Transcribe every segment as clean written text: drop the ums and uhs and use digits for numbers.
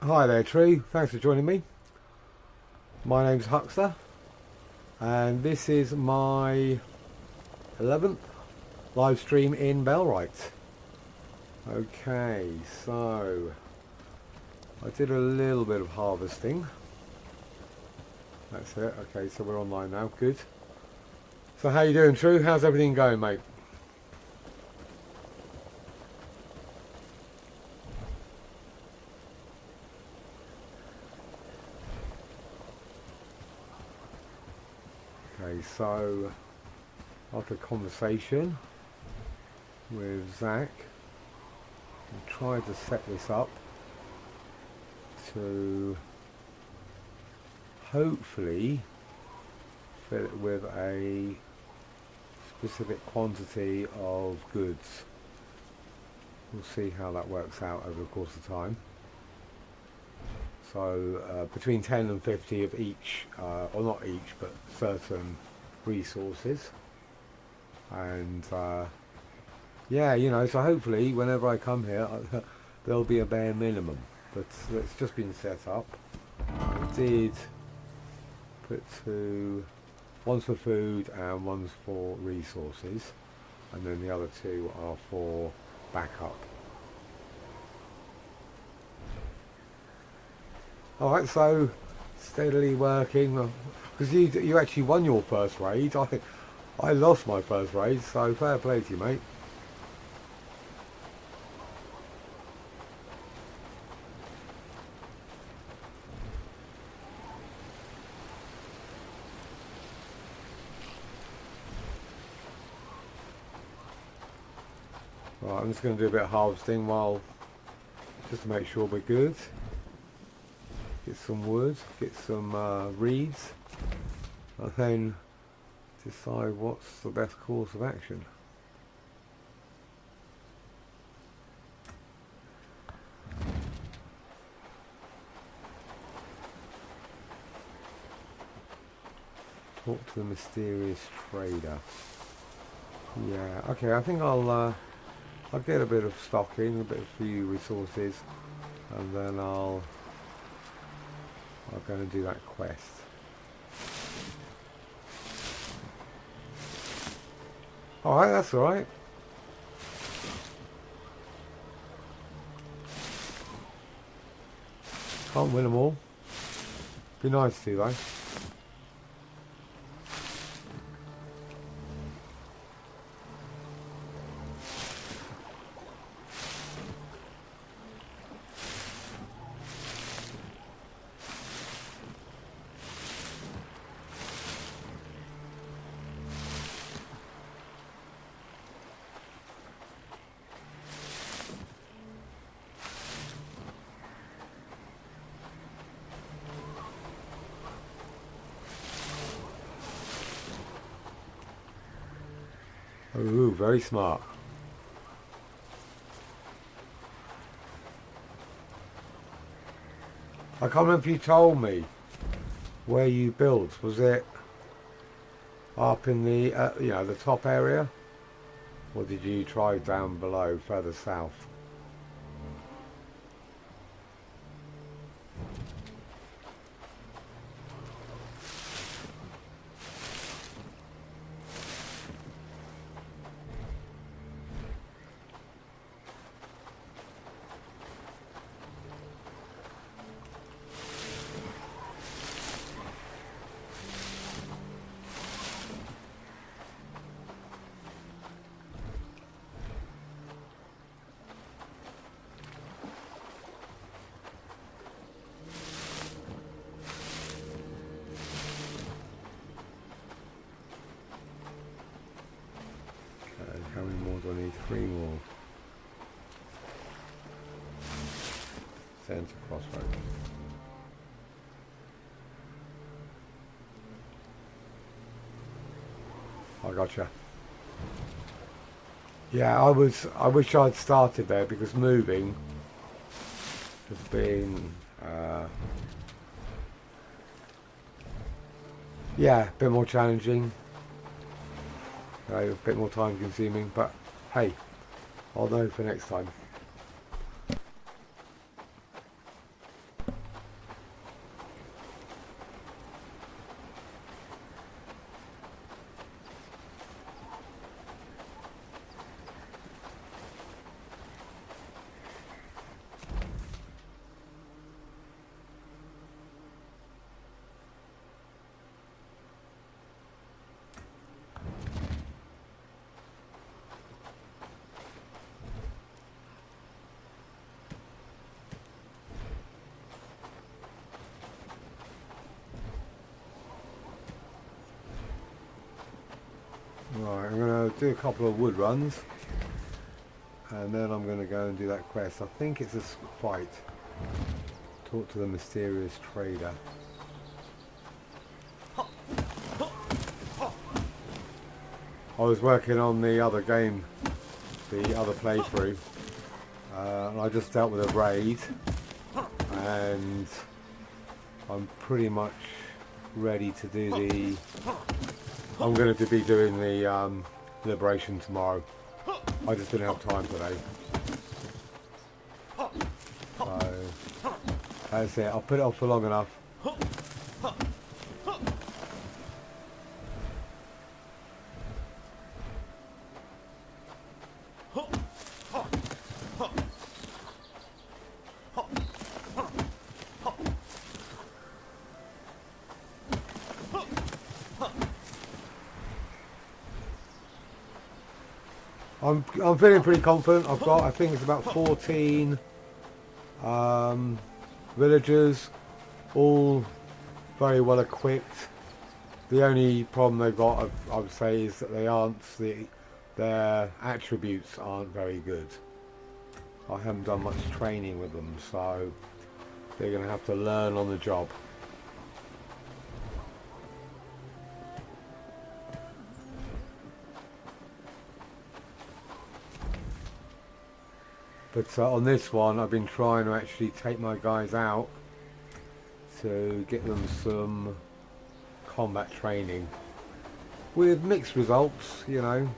Hi there, True. Thanks for joining me. My name's Huxter, and this is my 11th live stream in Bellwright. Okay, so I did a little bit of harvesting. That's it. Okay, so we're online now. Good. So how you doing, True? How's everything going, mate? Okay, so after a conversation with Zach, I tried to set this up to hopefully fill it with a specific quantity of goods. We'll see how that works out over the course of time. So between 10 and 50 of each, or not each, but certain resources. And yeah, you know, so hopefully whenever I come here, there'll be a bare minimum. But it's just been set up. I did put one's for food and one's for resources. And then the other two are for backup. Alright, so steadily working, because you actually won your first raid. I lost my first raid, so fair play to you, mate. Right, I'm just going to do a bit of harvesting just to make sure we're good. Get some wood, get some reeds, and then decide what's the best course of action. Talk to the mysterious trader. Yeah, okay, I think I'll get a bit of stock in, a bit of few resources, and then I'll go and do that quest. Alright, that's alright. Can't win them all. Be nice to though. Ooh, very smart. I can't remember if you told me where you built. Was it up in the the top area, or did you try down below, further south? How many more do I need? 3 more. Centre crossroads. I gotcha. Yeah, I wish I'd started there, because moving has been yeah, a bit more challenging. A bit more time consuming, but hey, I'll know for next time. Alright, I'm going to do a couple of wood runs. And then I'm going to go and do that quest. I think it's a fight. Talk to the mysterious trader. I was working on the other game, the other playthrough, and I just dealt with a raid, and I'm pretty much ready to do the... I'm going to be doing the liberation tomorrow. I just didn't have time today. So, that's it. I'll put it off for long enough. I'm feeling pretty confident. I think it's about 14 villagers, all very well equipped. The only problem they've got, I would say, is that their attributes aren't very good. I haven't done much training with them, so they're going to have to learn on the job. But on this one, I've been trying to actually take my guys out to get them some combat training with mixed results, you know.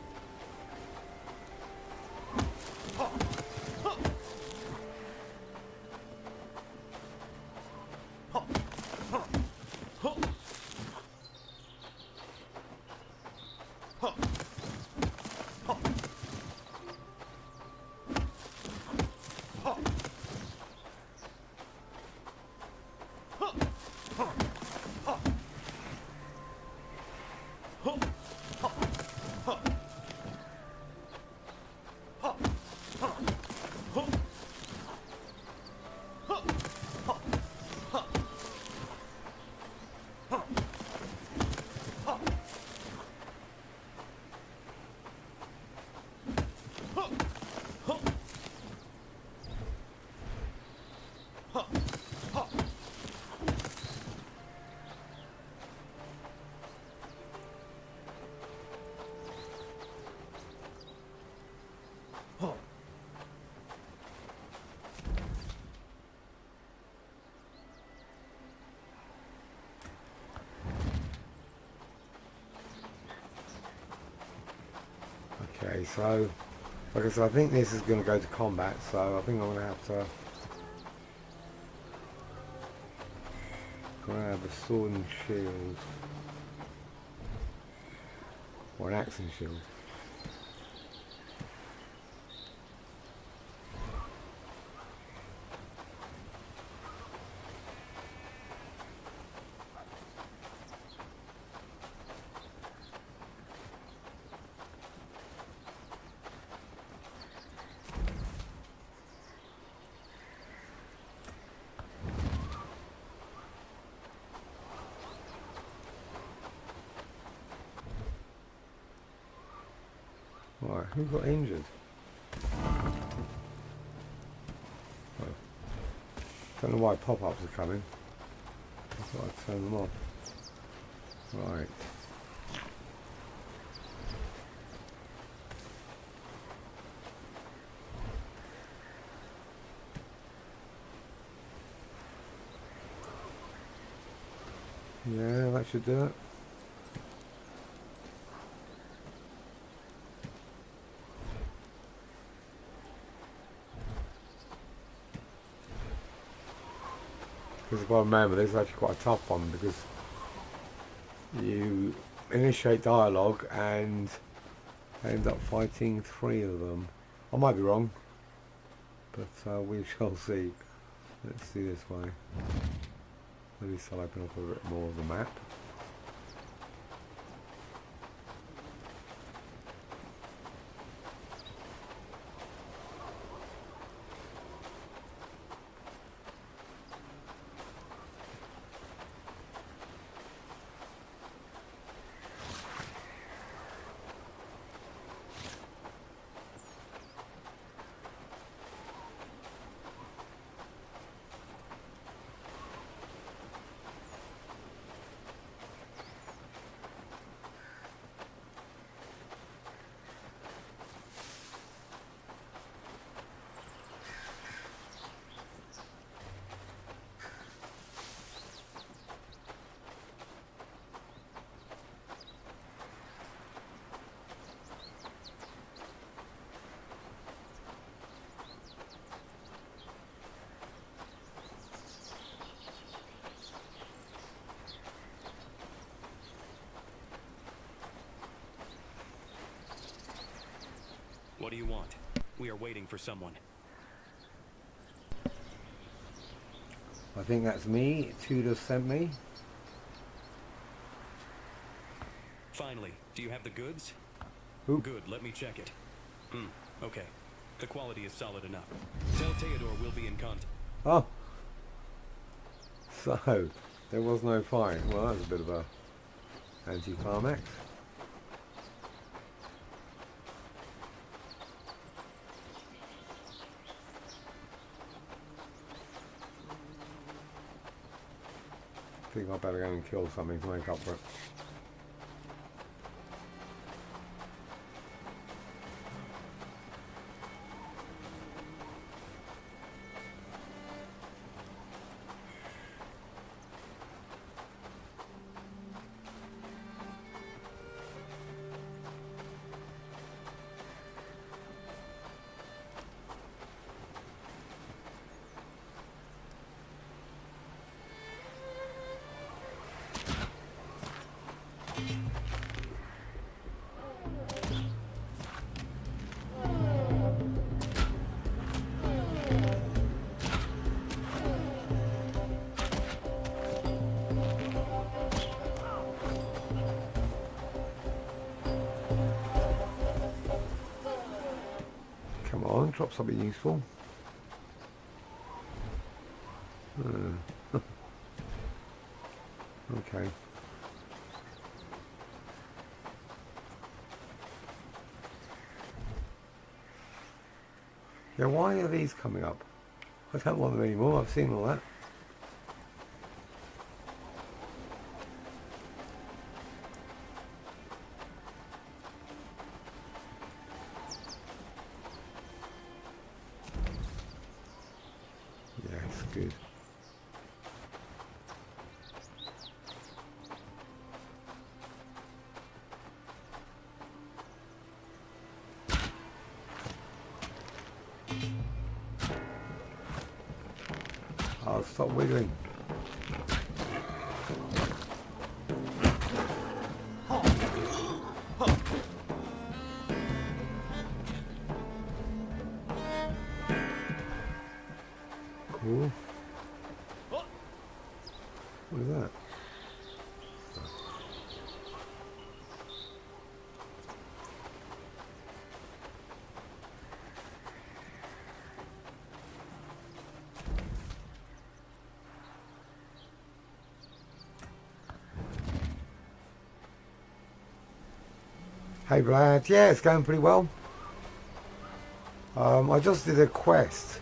Okay, so like I said, I think this is going to go to combat, so I think I'm going to have to grab a sword and shield, or an axe and shield. Right, who got injured? Oh. Don't know why pop-ups are coming. I thought I'd turn them off. Right. Yeah, that should do it. Because if I remember, this is actually quite a tough one, because you initiate dialogue and end up fighting 3 of them. I might be wrong, but we shall see. Let's do this way. At least I'll open up a bit more of the map. What do you want? We are waiting for someone. I think that's me. Tudor sent me. Finally, do you have the goods? Ooh. Good, let me check it. Okay. The quality is solid enough. Tell Theodore we'll be in contact. Oh. So, there was no fight. Well, that was a bit of a anticlimax. I think I better go and kill something to make up for it. Come on, drop something useful. Okay. Yeah, why are these coming up? I don't want them anymore, I've seen all that. Yes, good. I'll stop wiggling. Cool. What is that? Hey Brad, yeah, it's going pretty well. I just did a quest,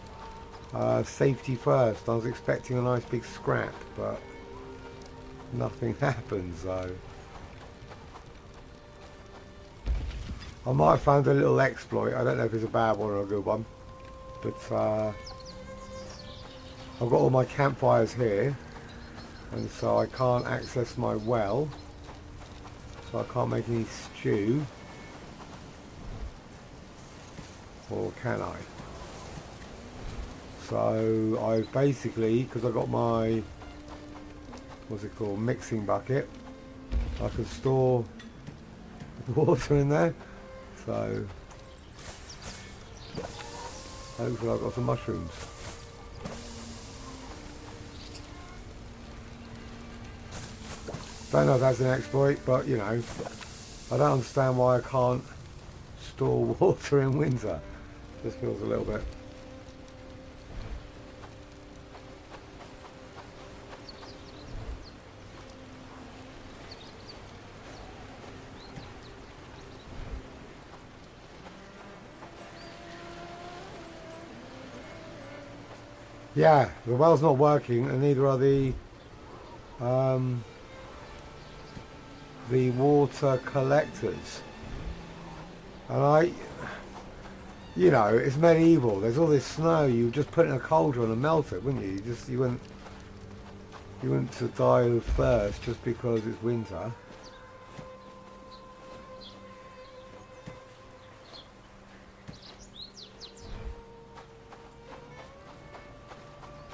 safety first. I was expecting a nice big scrap, but nothing happened, so I might have found a little exploit. I don't know if it's a bad one or a good one, but I've got all my campfires here, and so I can't access my well, so I can't make any stew. Or can I? So I've basically, because I've got my, what's it called, mixing bucket, I can store water in there, so hopefully I've got some mushrooms. Don't know if that's an exploit, but you know, I don't understand why I can't store water in winter. Just feels a little bit. Yeah, the well's not working, and neither are the water collectors. And you know, it's medieval. There's all this snow. You just put it in a cauldron and melt it, wouldn't you? You wouldn't to die of thirst just because it's winter.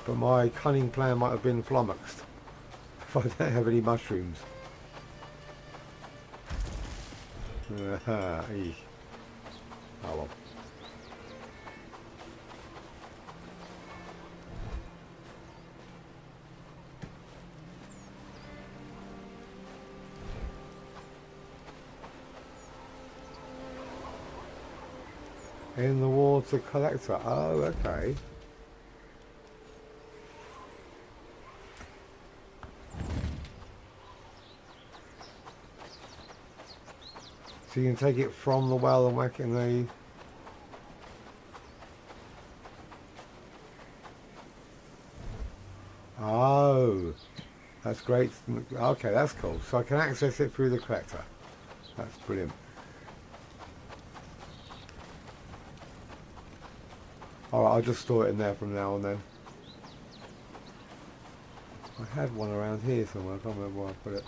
But my cunning plan might have been flummoxed if I don't have any mushrooms. Oh well. In the water collector. Oh, okay. So you can take it from the well and whack it in the... Oh, that's great. Okay, that's cool. So I can access it through the collector. That's brilliant. Alright, I'll just store it in there from now on then. I had one around here somewhere. I can't remember where I put it.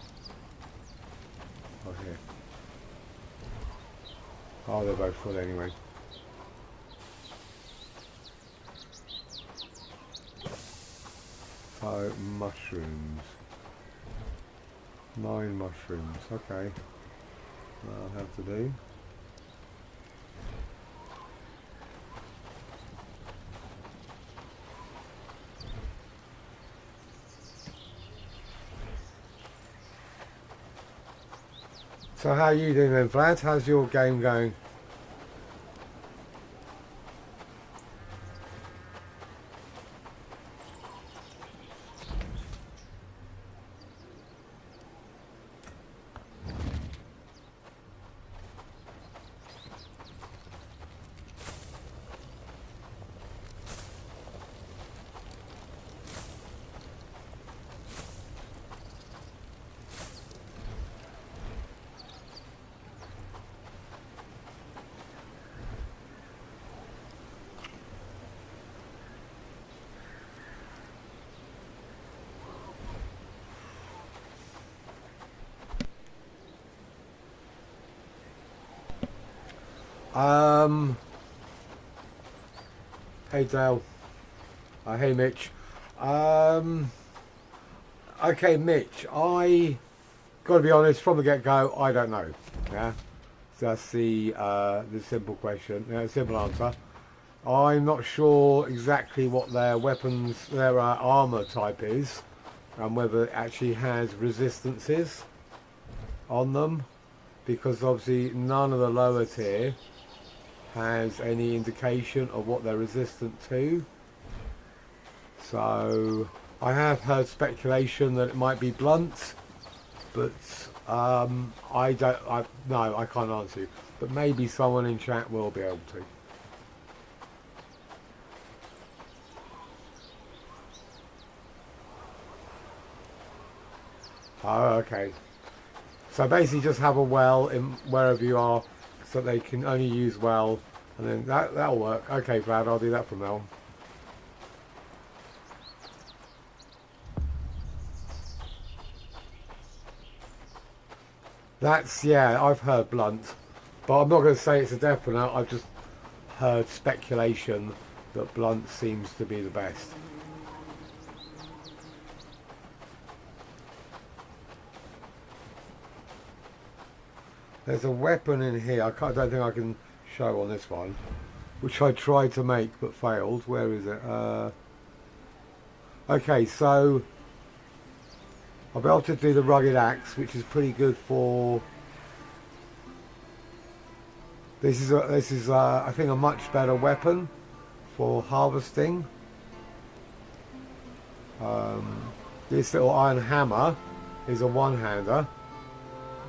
Oh, here. Oh, they're both full anyway. So, mushrooms. 9 mushrooms. Okay. That'll have to do. So how are you doing then, Vlad? How's your game going? Hey Dale. Hey Mitch. Okay, Mitch. I got to be honest from the get-go. I don't know. Yeah, that's the simple question. Simple answer. I'm not sure exactly what their weapons, their armor type is, and whether it actually has resistances on them, because obviously none of the lower tier has any indication of what they're resistant to. So I have heard speculation that it might be blunt, but I can't answer you. But maybe someone in chat will be able to. Oh, okay. So basically just have a well in wherever you are, so they can only use well, and then that'll work. Okay, Vlad, I'll do that from now on. That's, yeah, I've heard blunt, but I'm not going to say it's a definite. I've just heard speculation that blunt seems to be the best. There's a weapon in here. I don't think I can show on this one, which I tried to make but failed. Where is it? Okay, so I'll be able to do the rugged axe, which is pretty good for. This is I think a much better weapon for harvesting. This little iron hammer is a one-hander.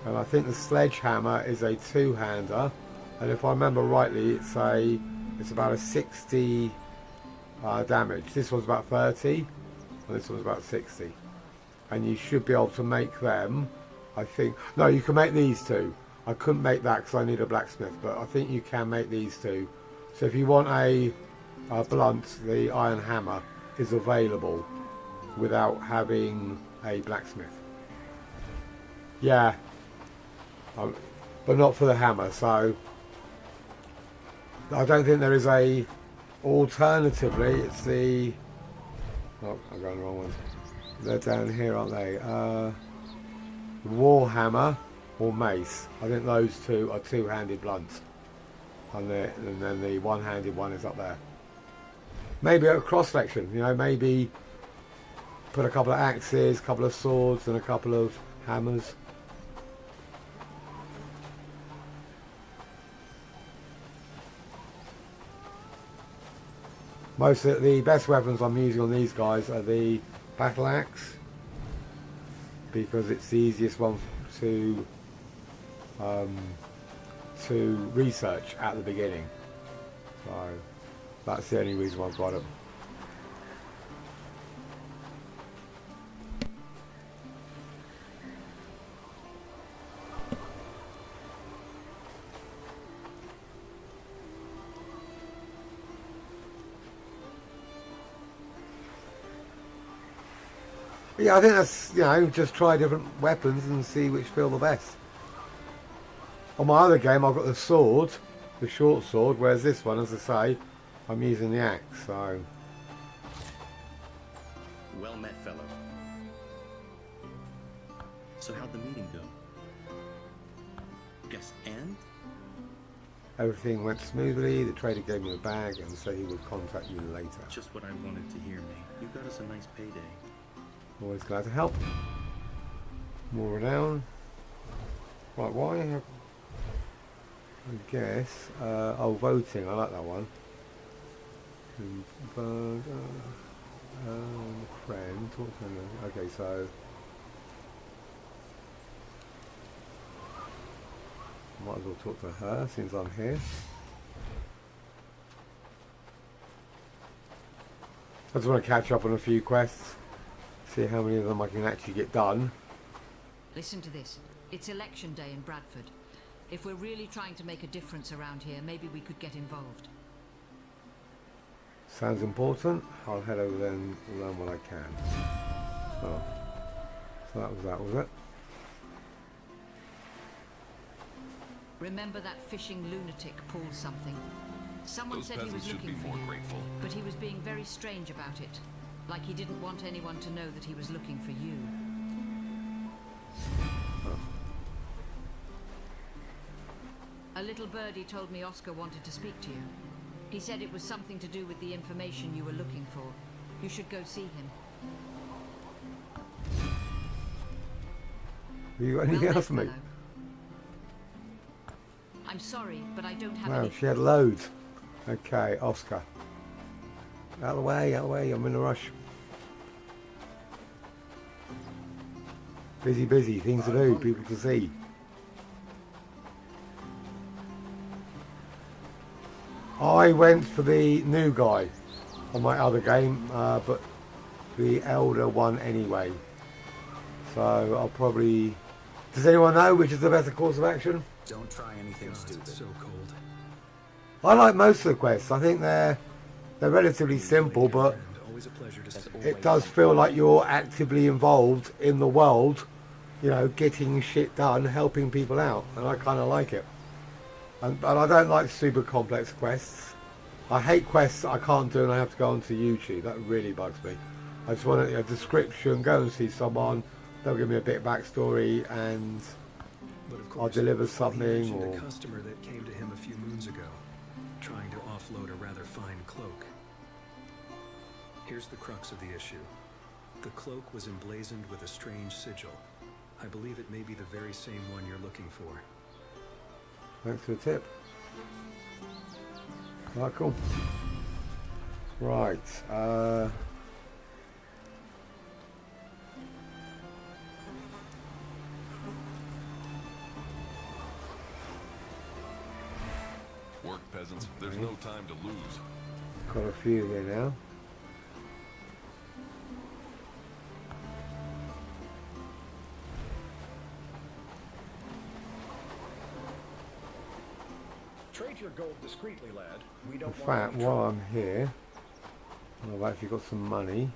And I think the sledgehammer is a two-hander, and if I remember rightly, it's about a 60 damage. This one's about 30, and this one's about 60. And you should be able to make them, I think. No, you can make these two. I couldn't make that because I need a blacksmith, but I think you can make these two. So if you want a blunt, the iron hammer is available without having a blacksmith. Yeah. But not for the hammer, so I don't think there is a alternatively. It's the I'm going the wrong ones. They're down here, aren't they? War hammer or mace. I think those two are two-handed blunts, and then the one-handed one is up there. Maybe a cross-section, maybe put a couple of axes, a couple of swords, and a couple of hammers. Most of the best weapons I'm using on these guys are the battle axe, because it's the easiest one to research at the beginning. So that's the only reason why I've got it. Yeah, I think that's, just try different weapons and see which feel the best. On my other game, I've got the sword, the short sword, whereas this one, as I say, I'm using the axe, so... Well met, fellow. So how'd the meeting go? Yes, and? Everything went smoothly, the trader gave me a bag and said he would contact you later. Just what I wanted to hear, mate. You got us a nice payday. Always glad to help. More renown. Right, why? I guess. Oh, voting. I like that one. Friend. Talk to them. Okay, so. Might as well talk to her since I'm here. I just want to catch up on a few quests. See how many of them I can actually get done. Listen to this. It's election day in Bradford. If we're really trying to make a difference around here, maybe we could get involved. Sounds important. I'll head over there and learn what I can. Oh. So that was it? Remember that fishing lunatic Paul something? Someone Those said he was peasants should looking be for more you, grateful. but he was being very strange about it. Like he didn't want anyone to know that he was looking for you. Oh. A little birdie told me Oscar wanted to speak to you. He said it was something to do with the information you were looking for. You should go see him. Have you got anything else for me? Fellow. I'm sorry, but I don't have Wow, any... she had loads. Okay, Oscar. Out of the way, I'm in a rush. Busy, things to do, people to see. I went for the new guy on my other game, but the elder one anyway. So I'll probably... Does anyone know which is the better course of action? Don't try anything stupid. It's so cold. I like most of the quests. I think they're relatively simple, but Always a pleasure to see. it does feel like you're actively involved in the world, getting shit done, helping people out, and I kind of like it. And I don't like super complex quests. I hate quests that I can't do and I have to go onto YouTube. That really bugs me. I just want a description, go and see someone, they'll give me a bit of backstory, and But of I'll course, deliver he something, mentioned or... a customer that came to him a few moons ago, trying to offload a rather fine cloak. Here's the crux of the issue. The cloak was emblazoned with a strange sigil. I believe it may be the very same one you're looking for. Thanks for the tip. Right, cool. Right, Work, peasants. There's no time to lose. got a few here now. Trade your gold discreetly, lad. We In don't want fact, any while trouble. I'm here, I've actually got some money.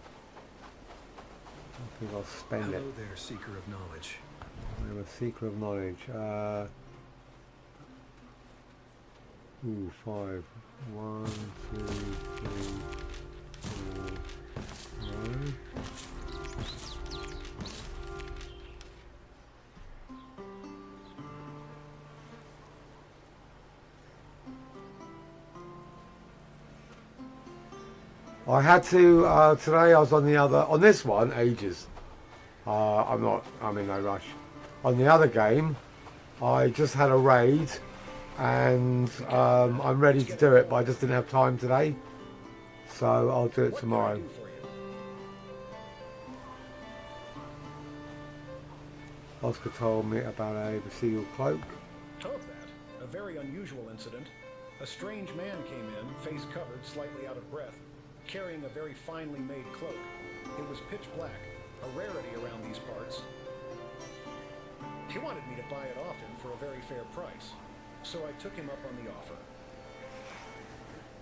I think I'll spend it. Hello there, seeker of knowledge. I'm a seeker of knowledge. 5. 1, 2, 3, 4, 5. I had to, today I was on this one, ages. I'm in no rush. On the other game, I just had a raid, and I'm ready to do it, but I just didn't have time today. So I'll do it What tomorrow. can I do for you? Oscar told me about a Bastille cloak. Of that, a very unusual incident. A strange man came in, face covered, slightly out of breath, carrying a very finely made cloak. It was pitch black, a rarity around these parts. He wanted me to buy it off him for a very fair price, so I took him up on the offer.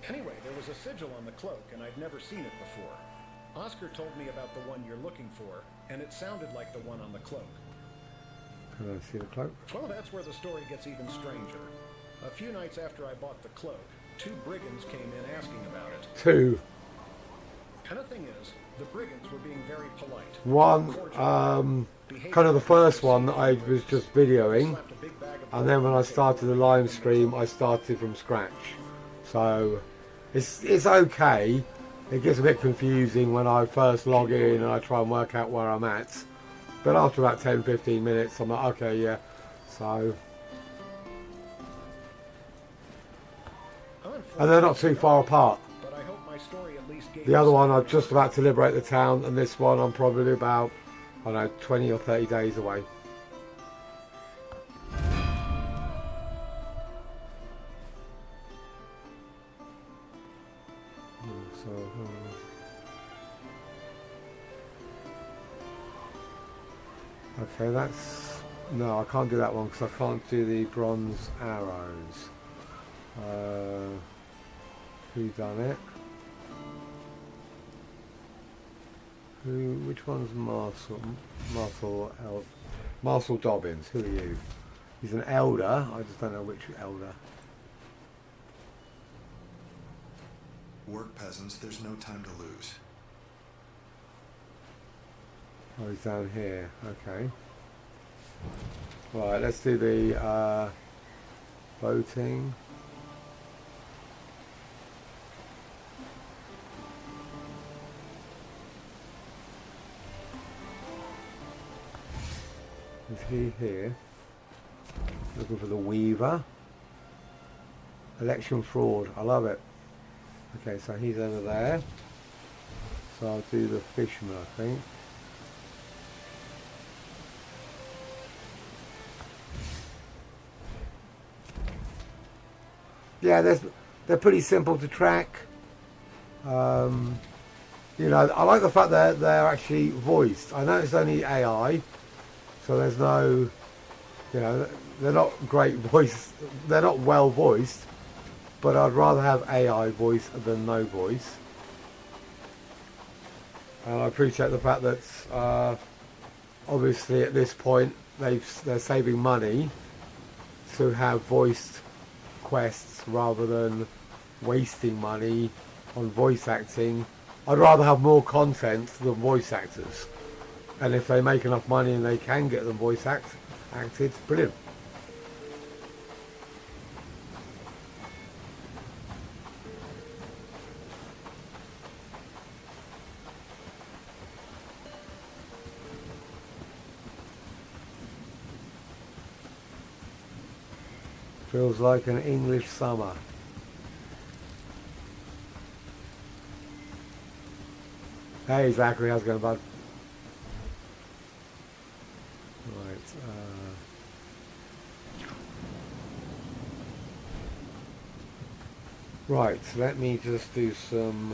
Anyway, there was a sigil on the cloak, and I'd never seen it before. Oscar told me about the one you're looking for, and it sounded like the one on the cloak. Can I see the cloak? Well, that's where the story gets even stranger. A few nights after I bought the cloak, 2 brigands came in asking about it. 2. And the thing is, the brigands were being very polite. One, kind of the first one that I was just videoing, and then when I started the live stream, I started from scratch. So it's okay. It gets a bit confusing when I first log in and I try and work out where I'm at. But after about 10-15 minutes, I'm like, okay, yeah. So, and they're not too far apart. But I hope my story at least gave The other one, I'm just about to liberate the town, and this one, I'm probably about, I don't know, 20 or 30 days away. Okay, that's... No, I can't do that one because I can't do the bronze arrows. Who done it? Which one's Marshall Dobbins? Who are you? He's an elder. I just don't know which elder. Work, peasants. There's no time to lose. Oh, he's down here. Okay. Right, let's do the voting. Is he here? Looking for the Weaver. Election fraud. I love it. Okay, so he's over there. So I'll do the Fisherman, I think. Yeah, they're pretty simple to track. You know, I like the fact that they're actually voiced. I know it's only AI, so there's no, you know, they're not great voice. They're not well voiced, but I'd rather have AI voice than no voice. And I appreciate the fact that obviously at this point they're saving money to have voiced quests rather than wasting money on voice acting. I'd rather have more content than voice actors, and if they make enough money and they can get them voice acted, brilliant. Feels like an English summer. Hey Zachary, how's it going, bud? Right, let me just do some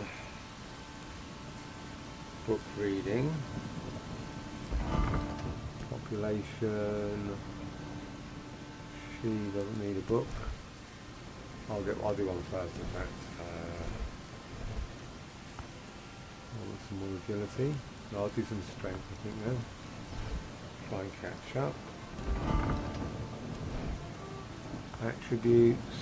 book reading. Population. She doesn't need a book. I'll do one first, in fact. I want some more agility. No, I'll do some strength, I think, now. Try and catch up. Attributes.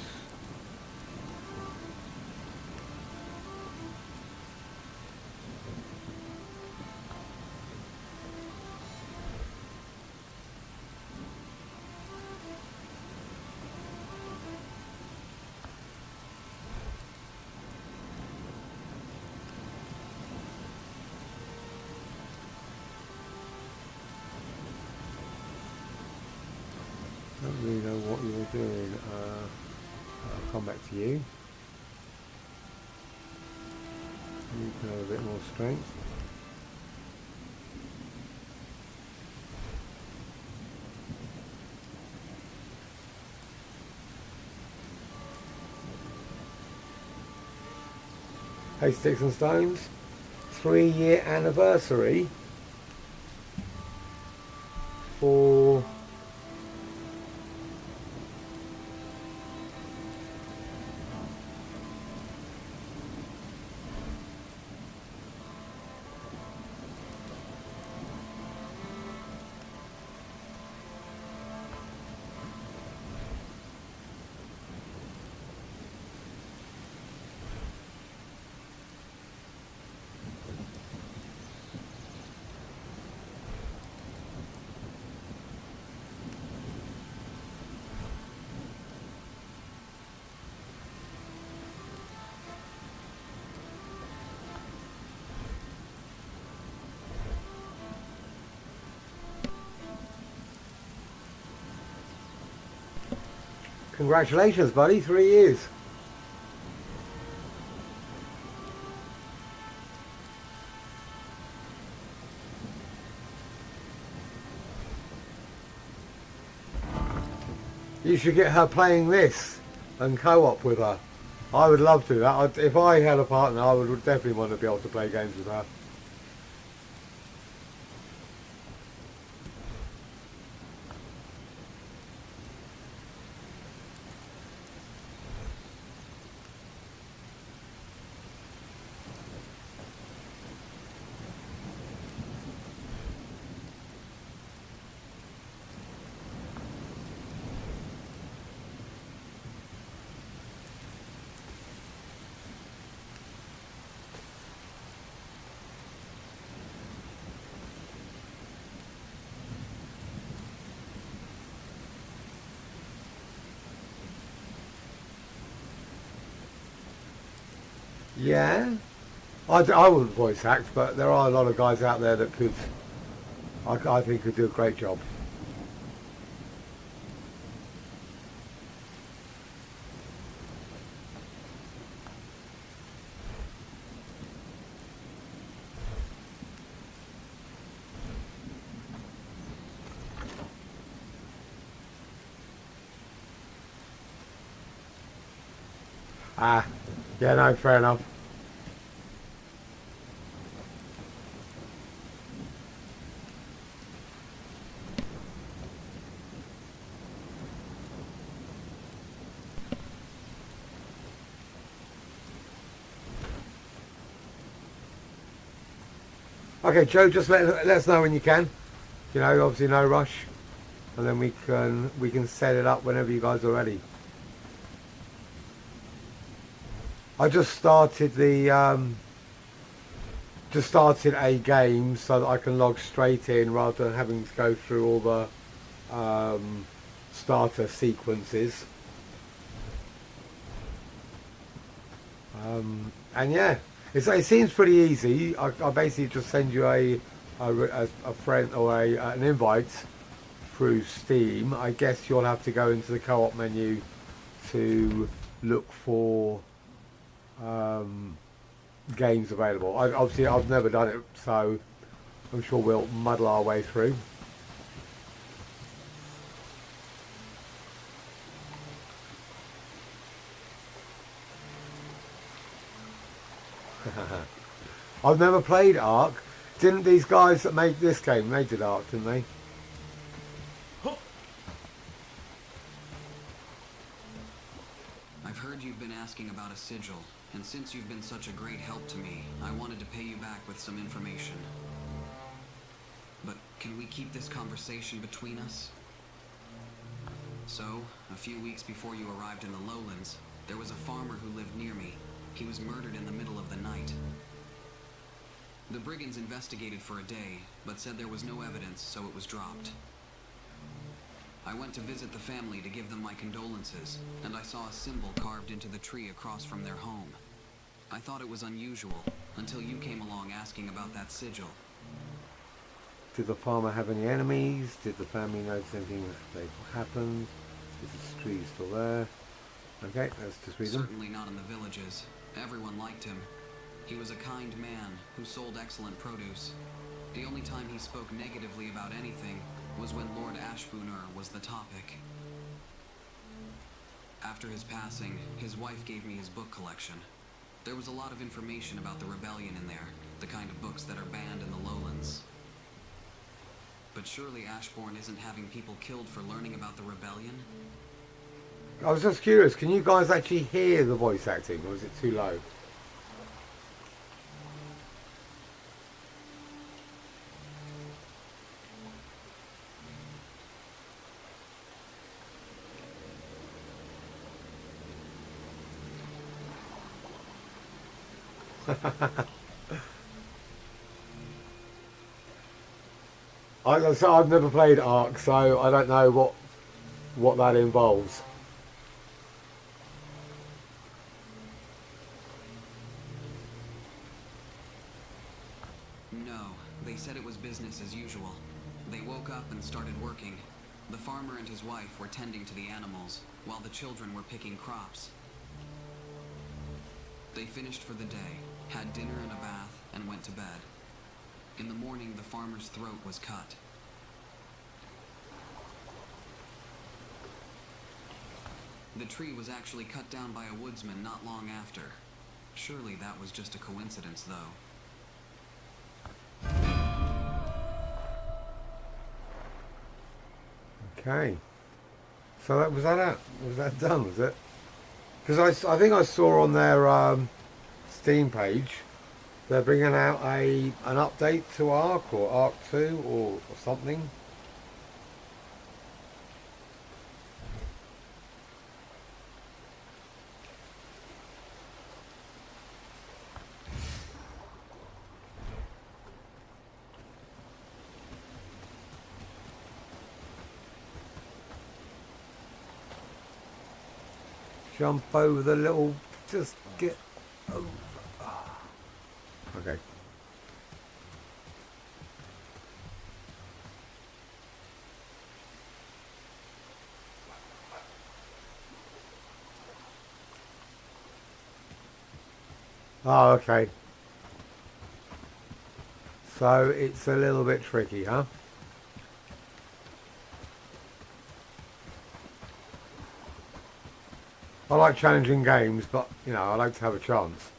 I don't really know what you're doing. I'll come back to you. You can have a bit more strength. Hey, Sticks and Stones, 3-year anniversary for congratulations, buddy, 3 years. You should get her playing this and co-op with her. I would love to do that. If I had a partner, I would definitely want to be able to play games with her. Yeah, I wouldn't voice act, but there are a lot of guys out there that could, I think, could do a great job. Ah, yeah, no, fair enough. Okay, Joe, just let us know when you can. You know, obviously no rush, and then we can set it up whenever you guys are ready. I just started a game so that I can log straight in rather than having to go through all the starter sequences. And yeah, it seems pretty easy. I basically just send you a friend or an invite through Steam. I guess you'll have to go into the co-op menu to look for games available. Obviously I've never done it, so I'm sure we'll muddle our way through. I've never played Ark. Didn't these guys that made this game, they did Ark, didn't they? I've heard you've been asking about a sigil, and since you've been such a great help to me, I wanted to pay you back with some information. But can we keep this conversation between us? So, a few weeks before you arrived in the lowlands, there was a farmer who lived near me. He was murdered in the middle of the night. The brigands investigated for a day, but said there was no evidence, so it was dropped. I went to visit the family to give them my condolences, and I saw a symbol carved into the tree across from their home. I thought it was unusual, until you came along asking about that sigil. Did the farmer have any enemies? Did the family notice anything that happened? Is the tree still there? Okay, let's just read them. Certainly not in the villages. Everyone liked him. He was a kind man who sold excellent produce. The only time he spoke negatively about anything was when Lord Ashbooner was the topic. After his passing, his wife gave me his book collection. There was a lot of information about the rebellion in there, the kind of books that are banned in the lowlands. But surely Ashbourne isn't having people killed for learning about the rebellion? I was just curious, can you guys actually hear the voice acting, or is it too low? I've never played Ark, so I don't know what that involves. No, they said it was business as usual. They woke up and started working. The farmer and his wife were tending to the animals, while the children were picking crops. They finished for the day, had dinner and a bath, and went to bed. In the morning, the farmer's throat was cut. The tree was actually cut down by a woodsman not long after. Surely that was just a coincidence, though. Okay. So that was that. Was that done? Was it? Because I think I saw on their Steam page they're bringing out an update to Ark or Ark 2 or something. Jump over the little, just get over. Okay. Oh, okay. So it's a little bit tricky, huh? I like challenging games, but, you know, I like to have a chance.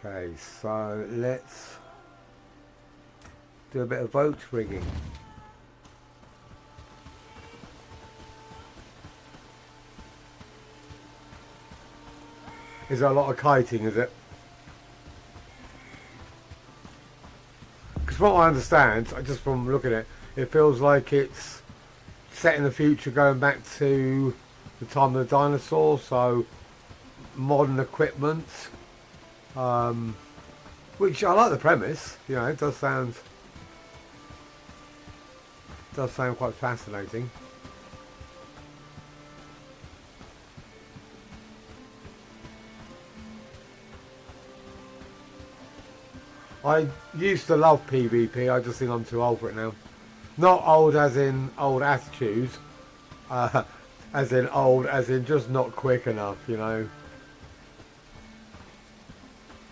Okay, so let's do a bit of boat rigging. Is there a lot of kiting, is it? Because from what I understand, just from looking at it, it feels like it's set in the future, going back to the time of the dinosaurs, so modern equipment. Which I like the premise, you know, it does sound quite fascinating. I used to love PvP, I just think I'm too old for it now. Not old as in old attitudes, as in old as in just not quick enough, you know.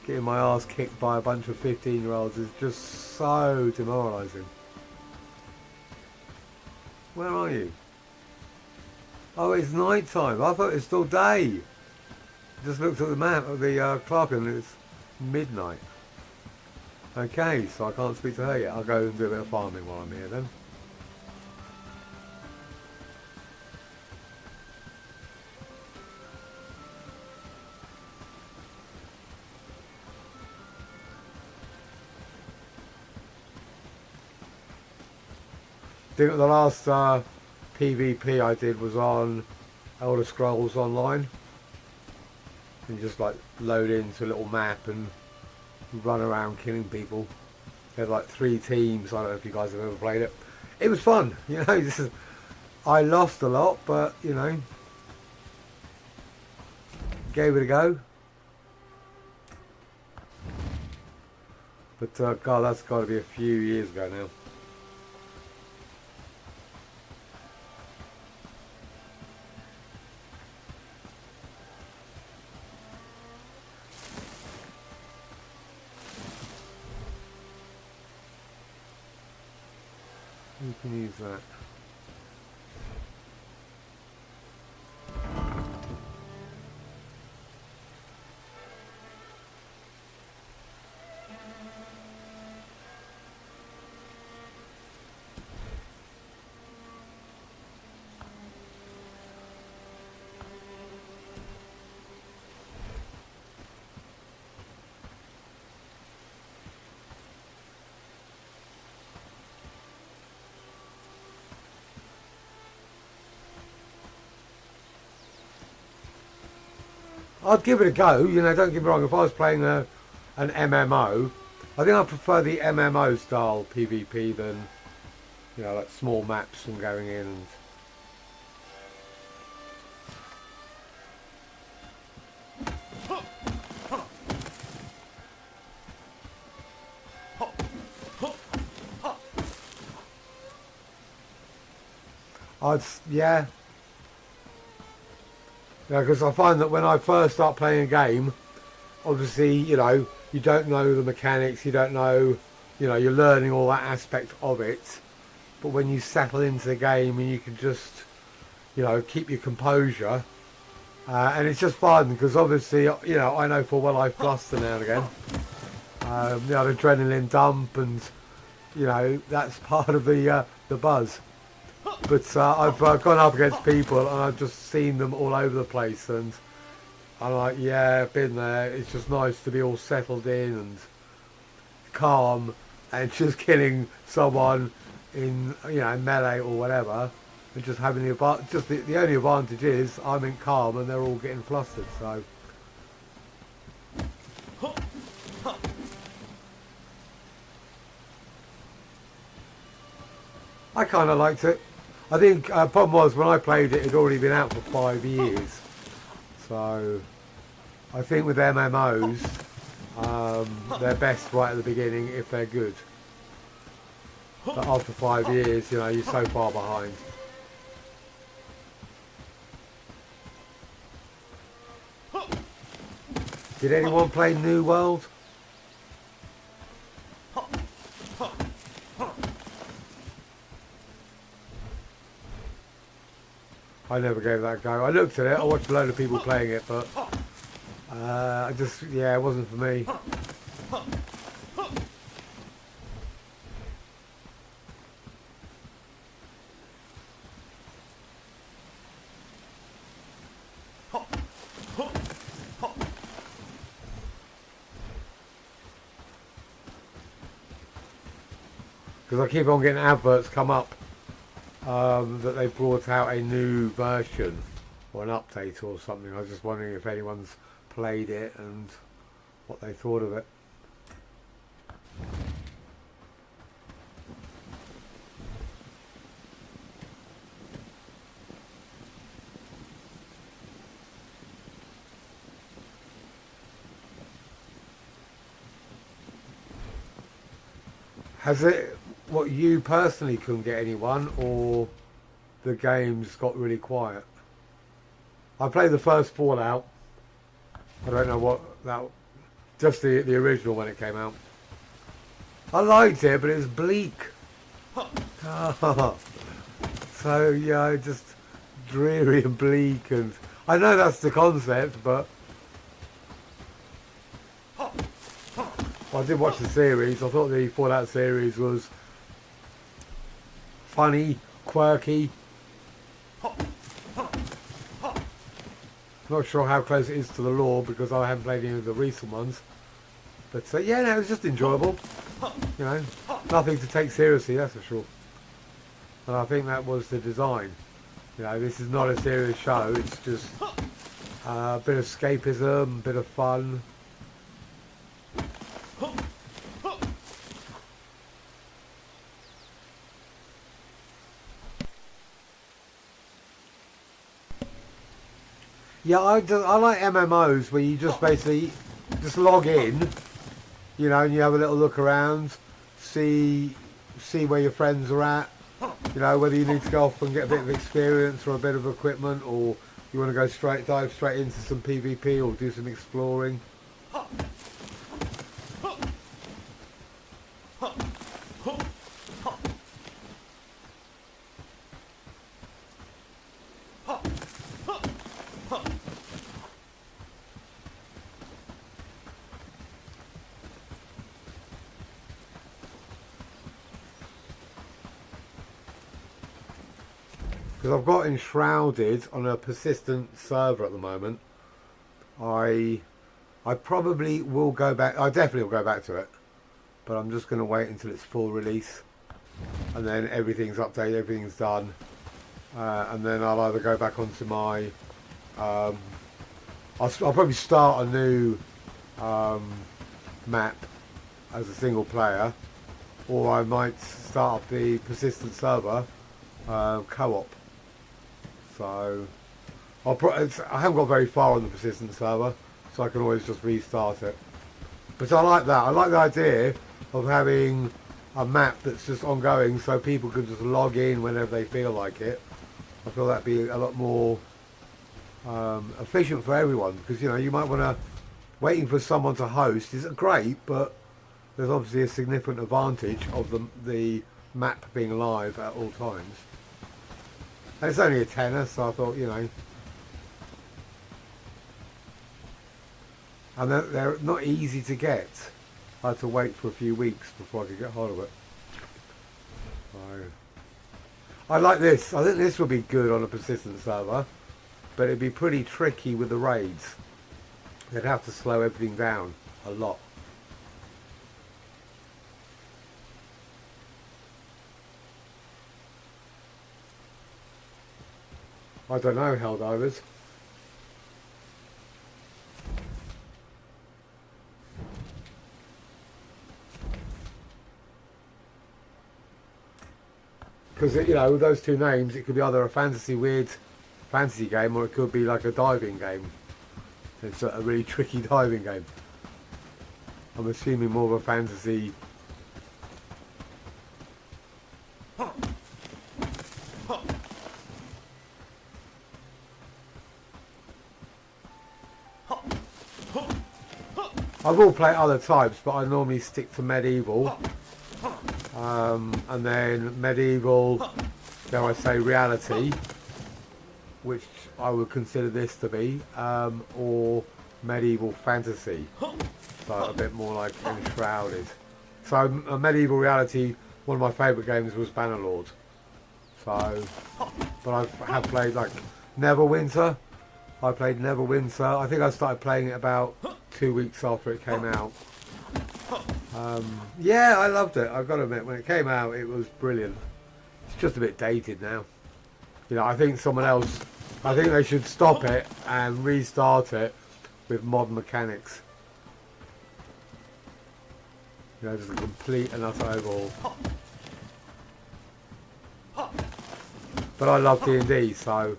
Getting my ass kicked by a bunch of 15-year-olds is just so demoralising. Where are you? Oh, it's night time. I thought it was still day. Just looked at the map of the clock and it's midnight. Okay, so I can't speak to her yet. I'll go and do a bit of farming while I'm here then. I think the last PvP I did was on Elder Scrolls Online. And just like load into a little map and run around killing people. There's like 3 teams. I don't know if you guys have ever played it. It was fun, you know. I lost a lot, but you know, gave it a go. But God, that's got to be a few years ago now. You can use that. I'd give it a go, you know, don't get me wrong, if I was playing an MMO, I think I prefer the MMO style PvP than, you know, like small maps and going in and... Yeah. Yeah, because I find that when I first start playing a game, obviously, you know, you don't know the mechanics, you don't know, you know, you're learning all that aspect of it. But when you settle into the game and you can just, you know, keep your composure, and it's just fun because obviously, you know, I know full well I fluster now and again. You know, the adrenaline dump, and you know, that's part of the buzz. But I've gone up against people and I've just seen them all over the place, and I'm like, yeah, been there. It's just nice to be all settled in and calm and just killing someone in, you know, melee or whatever, and just having the only advantage is I'm in calm and they're all getting flustered. So I kind of liked it. I think problem was when I played it, it'd already been out for 5 years. So I think with MMOs, they're best right at the beginning if they're good. But after 5 years, you know, you're so far behind. Did anyone play New World? I never gave that a go. I looked at it, I watched a load of people playing it, but yeah, it wasn't for me. Because I keep on getting adverts come up that they brought out a new version or an update or something. I was just wondering if anyone's played it and what they thought of it. Has it, what, you personally couldn't get anyone, or the games got really quiet? I played the first Fallout. I don't know what that, just the original when it came out. I liked it, but it was bleak. So yeah, just dreary and bleak, and I know that's the concept, but I did watch the series. I thought the Fallout series was funny, quirky. Not sure how close it is to the lore because I haven't played any of the recent ones. But yeah, no, it was just enjoyable. You know, nothing to take seriously, that's for sure. And I think that was the design. You know, this is not a serious show. It's just a bit of escapism, a bit of fun. Yeah, I like MMOs where you just basically just log in, you know, and you have a little look around, see where your friends are at, you know, whether you need to go off and get a bit of experience or a bit of equipment, or you want to go dive straight into some PvP or do some exploring. Because I've got enshrouded on a persistent server at the moment. I probably will go back. I definitely will go back to it, but I'm just going to wait until it's full release, and then everything's updated, everything's done, and then I'll either go back onto my. I'll probably start a new map as a single player, or I might start up the persistent server co-op. So I haven't got very far on the persistent server, so I can always just restart it. But I like that. I like the idea of having a map that's just ongoing, so people can just log in whenever they feel like it. I feel that'd be a lot more efficient for everyone, because you know you might want to waiting for someone to host is great, but there's obviously a significant advantage of the map being live at all times. And it's only a tenner, so I thought, you know. And they're not easy to get. I had to wait for a few weeks before I could get hold of it. So, I like this. I think this would be good on a persistent server, but it'd be pretty tricky with the raids. They'd have to slow everything down a lot. I don't know, Helldivers. Because, you know, with those two names, it could be either a weird fantasy game, or it could be like a diving game. It's a really tricky diving game. I'm assuming more of a fantasy. I will play other types, but I normally stick to medieval. And then medieval, dare I say, reality, which I would consider this to be, or medieval fantasy, so a bit more like enshrouded. So medieval reality, one of my favourite games was Bannerlord. So, but I have played like Neverwinter. I played Neverwinter. I think I started playing it about 2 weeks after it came out. Yeah, I loved it. I've got to admit, when it came out, it was brilliant. It's just a bit dated now. You know, I think they should stop it and restart it with modern mechanics. You know, just a complete and utter overhaul. But I love D&D, so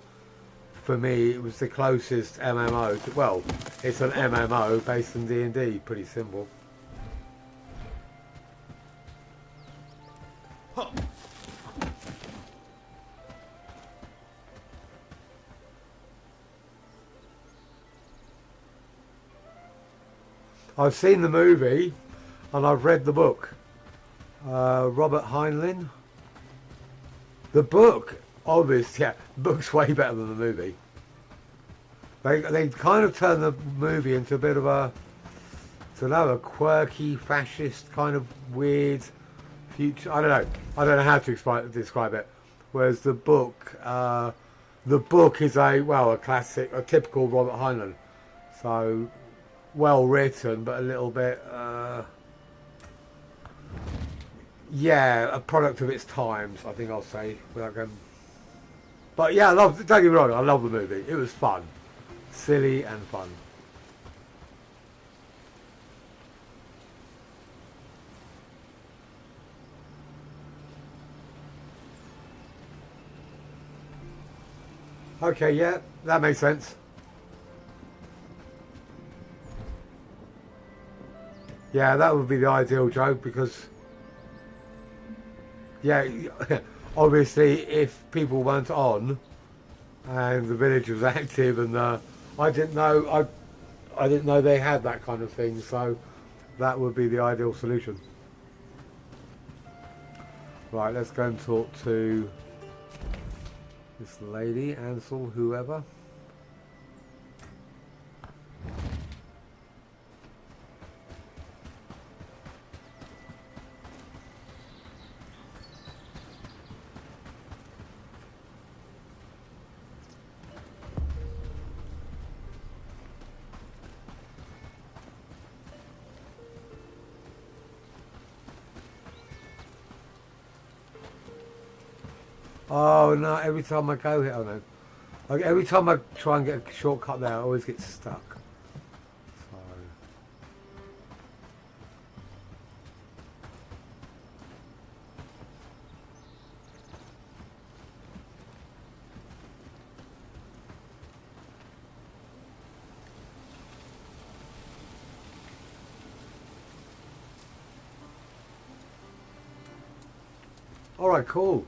for me, it was the closest MMO to, well, it's an MMO based on D&D, pretty simple. I've seen the movie and I've read the book. Robert Heinlein. The book, obviously, yeah, the book's way better than the movie. They kind of turned the movie into a bit of a quirky, fascist, kind of weird future. I don't know how to describe it. Whereas the book is a classic, a typical Robert Heinlein. So well written, but a little bit, a product of its times, I think I'll say, without going. But yeah, don't get me wrong, I love the movie. It was fun. Silly and fun. Okay, yeah, that makes sense. Yeah, that would be the ideal joke because, yeah, obviously if people weren't on and the village was active and I didn't know they had that kind of thing, so that would be the ideal solution. Right, let's go and talk to this lady, Ansel, whoever. Oh no, every time I go here, oh no. Like, every time I try and get a shortcut there, I always get stuck. So. Alright, cool.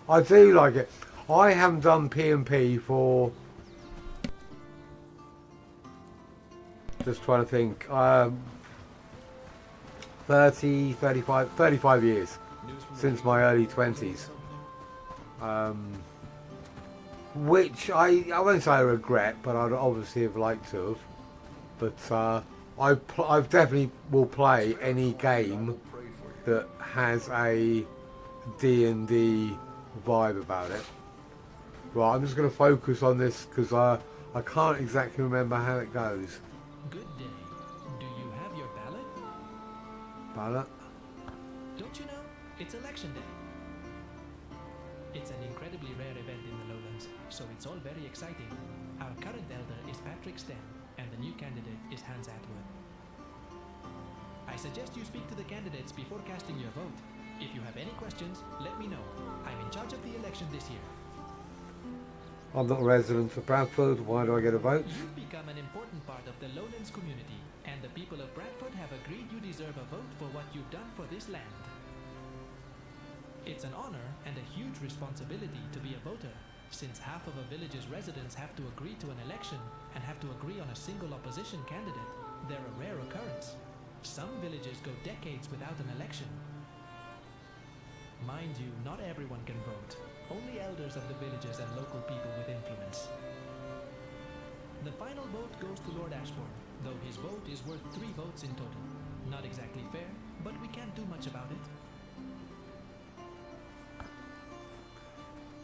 I do like it. I haven't done P&P for, just trying to think, 35 years, since my early 20s. Which I won't say I regret, but I'd obviously have liked to have. But I definitely will play any game that has a D&D vibe about it. Right, I'm just going to focus on this because I can't exactly remember how it goes. Good day. Do you have your ballot? Ballot? Don't you know? It's election day. It's an incredibly rare event in the Lowlands, so it's all very exciting. Our current elder is Patrick Sten, and the new candidate is Hans Atwood. I suggest you speak to the candidates before casting your vote. If you have any questions, let me know. I'm in charge of the election this year. I'm not a resident of Bradford. Why do I get a vote? You've become an important part of the Lowlands community, and the people of Bradford have agreed you deserve a vote for what you've done for this land. It's an honor and a huge responsibility to be a voter, since half of a village's residents have to agree to an election and have to agree on a single opposition candidate. They're a rare occurrence. Some villages go decades without an election. Mind you, not everyone can vote. Only elders of the villages and local people with influence. The final vote goes to Lord Ashbourne, though his vote is worth 3 votes in total. Not exactly fair, but we can't do much about it.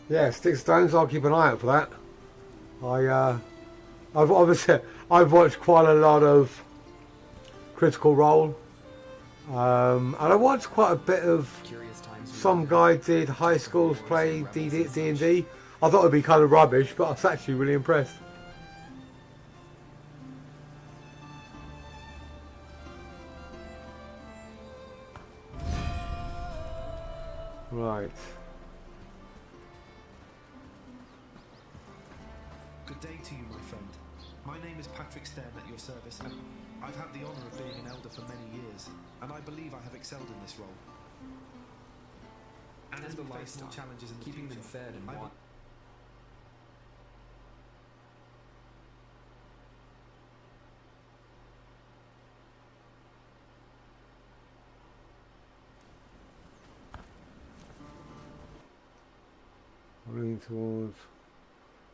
Yeah, stick stones. I'll keep an eye out for that. I've watched quite a lot of Critical Role, and I watched quite a bit of. Some guy did high schools play D&D. I thought it'd be kind of rubbish, but I was actually really impressed. Right. Good day to you, my friend. My name is Patrick Sten at your service, and I've had the honour of being an elder for many years, and I believe I have excelled in this role. And as we face more challenges in the keeping future, them fed and watered. Moving towards.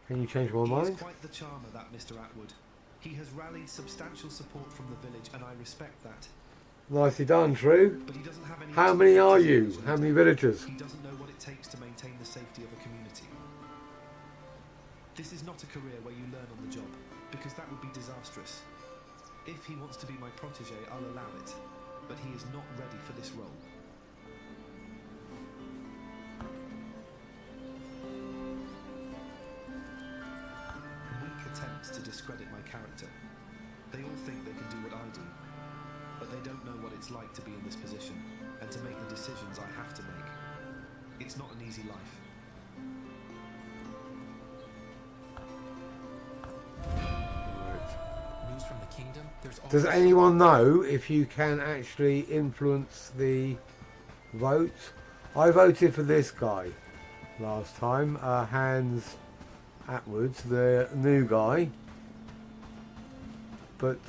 Can you change my He mind? is quite the charmer, that Mr. Atwood. He has rallied substantial support from the village, and I respect that. Nicely done, True. But he doesn't have any. How many are you? How many villagers? He doesn't know what it takes to maintain the safety of a community. This is not a career where you learn on the job, because that would be disastrous. If he wants to be my protege, I'll allow it, but he is not ready for this role. to discredit my character. They all think they can do what I do, but they don't know what it's like to be in this position and to make the decisions I have to make. It's not an easy life. News from the kingdom? Does anyone know if you can actually influence the vote? I voted for this guy last time, Hans Atwoods, the new guy. But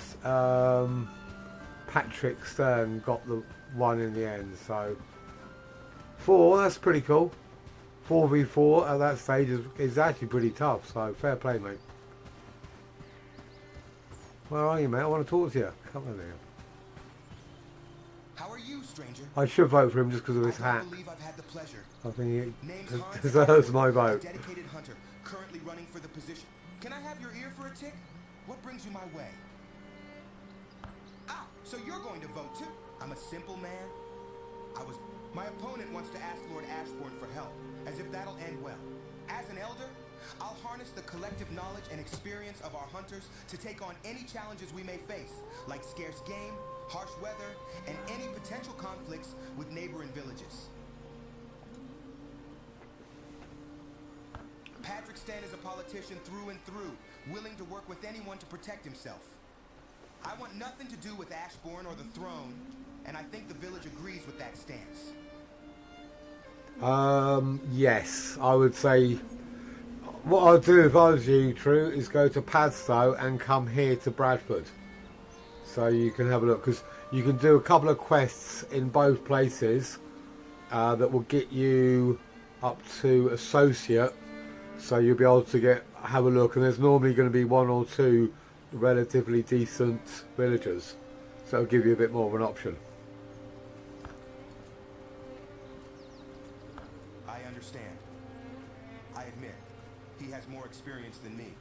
Patrick Stern got the one in the end, so 4, that's pretty cool. 4v4 at that stage is actually pretty tough, so fair play, mate. Where are you, mate? I want to talk to you. Come on here. How are you, stranger? I should vote for him just because of his I hat. don't believe I've had the pleasure. I think Name's he Hans deserves my a vote. dedicated hunter, currently running for the position. Can I have your ear for a tick? What brings you my way? Ah, so you're going to vote too? I'm a simple man. My opponent wants to ask Lord Ashbourne for help, as if that'll end well. As an elder, I'll harness the collective knowledge and experience of our hunters to take on any challenges we may face, like scarce game, harsh weather, and any potential conflicts with neighboring villages. Patrick Stan is a politician through and through, willing to work with anyone to protect himself. I want nothing to do with Ashbourne or the throne, and I think the village agrees with that stance. Yes, I would say what I'd do if I was you, True, is go to Padstow and come here to Bradford. So you can have a look, because you can do a couple of quests in both places that will get you up to Associate. So you'll be able to have a look, and there's normally going to be 1 or 2 relatively decent villagers. So it'll give you a bit more of an option. I understand. I admit, he has more experience than me,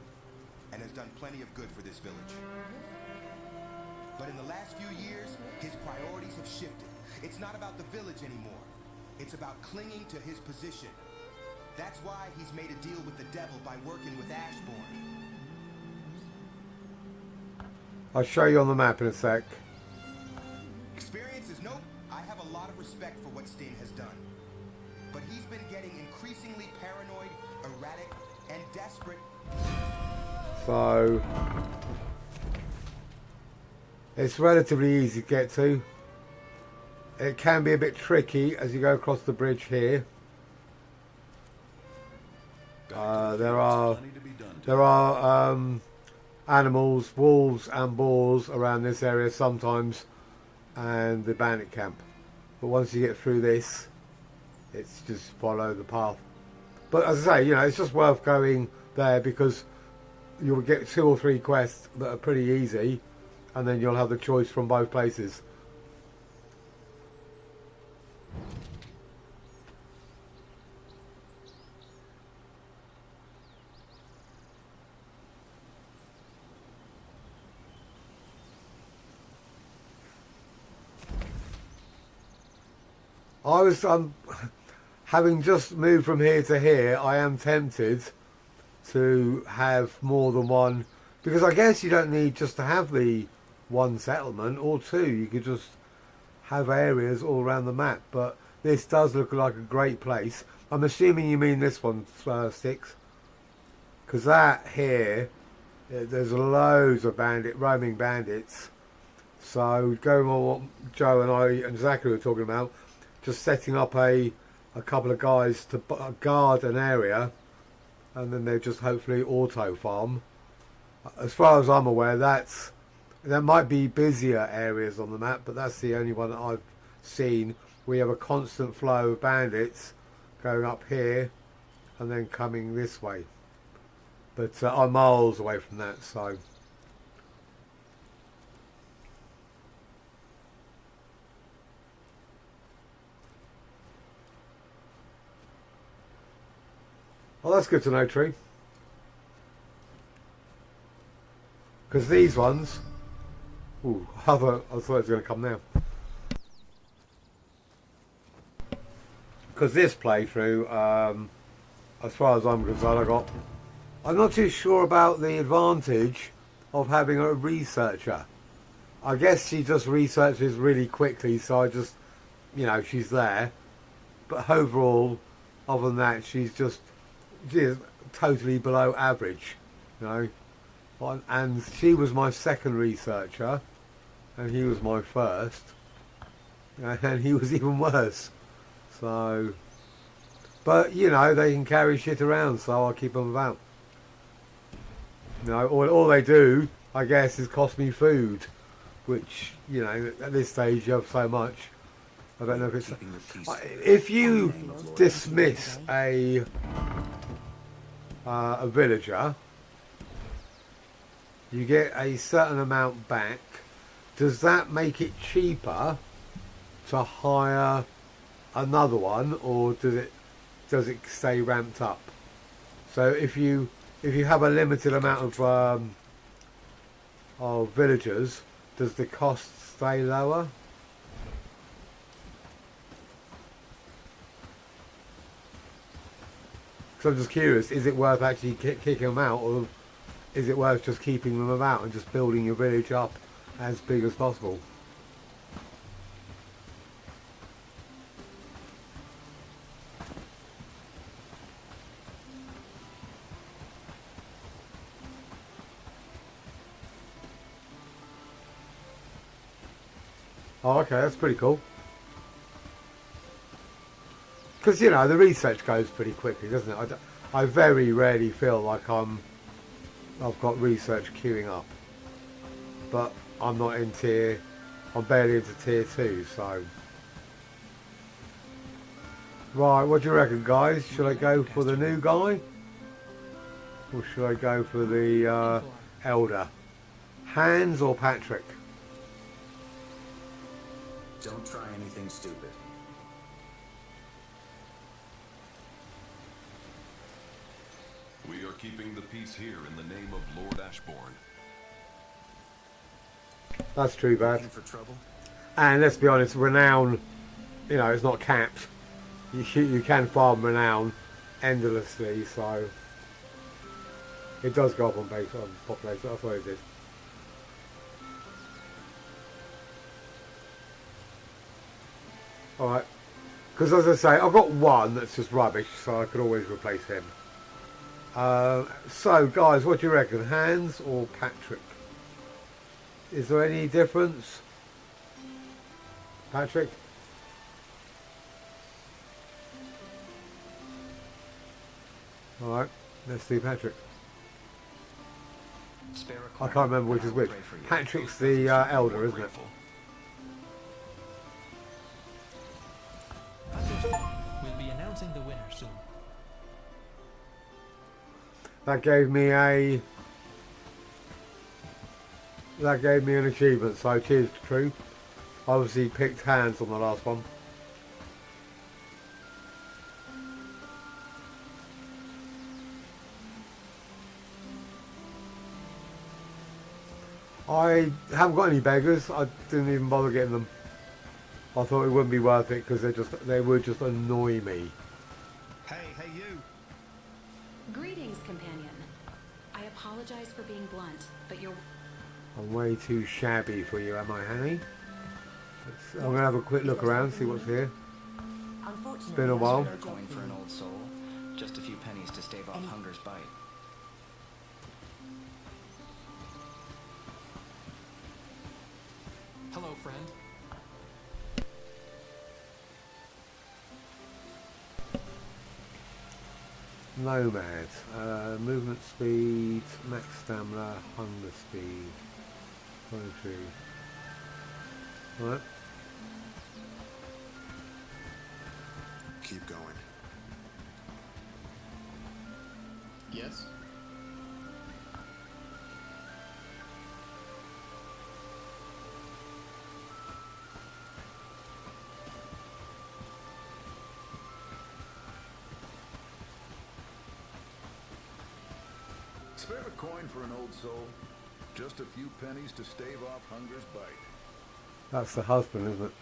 and has done plenty of good for this village. But in the last few years, his priorities have shifted. It's not about the village anymore. It's about clinging to his position. That's why he's made a deal with the devil by working with Ashbourne. I'll show you on the map in a sec. Experience is nope. I have a lot of respect for what Stin has done. But he's been getting increasingly paranoid, erratic, and desperate. So it's relatively easy to get to. It can be a bit tricky as you go across the bridge here. There are animals, wolves and boars around this area sometimes, and the bandit camp. But once you get through this, it's just follow the path. But as I say, you know, it's just worth going there because you'll get 2 or 3 quests that are pretty easy, and then you'll have the choice from both places. I was having just moved from here to here, I am tempted to have more than one, because I guess you don't need just to have the 1 settlement or 2. You could just have areas all around the map. But this does look like a great place. I'm assuming you mean this one, Sticks, because that here, there's loads of roaming bandits. So going on what Joe and I and Zachary were talking about, just setting up a couple of guys to guard an area, and then they just hopefully auto farm. As far as I'm aware, there might be busier areas on the map, but that's the only one that I've seen. We have a constant flow of bandits going up here and then coming this way, but I'm miles away from that, so well, that's good to know, Tree. Because these ones... Ooh, I thought it was going to come now. Because this playthrough, as far as I'm concerned, I got I'm not too sure about the advantage of having a researcher. I guess she just researches really quickly, so I just, you know, she's there. But overall, other than that, she's totally below average, you know. And she was my second researcher, and he was my first, and he was even worse. So, but you know, they can carry shit around, so I'll keep them about. You know, all they do, I guess, is cost me food, which, you know, at this stage you have so much. I don't know if it's... If you dismiss a villager, you get a certain amount back. Does that make it cheaper to hire another one, or does it stay ramped up? So if you have a limited amount of villagers, does the cost stay lower? Because I'm just curious, is it worth actually kicking them out, or is it worth just keeping them about and just building your village up as big as possible? Oh, okay, that's pretty cool. Because, you know, the research goes pretty quickly, doesn't it? I very rarely feel like I've got research queuing up. But I'm not in I'm barely into tier 2, so... Right, what do you reckon, guys? Should I go for the new guy? Or should I go for the elder? Hans or Patrick? Don't try anything stupid. We are keeping the peace here in the name of Lord Ashbourne. That's true, bad. For trouble? And let's be honest, renown, you know, it's not capped. You can farm renown endlessly, so it does go up on base on population. That's what it is. Alright, because as I say, I've got one that's just rubbish, so I could always replace him. So guys, what do you reckon, Hans or Patrick? Is there any difference? Patrick? Alright, let's do Patrick. I can't remember which is which. Patrick's the elder, isn't it? We'll be announcing the winner soon. That gave me an achievement, so cheers to True. Obviously picked Hans on the last one. I haven't got any beggars. I didn't even bother getting them. I thought it wouldn't be worth it because they would just annoy me. Hey you! Greetings, companion. I apologize for being blunt, but you're... I'm way too shabby for you, am I, honey? I'm going to have a quick look around, see what's here. It's been a while. Spare a coin for an old soul. Just a few pennies to stave off hunger's bite. Hello, friend. Nomad. Movement speed, max stamina, hunger speed. Poetry. Right. Keep going. Yes? Spare a coin for an old soul. Just a few pennies to stave off hunger's bite. That's the husband, isn't it?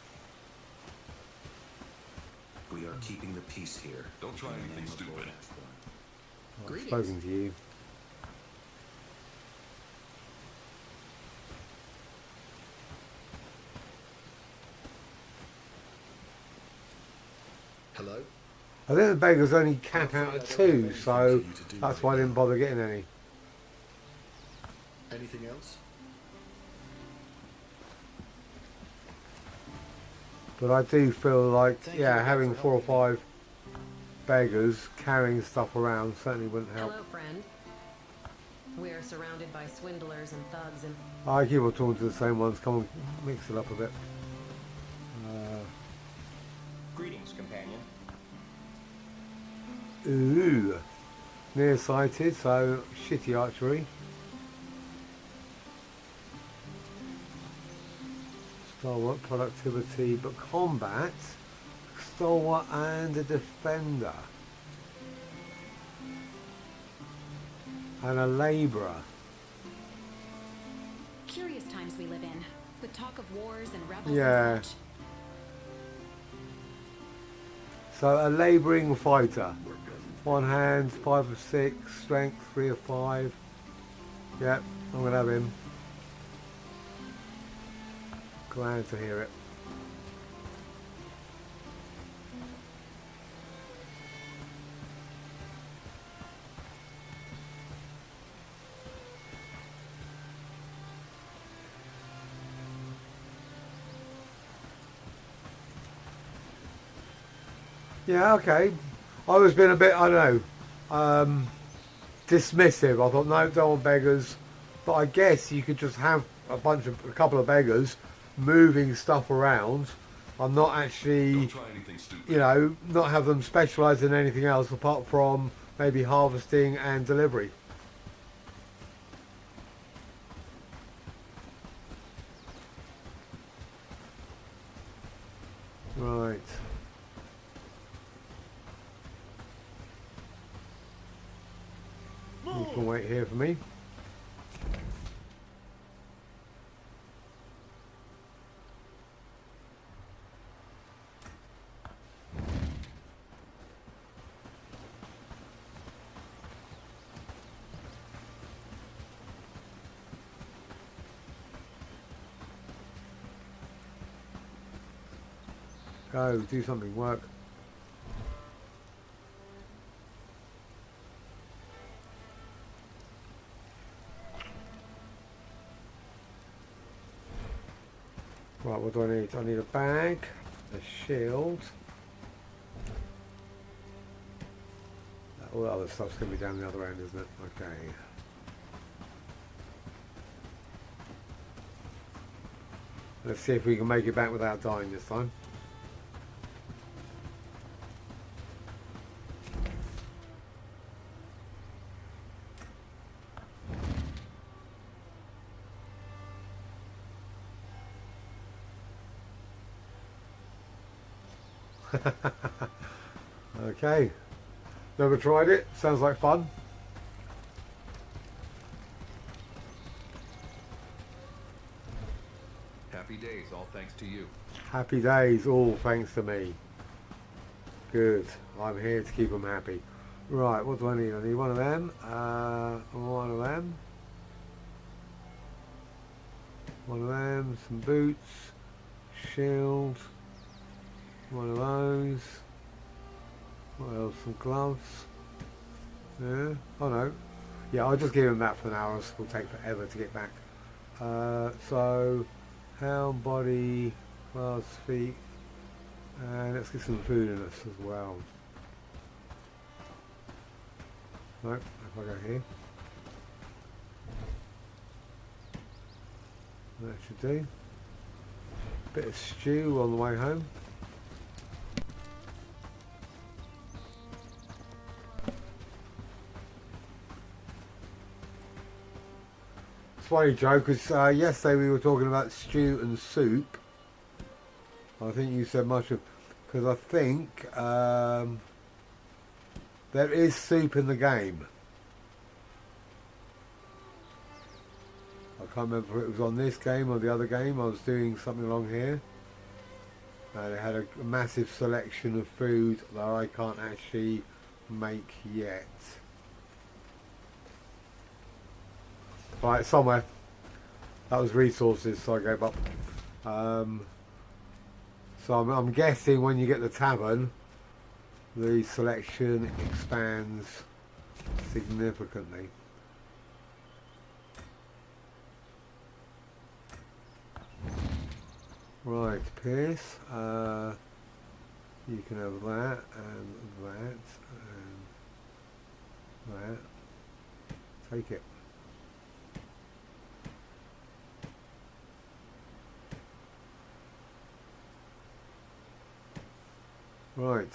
We are keeping the peace here. Don't try anything stupid. I've spoken to you. Hello? I think the beggars only cap out at 2, so that's why I didn't bother getting any. Anything else? But I do feel like, yeah, having 4 or 5 beggars carrying stuff around certainly wouldn't help. Hello, friend. We are surrounded by swindlers and thugs and... I keep on talking to the same ones. Come on, mix it up a bit. Greetings, companion. Ooh, nearsighted, so shitty archery. Stalwart, productivity, but combat, stalwart and a defender. And a labourer. Curious times we live in, with talk of wars and rebels Yeah. and such. So a labouring fighter. 1 hand, 5 of 6, strength 3 of 5. Yep, I'm gonna have him. Glad to hear it. Yeah, okay. I was being a bit, I don't know, dismissive. I thought, no, don't want beggars. But I guess you could just have a couple of beggars moving stuff around. I'm not actually, Don't try anything stupid. you know, not have them specialise in anything else apart from maybe harvesting and delivery. Right. You can wait here for me. Go, do something, work. Right, what do I need? I need a bag, a shield. All the other stuff's going to be down the other end, isn't it? Okay. Let's see if we can make it back without dying this time. Okay, never tried it, sounds like fun. Happy days, all thanks to you. Happy days, all thanks to me. Good, I'm here to keep them happy. Right, what do I need? I need one of them, one of them, one of them, some boots, shield, one of those. What else? Some gloves. Yeah. Oh no. Yeah, I'll just give him that for now. It will take forever to get back. So, helm, body, gloves, feet, and let's get some food in us as well. Nope. If I go here, that should do. Bit of stew on the way home. Funny Joe, because yesterday we were talking about stew and soup. I think you said much of, because I think there is soup in the game. I can't remember if it was on this game or the other game. I was doing something along here. They had a massive selection of food that I can't actually make yet. Right, somewhere. That was resources, so I gave up. So I'm guessing when you get the tavern, the selection expands significantly. Right, Pierce, you can have that and that and that. Take it. Right.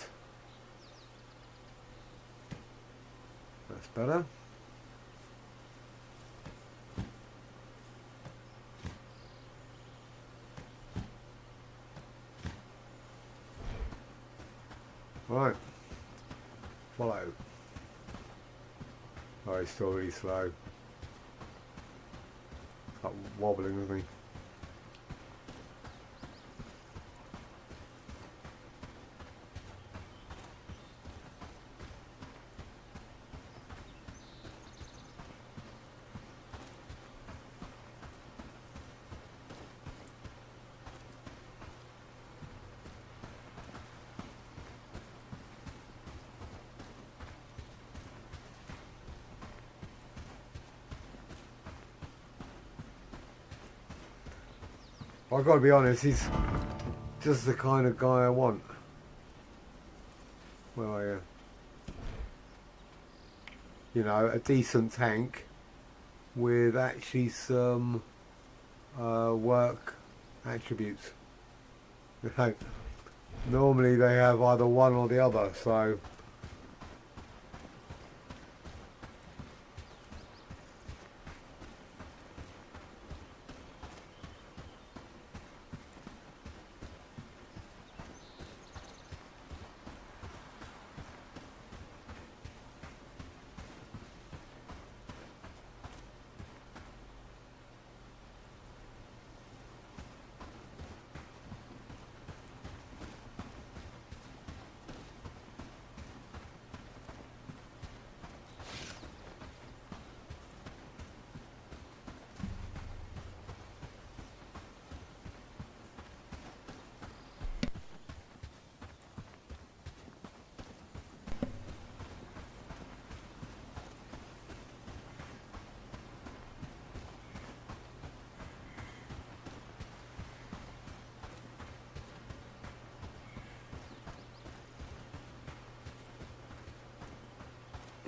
That's better. Right. Follow. Oh, he's still really slow. It's like wobbling, isn't he? I've got to be honest, he's just the kind of guy I want. Well, you know, a decent tank with actually some work attributes. You know, normally they have either one or the other, so.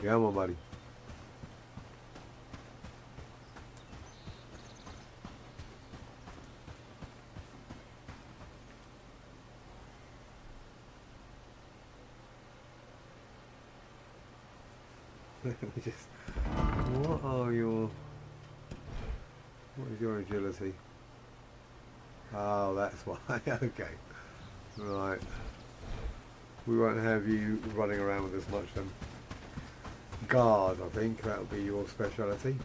Come on, buddy. Just, what is your agility? Oh, that's why. Okay. Right. We won't have you running around with us much then. Guard, I think that'll be your speciality.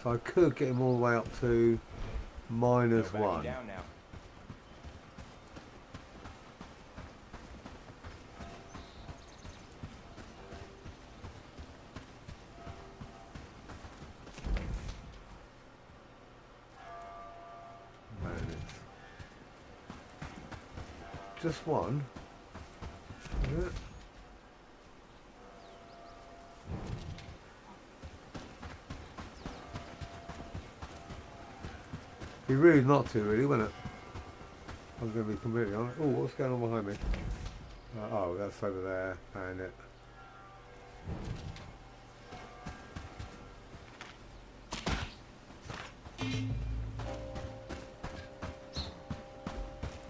So I could get him all the way up to -1. Down now. Just one. Yeah. Be rude not to, really, wouldn't it? I'm going to be completely honest. Oh, what's going on behind me? Oh, that's over there. Found it.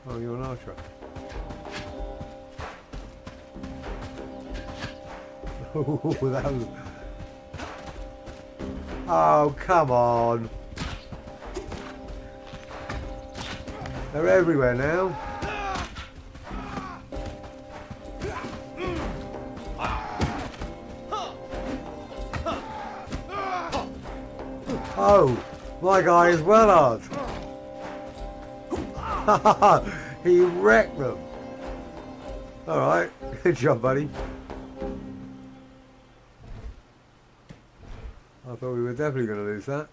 Oh, you're an archer. Oh, that was... Oh, come on. They're everywhere now. Oh, my guy is well hard. He wrecked them. Alright, good job, buddy. I thought we were definitely going to lose that.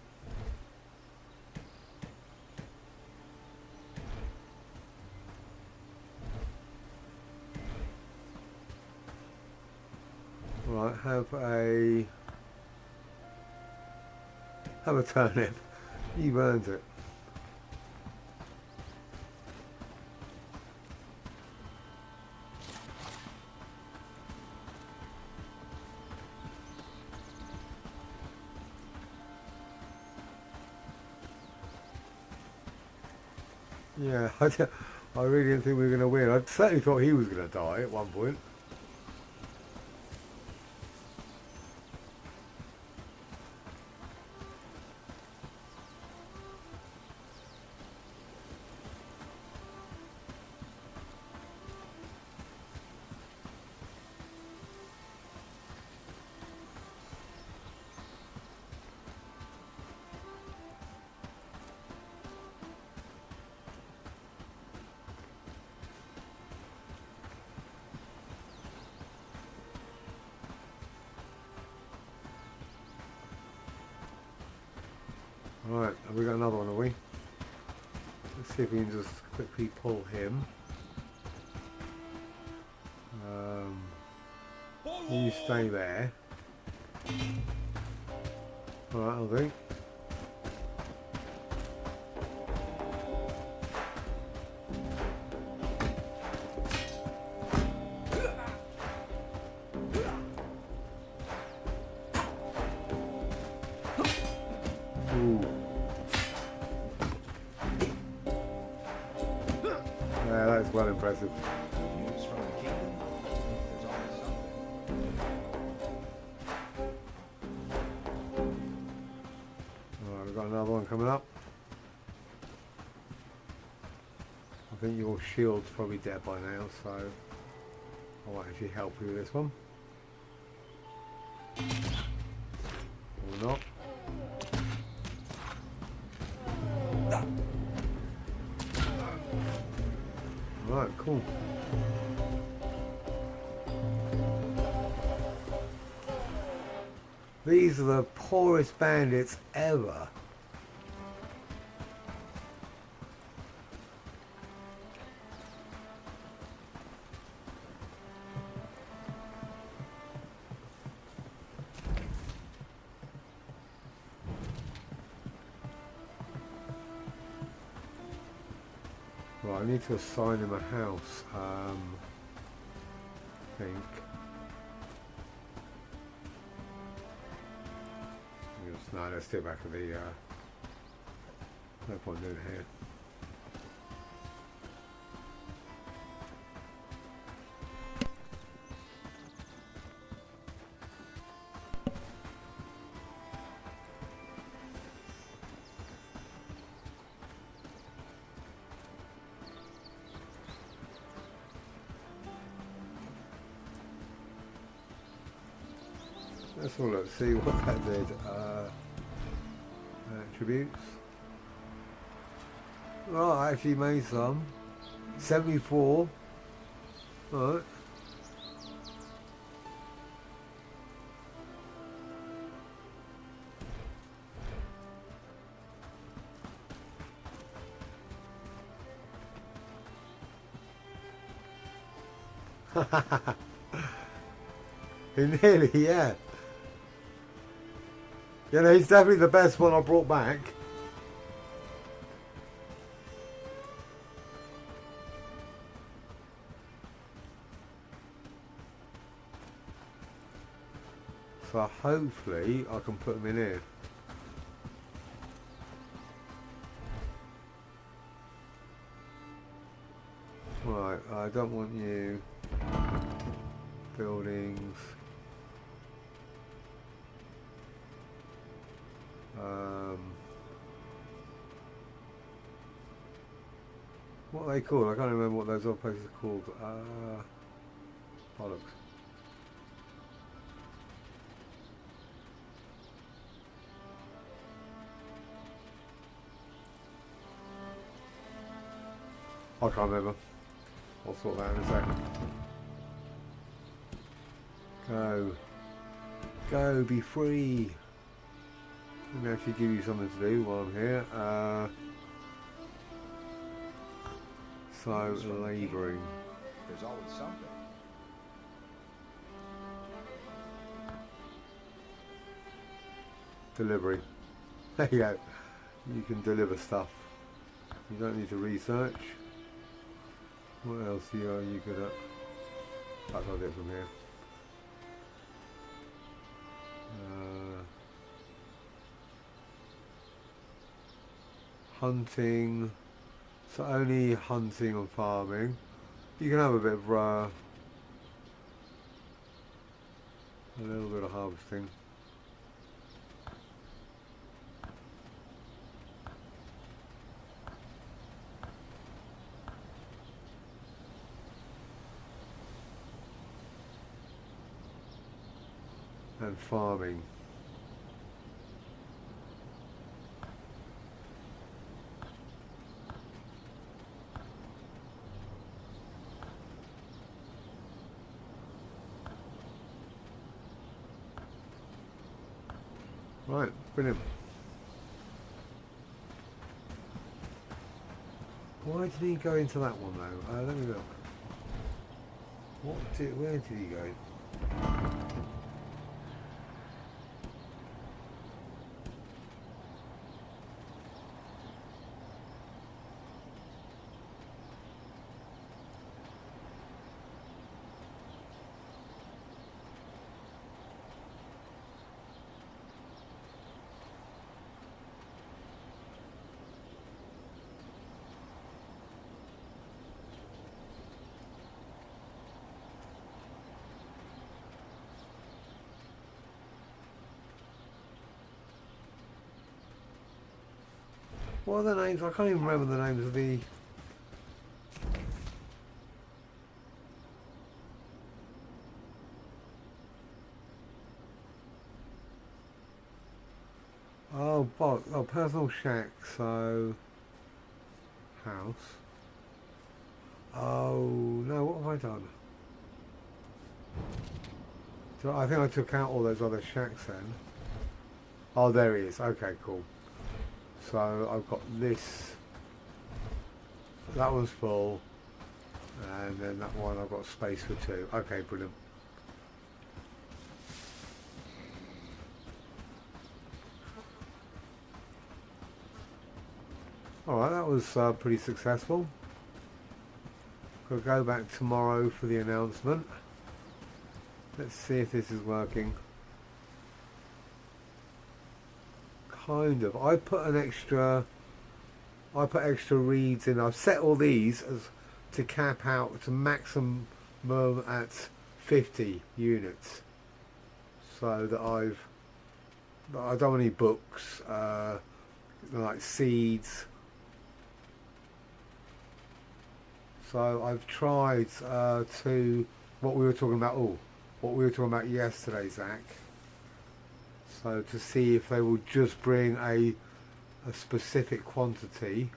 Right, have a turnip. You've earned it. Yeah, I really didn't think we were going to win. I certainly thought he was going to die at one point. Right, have we got another one, have we? Let's see if we can just quickly pull him. You stay there. Alright, I'll do. Yeah, that's well impressive. News from the kingdom? There's always something. Alright, we've got another one coming up. I think your shield's probably dead by now, so I won't actually help you with this one. Or not. Right, cool. These are the poorest bandits ever. Right, I need to assign him a house, I think. No, let's do it back to the, no point doing it here. Let's all look, see what that did. Attributes. Right, I actually made some. 74. Right. Nearly, yeah. You know, he's definitely the best one I brought back. So hopefully I can put him in here. Right, I don't want you. Buildings. What are they called? I can't remember what those other places are called. Bollocks. I can't remember. I'll sort that in a second. Go. Go, be free. Let me actually give you something to do while I'm here. So, labouring. There's always something. Delivery. There you go. You can deliver stuff. You don't need to research. What else are you good at? That's not it from here. Hunting. So only hunting and farming. You can have a bit of a little bit of harvesting. And farming. Right, brilliant. Why did he go into that one though? Let me look. Where did he go? What are the names? I can't even remember the names of the... Oh, personal shack, so... House. Oh, no, what have I done? So I think I took out all those other shacks then. Oh, there he is. Okay, cool. So I've got this, that one's full, and then that one I've got space for two. Okay, brilliant. Alright, that was pretty successful. We'll go back tomorrow for the announcement. Let's see if this is working. Kind of. I put extra reeds in. I've set all these as to cap out to maximum at 50 units, so that I don't want any books, like seeds. So I've tried to what we were talking about yesterday, Zach. So to see if they will just bring a specific quantity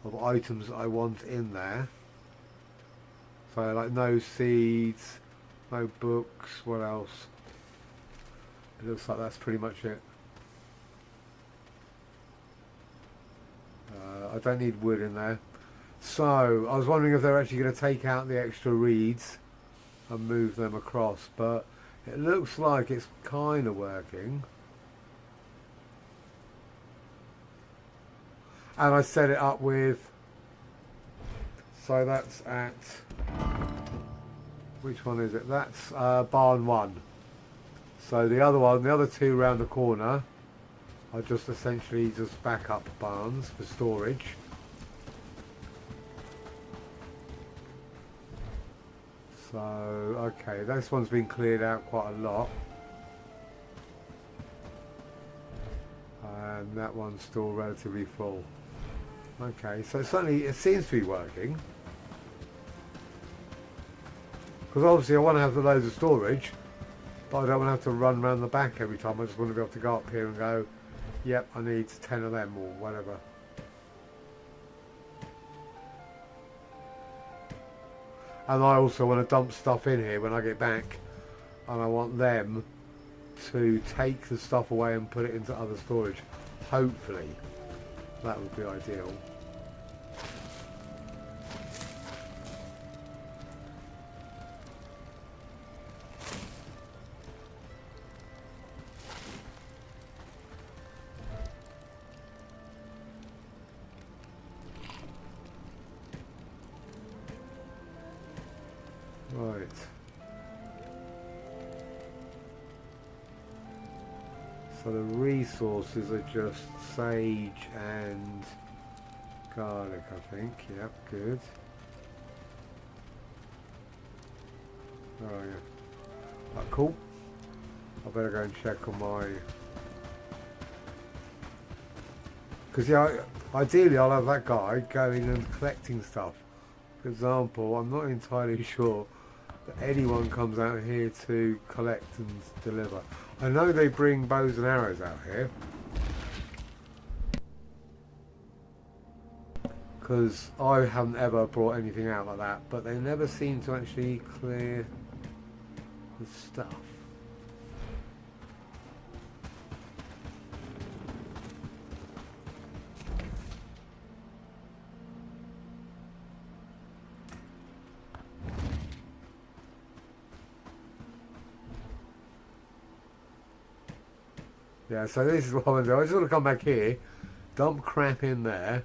of items that I want in there. So like no seeds, no books, what else? It looks like that's pretty much it. I don't need wood in there. So I was wondering if they're actually going to take out the extra reeds and move them across, but it looks like it's kind of working. And I set it up with, so that's at, which one is it? That's barn 1. So the other one, the other two round the corner are just essentially just backup barns for storage. So, okay, this one's been cleared out quite a lot. And that one's still relatively full. Okay, so certainly it seems to be working. Because obviously I want to have the loads of storage, but I don't want to have to run around the back every time. I just want to be able to go up here and go, yep, I need 10 of them or whatever. And I also want to dump stuff in here when I get back and I want them to take the stuff away and put it into other storage. Hopefully, that would be ideal. Right. So the resources are just sage and garlic, I think. Yep, good. Oh yeah. Right, cool. I better go and check on my... Because yeah, ideally I'll have that guy going and collecting stuff. For example, I'm not entirely sure that anyone comes out here to collect and deliver. I know they bring bows and arrows out here, because I haven't ever brought anything out like that, but they never seem to actually clear the stuff. Yeah, so this is what I'm going to do. I just want to come back here, dump crap in there,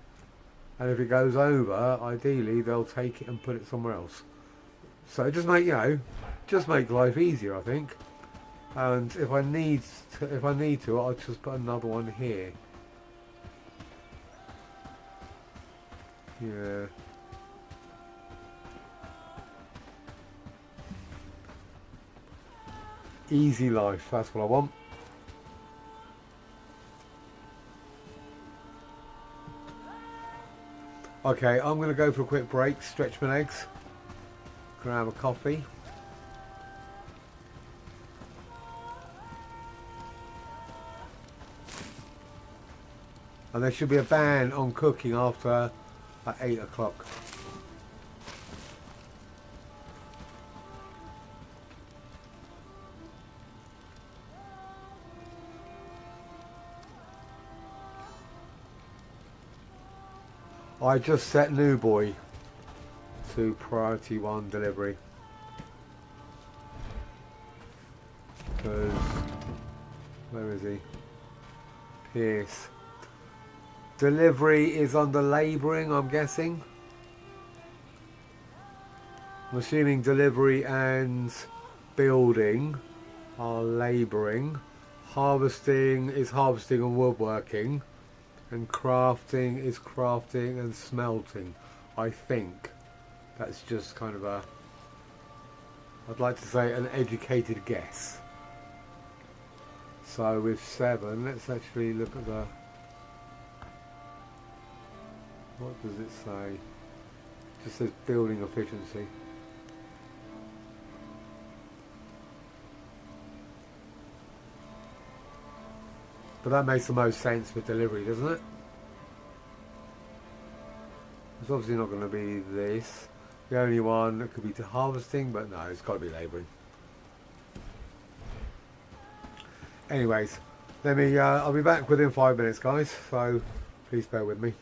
and if it goes over, ideally they'll take it and put it somewhere else. So just make, you know, just make life easier, I think. And if I need to, I'll just put another one here. Yeah. Easy life, that's what I want. Okay, I'm going to go for a quick break, stretch my legs, grab a coffee. And there should be a ban on cooking after 8 o'clock. I just set New Boy to priority 1 delivery. Because, where is he? Pierce. Delivery is under labouring, I'm guessing. I'm assuming delivery and building are labouring. Harvesting is harvesting and woodworking. And crafting is crafting and smelting. I think that's just kind of a, I'd like to say, an educated guess. So with 7, let's actually look at the, what does it say? It just says building efficiency. But that makes the most sense for delivery, doesn't it? It's obviously not going to be this. The only one that could be to harvesting, but no, it's got to be labouring. Anyways, let me. I'll be back within 5 minutes, guys. So please bear with me.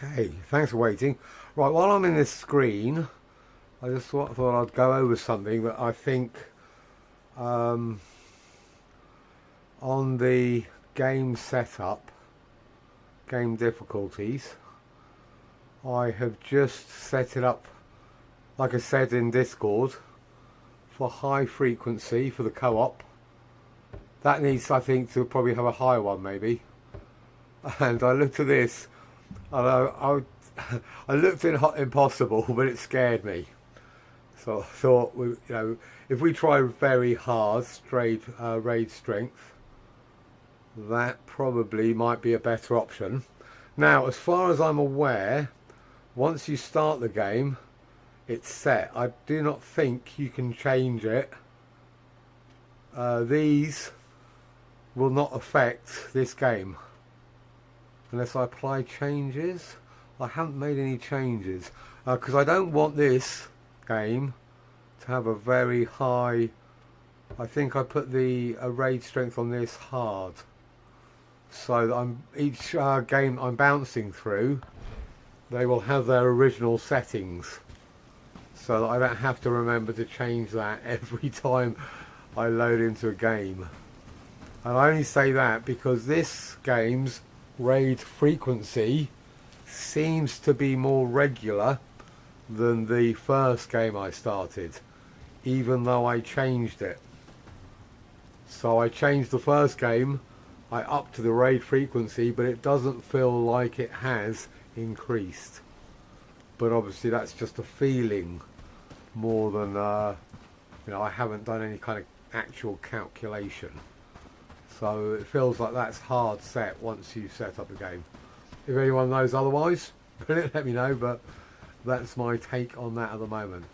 Okay, thanks for waiting. Right, while I'm in this screen, I just thought I'd go over something that I think on the game setup, game difficulties, I have just set it up, like I said in Discord, for high frequency for the co-op. That needs, I think, to probably have a higher one maybe. And I looked at this, and I looked at impossible, but it scared me. So I thought, if we try very hard raid strength, that probably might be a better option. Now, as far as I'm aware, once you start the game, it's set. I do not think you can change it. These will not affect this game unless I apply changes. I haven't made any changes because I don't want this game to have a very high. I think I put the raid strength on this hard, so that each game I'm bouncing through, they will have their original settings, so that I don't have to remember to change that every time I load into a game. And I only say that because this game's raid frequency seems to be more regular than the first game I started, even though I changed it. So I changed the first game, I upped to the raid frequency, but it doesn't feel like it has increased. But obviously that's just a feeling more than I haven't done any kind of actual calculation. So it feels like that's hard set once you set up the game. If anyone knows otherwise, let me know, but that's my take on that at the moment.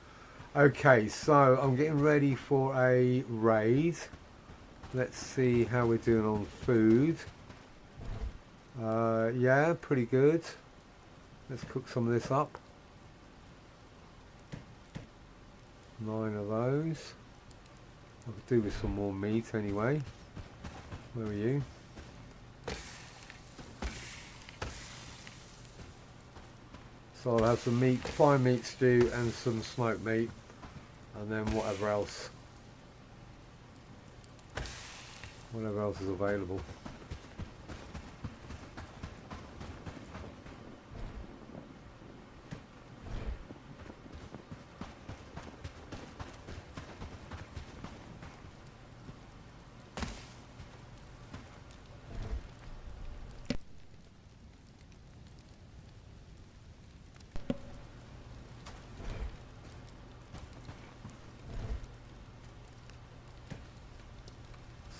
Okay, so I'm getting ready for a raid. Let's see how we're doing on food. Yeah, pretty good. Let's cook some of this up. 9 of those. I could do with some more meat anyway. Where are you? So I'll have some meat, fine meat stew and some smoked meat, and then whatever else is available.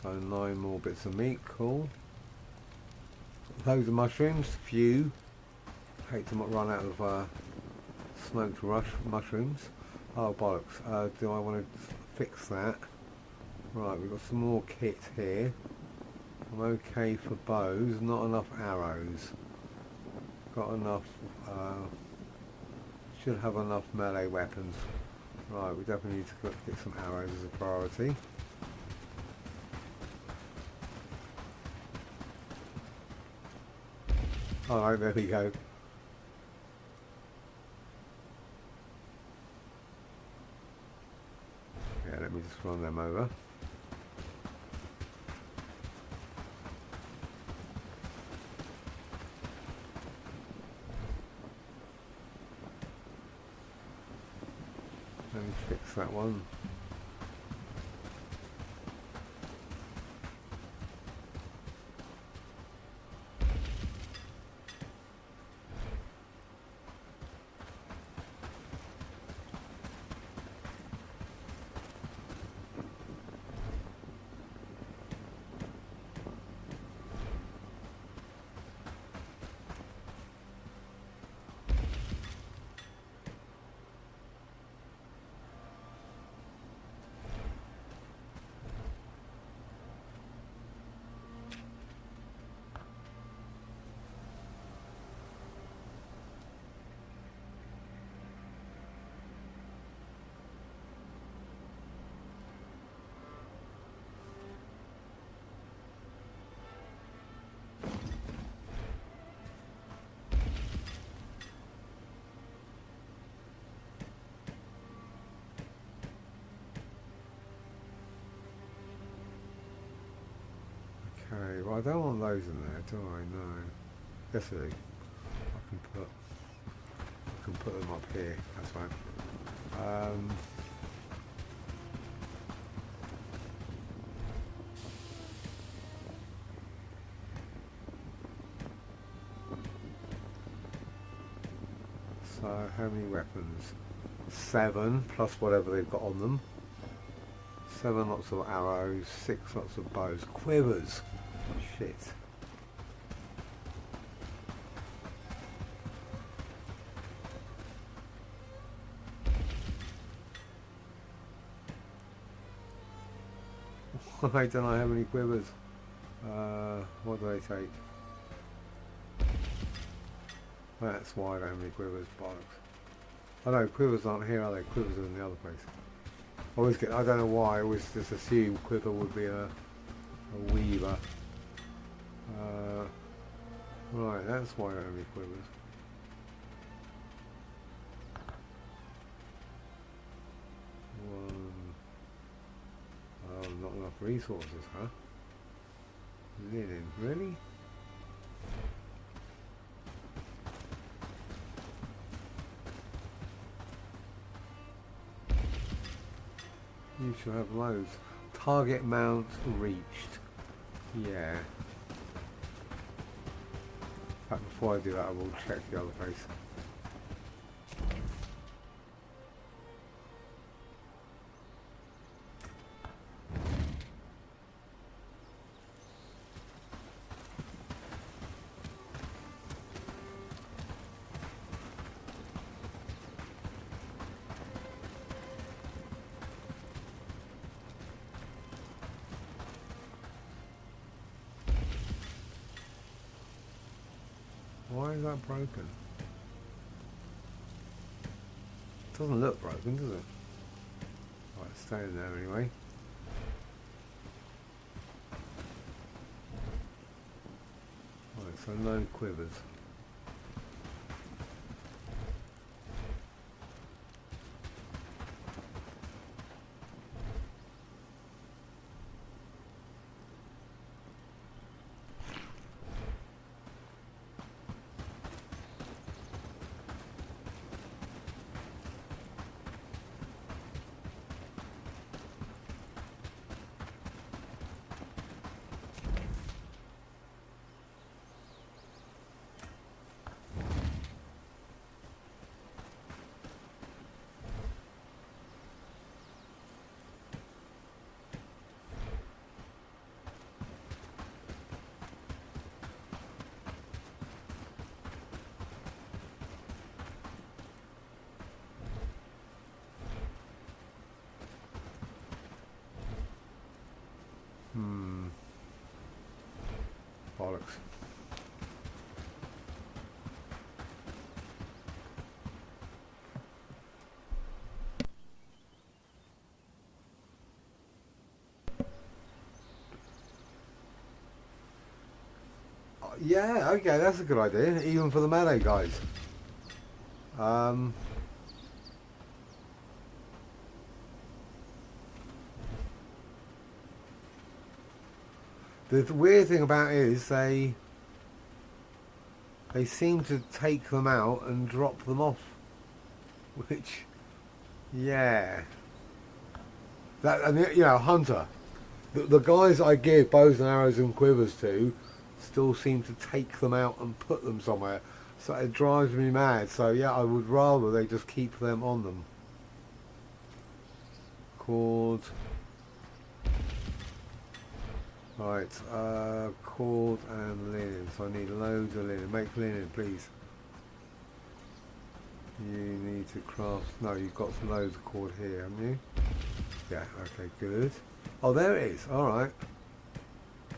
So 9 more bits of meat, cool. Loads of mushrooms, few. Hate to run out of smoked mushrooms. Oh bollocks, do I want to fix that? Right, we've got some more kit here. I'm okay for bows, not enough arrows. Got enough, should have enough melee weapons. Right, we definitely need to get some arrows as a priority. Alright, there we go. Yeah, let me just run them over. Let me fix that one. don't want those in there, do I? No. Yes, I do. I can put them up here. That's right. So how many weapons? 7 plus whatever they've got on them. 7 lots of arrows, 6 lots of bows, quivers. Shit. I don't know how many quivers. What do they take? That's why I don't have any quivers, bollocks. Oh no, quivers aren't here, are they? Quivers are in the other place. I always get, I don't know why, I always just assume quiver would be a weaver. Right, that's why I don't have any quivers. Oh, not enough resources, huh? Linen, really? You should have loads. Target mount reached. Yeah. In fact, before I do that, I will check the other place. Why is that broken? It doesn't look broken, does it? Right, it's staying there anyway. Right, so no quivers. Bollocks. Yeah, okay, that's a good idea, even for the melee guys. The weird thing about it is they seem to take them out and drop them off, which, yeah, that, and you know, Hunter, the guys I give bows and arrows and quivers to still seem to take them out and put them somewhere, so it drives me mad. So yeah, I would rather they just keep them on them. Cord. Right, cord and linen. So I need loads of linen. Make linen, please. You need to craft. No, you've got some loads of cord here, haven't you? Yeah. Okay. Good. Oh, there it is. All right.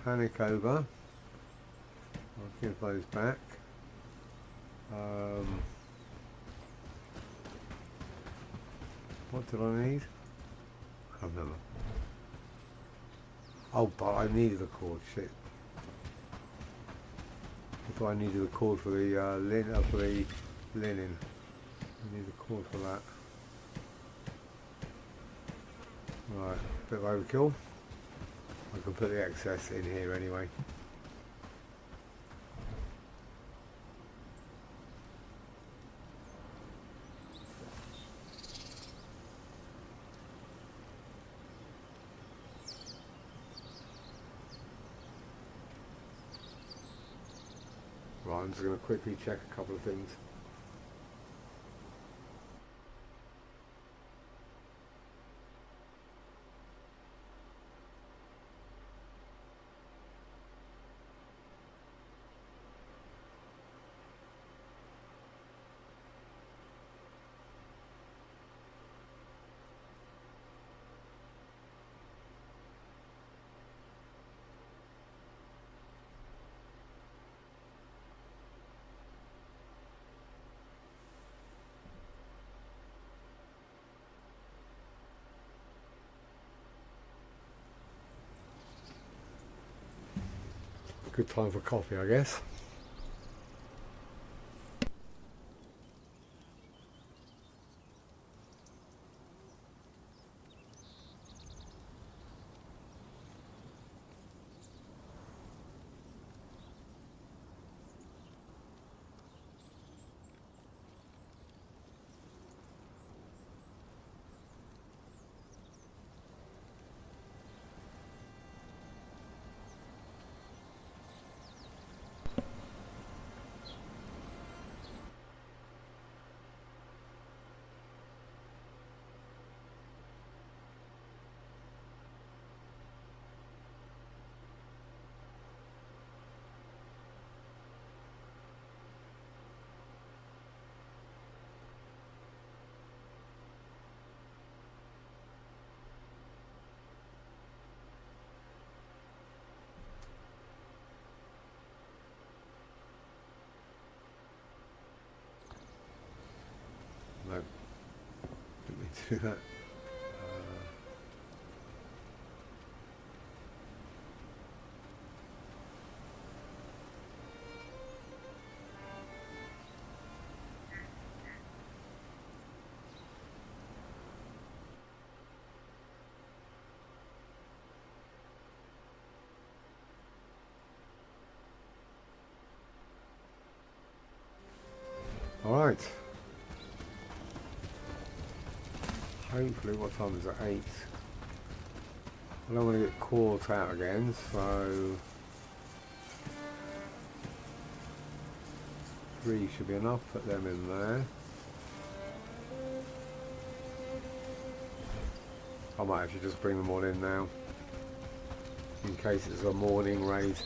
Panic over. I'll give those back. What did I need? I've never. Oh, but I needed a cord. Shit. I thought I needed a cord for the linen. I need a cord for that. Right, bit of overkill. I can put the excess in here anyway. I'm just going to quickly check a couple of things. Good time for coffee, I guess. No, didn't mean to do that. All right. Hopefully, what time is it? 8. I don't want to get caught out again, so 3 should be enough. Put them in there. I might actually just bring them all in now, in case it's a morning raid.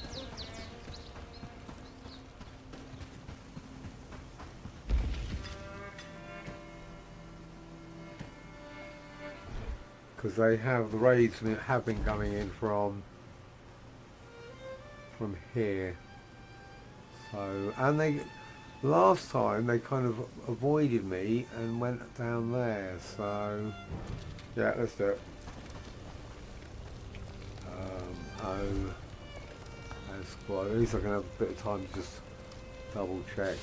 Because they have, the raids have been coming in from here. So, and they, last time they kind of avoided me and went down there. So, yeah, let's do it. As squad. At least I can have a bit of time to just double check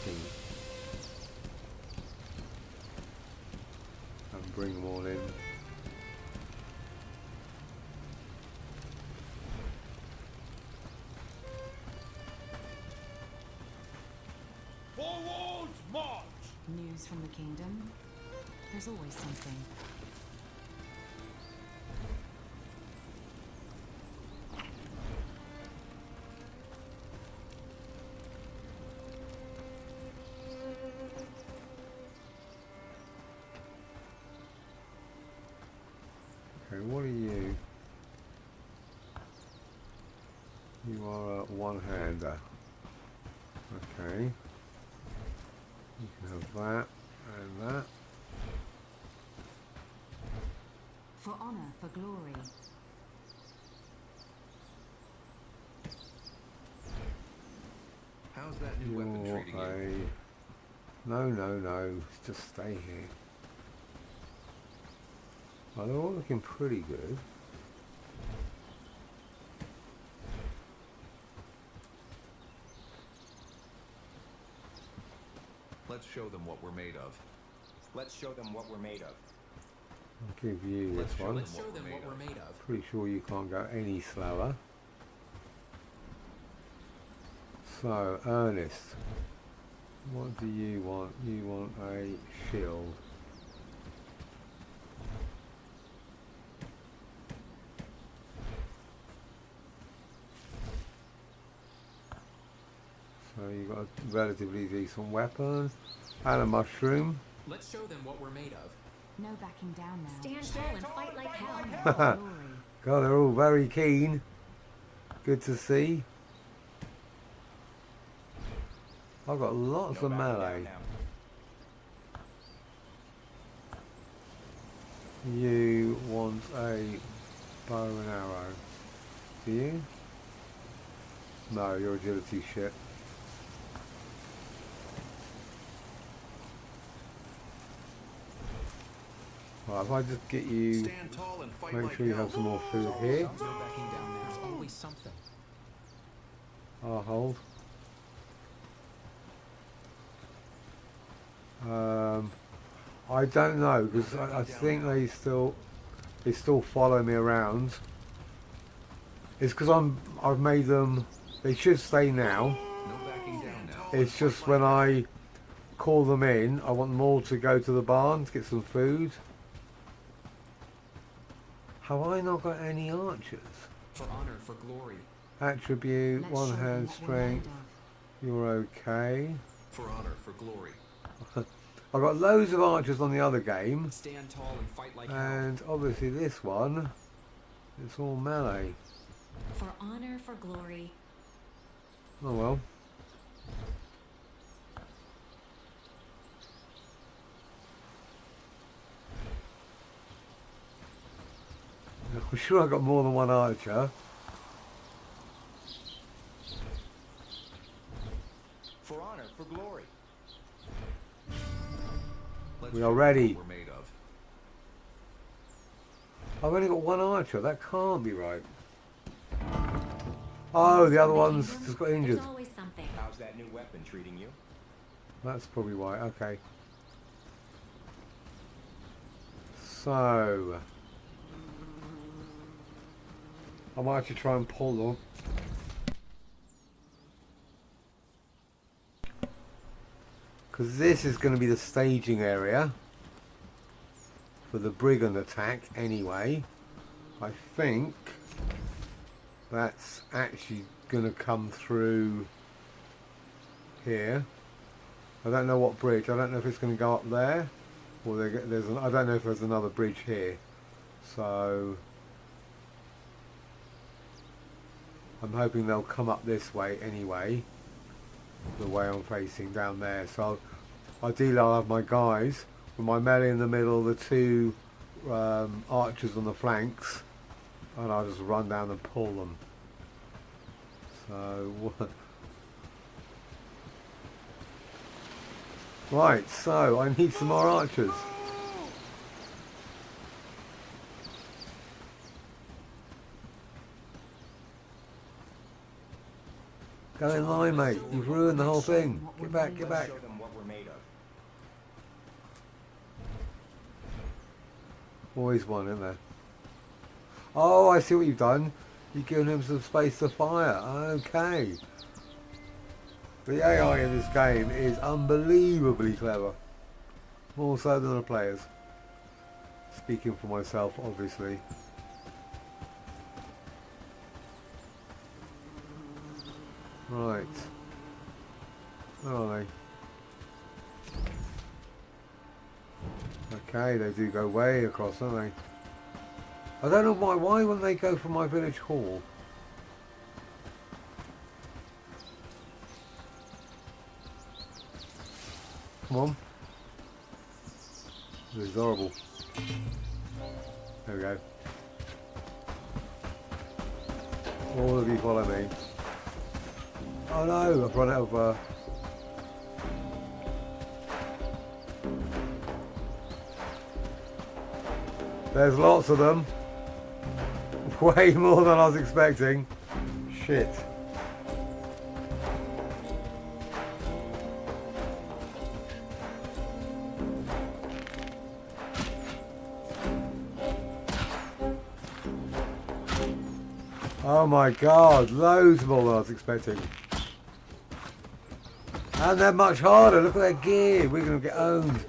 and bring them all in. News from the kingdom? There's always something. Okay, what are you? You are a one-hander. Okay. You can have that and that. For honor, for glory. How's that new weapon treating you? No. Just stay here. Well, they're all looking pretty good. Let's show them what we're made of. Let's show them what we're made of. I'll give you this one. Let's show them what we're made of. Pretty sure you can't go any slower. So, Ernest, what do you want? You want a shield. So you got a relatively decent weapon. And a mushroom. Let's show them what we're made of. No backing down now. Stand tall and fight like hell. God, they're all very keen. Good to see. I've got lots of melee. You want a bow and arrow, do you? No, your agility shit. Right, if I just get you, Stand tall and fight make like sure you hell. have some more food here. No backing down now. There's always something. I'll hold. I don't know because I think they still follow me around. It's because I've made them. They should stay now. No backing down now. It's just when I call them in, I want them all to go to the barn to get some food. Have I not got any archers? For honor, for glory. Attribute, Let's one show them hand what we're made strength. You're okay. For honor, for glory. I've got loads of archers on the other game, Stand tall and fight like hell. and obviously this one, it's all melee. For honor, for glory. Oh well. I'm sure I've got more than one archer. For honor, for glory. Let's We show are them ready. what we're made of. I've only got one archer, that can't be right. Oh, the other one's just got injured. There's always something. How's that new weapon treating you? That's probably why, okay. So I might actually try and pull them. Because this is going to be the staging area for the brigand attack anyway. I think that's actually going to come through here. I don't know what bridge. I don't know if it's going to go up there, or I don't know if there's another bridge here. So I'm hoping they'll come up this way anyway, the way I'm facing down there. So ideally I'll have my guys with my melee in the middle, the two archers on the flanks, and I'll just run down and pull them. So right, so I need some more archers. Go in line, mate. You've ruined the whole thing. Get back, get back. Show them what we're made of. Always one, isn't there? Oh, I see what you've done. You've given him some space to fire. Okay. The AI in this game is unbelievably clever. More so than the players. Speaking for myself, obviously. Right. Where are they? Okay, they do go way across, don't they? I don't know why. Why wouldn't they go for my village hall? Come on. This is horrible. There we go. All of you follow me. Oh no, I've run out of... There's lots of them. Way more than I was expecting. Shit. Oh my god, loads more than I was expecting. And they're much harder, look at their gear, we're going to get owned.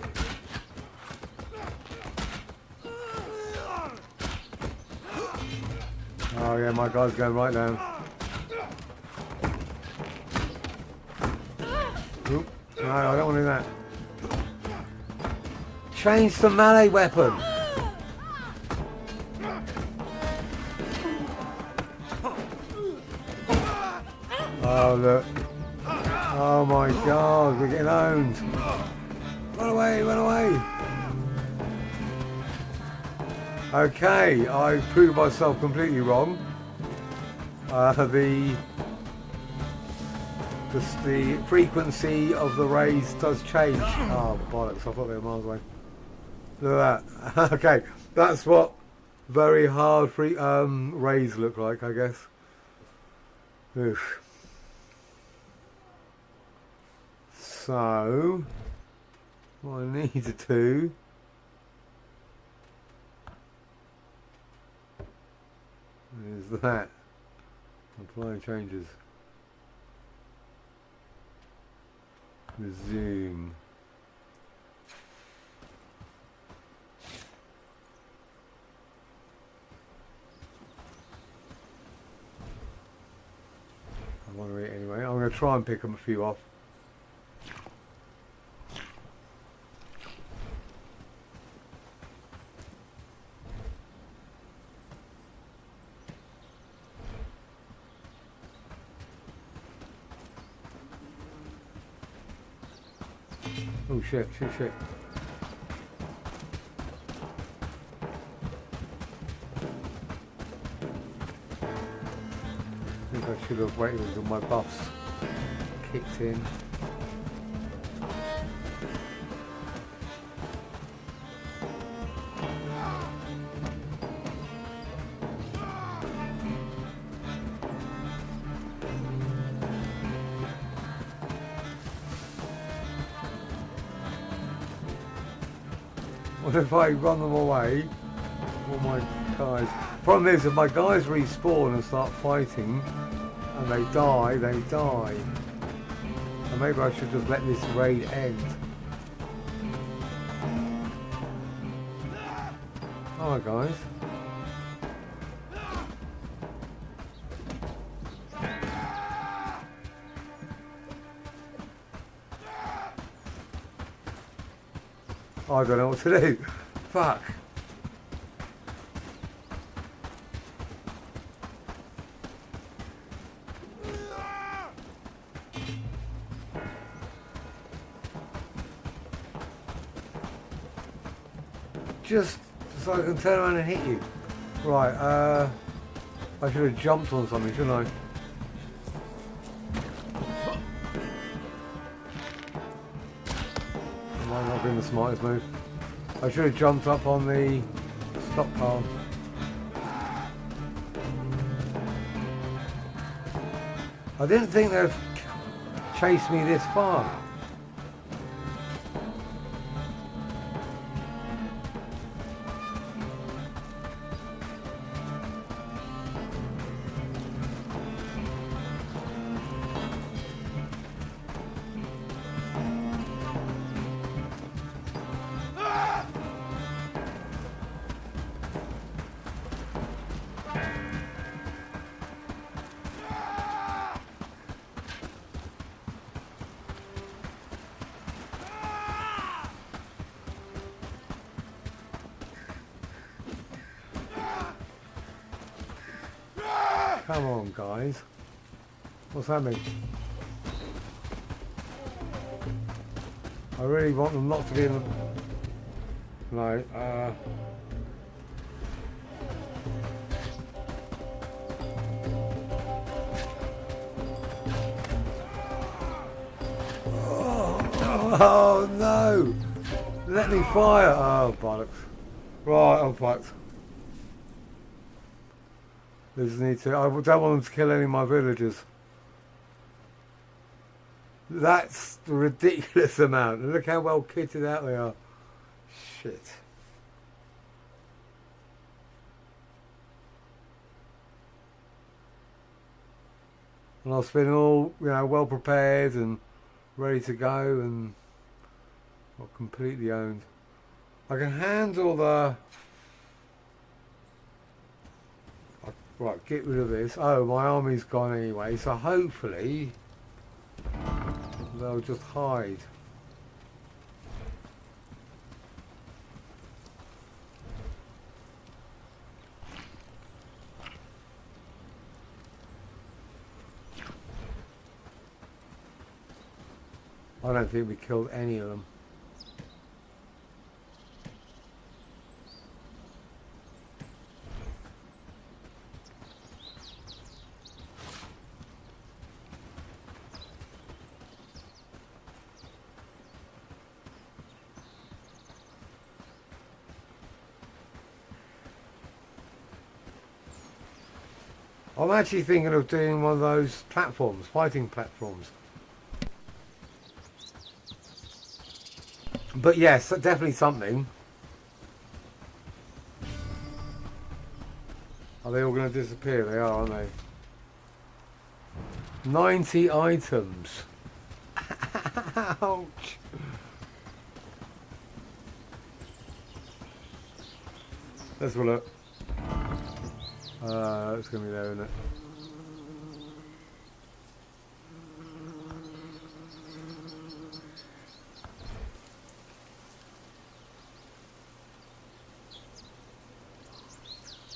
Oh yeah, my guy's going right down. No, I don't want to do that. Change the melee weapon. Oh look. Oh my god, we're getting owned. Run away, run away. Okay, I proved myself completely wrong. The frequency of the rays does change. Oh bollocks, I thought they were miles away. Look at that. Okay, that's what very hard rays look like, I guess. Oof. So, what I need to do is that. Apply changes. Resume. I want to eat anyway. I'm going to try and pick them a few off. Oh shit, shit, shit. I think I should have waited until my buffs kicked in. What if I run them away? All my guys. Problem is, if my guys respawn and start fighting, and they die, they die. And maybe I should just let this raid end. Alright, guys. I don't know what to do. Fuck. Just so I can turn around and hit you. Right, I should have jumped on something, shouldn't I? Might not been the smartest move. I should have jumped up on the stockpile. I didn't think they'd chase me this far. Come on, guys. What's happening? I really want them not to be in the... No, Oh no! Let me fire! Oh bollocks. Right, I'm fucked. Just need to. I don't want them to kill any of my villagers. That's a ridiculous amount. Look how well kitted out they are. Shit. And I've been all, well prepared and ready to go and not completely owned. I can handle the... Right, get rid of this. Oh, my army's gone anyway, so hopefully they'll just hide. I don't think we killed any of them. I'm actually thinking of doing one of those platforms, fighting platforms. But yes, definitely something. Are they all going to disappear? They are, aren't they? 90 items. Ouch. Let's have a look. It's going to be there, isn't it?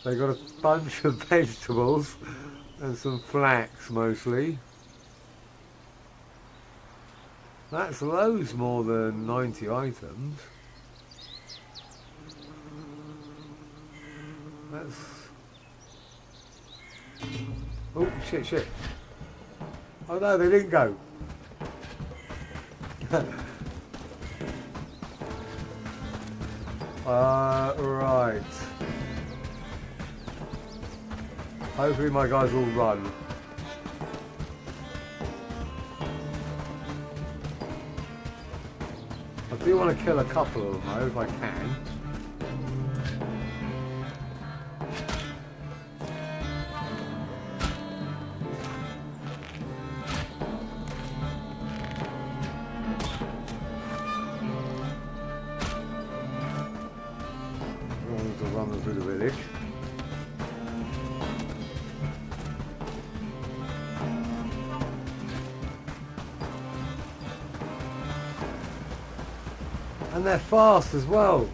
They got a bunch of vegetables and some flax mostly. That's loads more than 90 items. That's... Oh, shit. Oh no, they didn't go. Right. Hopefully my guys will run. I do want to kill a couple of them though, if I can. I want to run them through the village. And they're fast as well.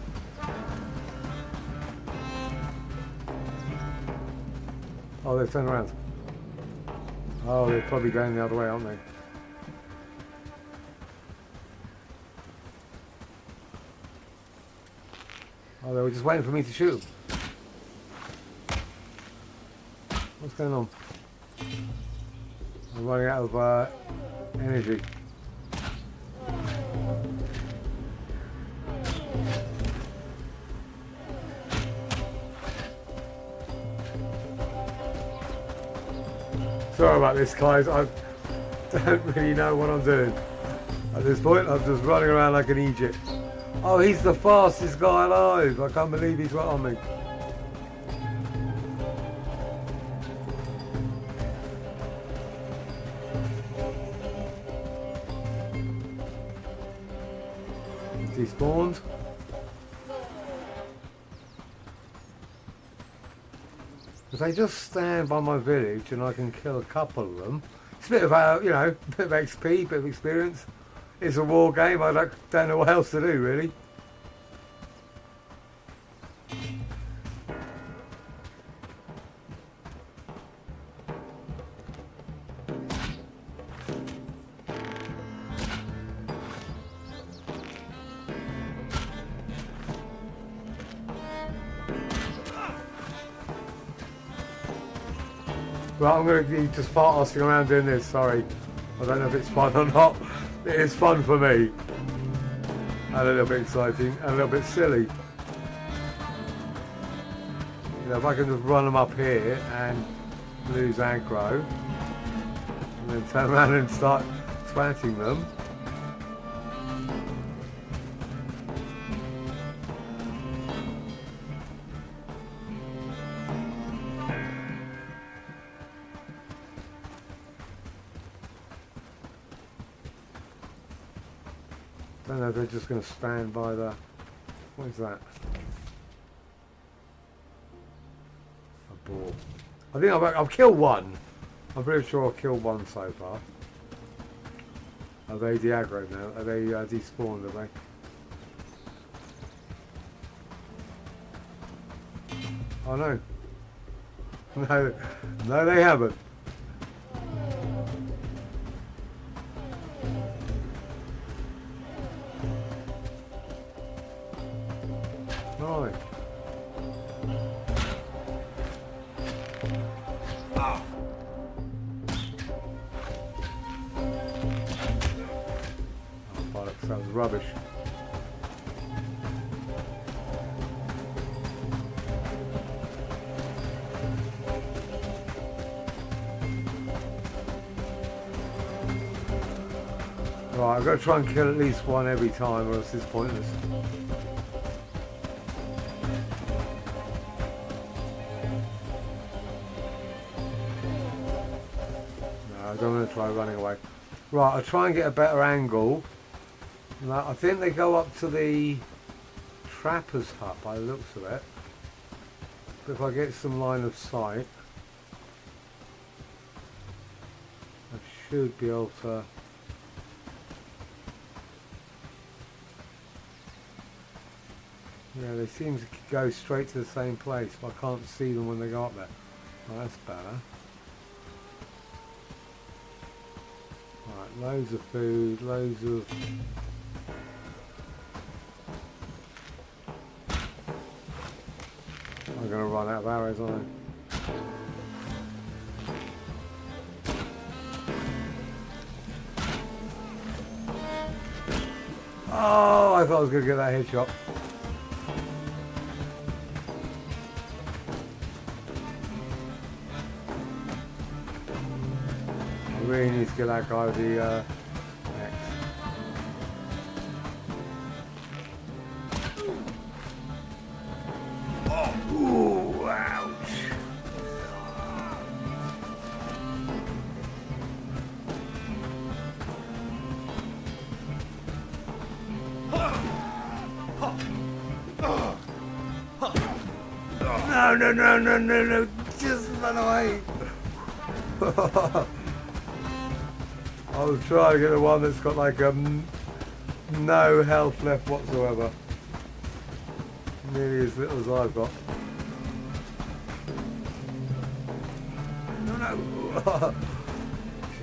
Oh, they've turned around. Oh, they're probably going the other way, aren't they? Oh, they were just waiting for me to shoot them. What's going on? I'm running out of energy. Sorry about this, guys. I don't really know what I'm doing. At this point, I'm just running around like an Egypt. Oh, he's the fastest guy alive. I can't believe he's right on me. Despawned. If they just stand by my village and I can kill a couple of them, it's a bit of you know, a bit of XP, a bit of experience. It's a war game. I don't know what else to do really. Well, I'm going to just start asking around doing this, sorry. I don't know if it's fun or not. It is fun for me. And a little bit exciting, and a little bit silly. You know, if I can just run them up here and lose aggro, and then turn around and start twatting them. I don't know if they're just going to stand by the... What is that? A ball. I think I've killed one. I'm pretty sure I've killed one so far. Are they de-aggroed now? Are they despawned, are they? Oh no. No, they haven't. Right. Oh, bollocks, that was rubbish. Right, I've got to try and kill at least one every time or else it's pointless. No, I don't want to try running away. Right, I'll try and get a better angle. Now, I think they go up to the trapper's hut by the looks of it. But if I get some line of sight, I should be able to... Yeah, they seem to go straight to the same place, but I can't see them when they go up there. Well, that's better. Right, loads of food, loads of... I'm going to run out of arrows, aren't I? Oh, I thought I was going to get that headshot. I really need to get that guy with the X. Oh, ooh, ouch. No, just run away. I was trying to get the one that's got like no health left whatsoever. Nearly as little as I've got. No.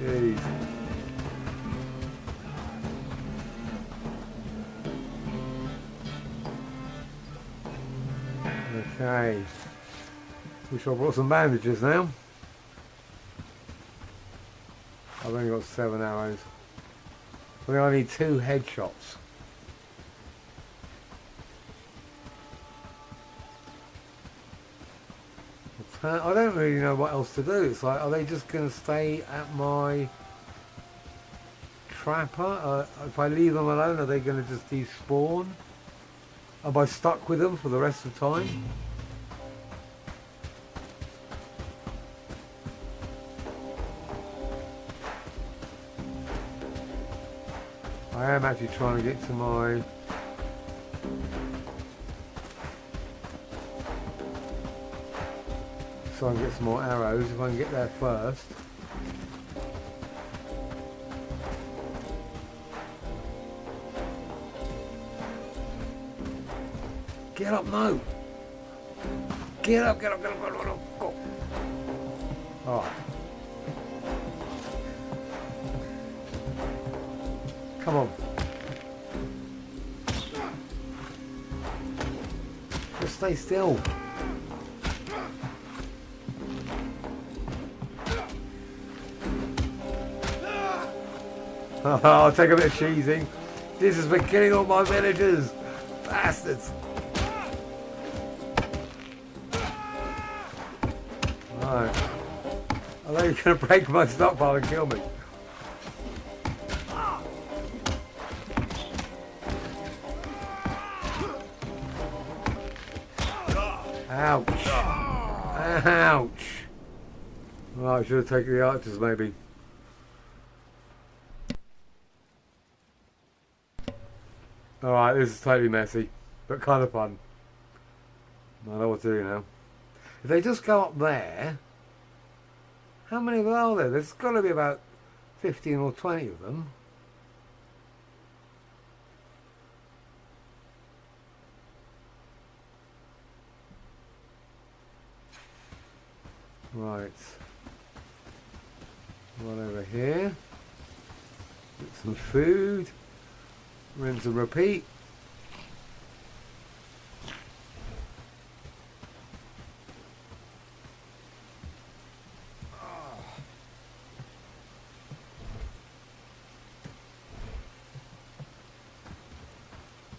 Jeez. Okay. Wish I brought some bandages now. I've only got 7 arrows. I think I need 2 headshots. I don't really know what else to do. It's like, are they just going to stay at my trapper? If I leave them alone, are they going to just despawn? Am I stuck with them for the rest of the time? I am actually trying to get to my... So I can get some more arrows, if I can get there first. Get up, no! Get up, go! Oh. Come on. Just stay still. I'll take a bit of cheesing. This is for killing all my villagers. Bastards. Right. I know you're going to break my stockpile and kill me. Ouch. Ouch. Well, I should have taken the archers maybe. Alright, this is totally messy, but kind of fun. I know what to do now. If they just go up there, how many of them are there? There's got to be about 15 or 20 of them. Right. One over here. Get some food. Rinse and repeat.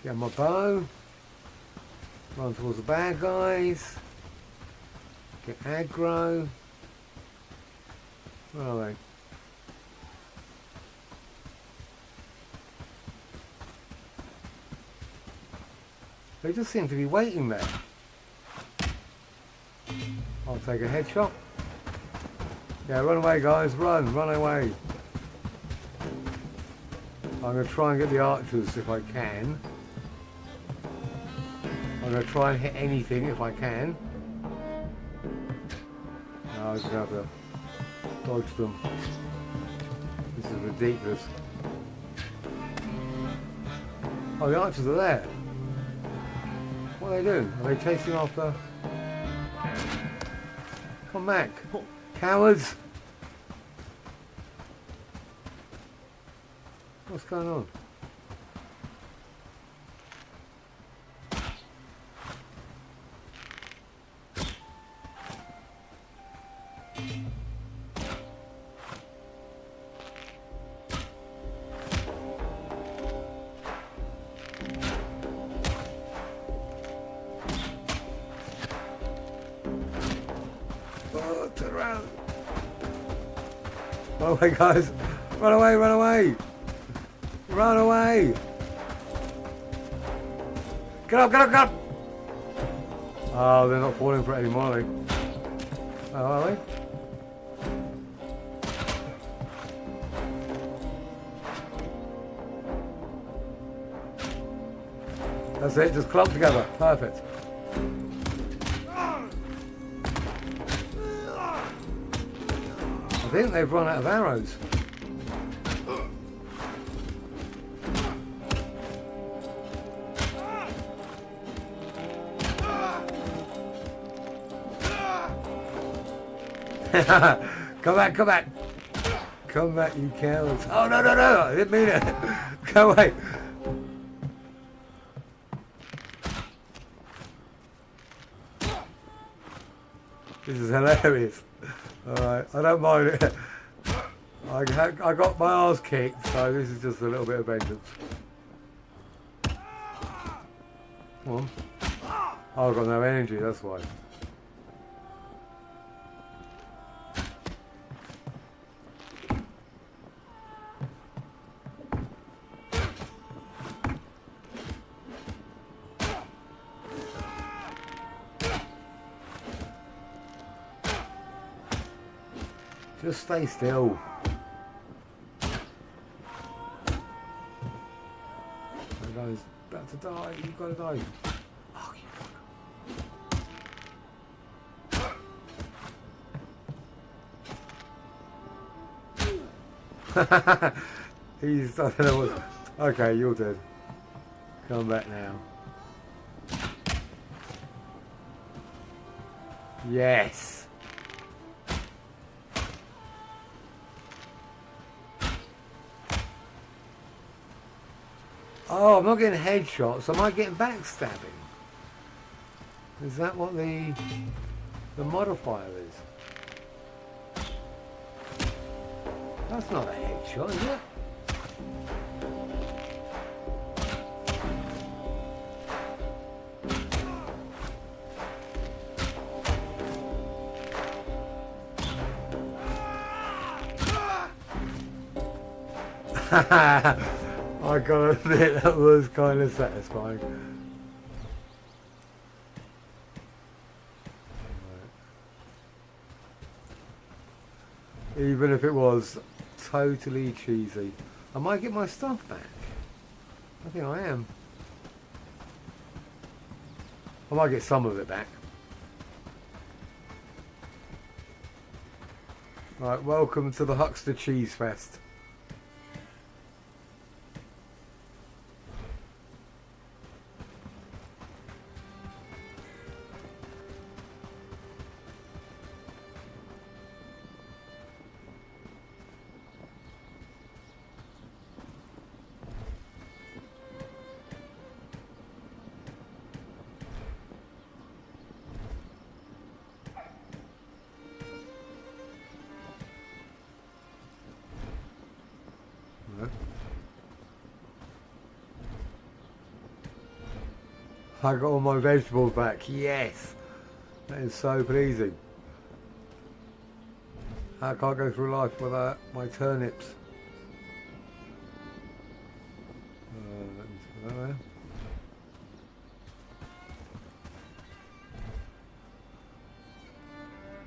Get my bow. Run towards the bad guys. Get aggro. Where are they? They just seem to be waiting there. I'll take a headshot. Yeah, run away guys, run away. I'm going to try and get the archers if I can. I'm going to try and hit anything if I can. No, I'm just going to have to dodge them. This is ridiculous. Oh, the archers are there. What are they doing? Are they chasing after... Come back. Cowards! What's going on? Oh, turn around. Run away, guys. Run away, run away. Run away. Get up, get up, get up. Oh, they're not falling for it anymore, are they? Oh, are they? That's it, just clump together. Perfect. I think they've run out of arrows. Come back, come back. Come back, you cowards. Oh, no, no, no. I didn't mean it. Go away. This is hilarious. Alright, I don't mind it. I got my arse kicked, so this is just a little bit of vengeance. Come on. Oh, I've got no energy, that's why. Just stay still. That guy's about to die. You've got to die. Oh, you fuck. He's, I don't know what. Okay, you're dead. Come back now. Yes. Oh, I'm not getting headshots. Am I getting backstabbing? Is that what the modifier is? That's not a headshot, is it? I gotta admit, that was kind of satisfying. Even if it was totally cheesy. I might get my stuff back. I think I am. I might get some of it back. Right, welcome to the Huckster Cheese Fest. I got all my vegetables back. Yes! That is so pleasing. I can't go through life without my turnips. Let me put that there.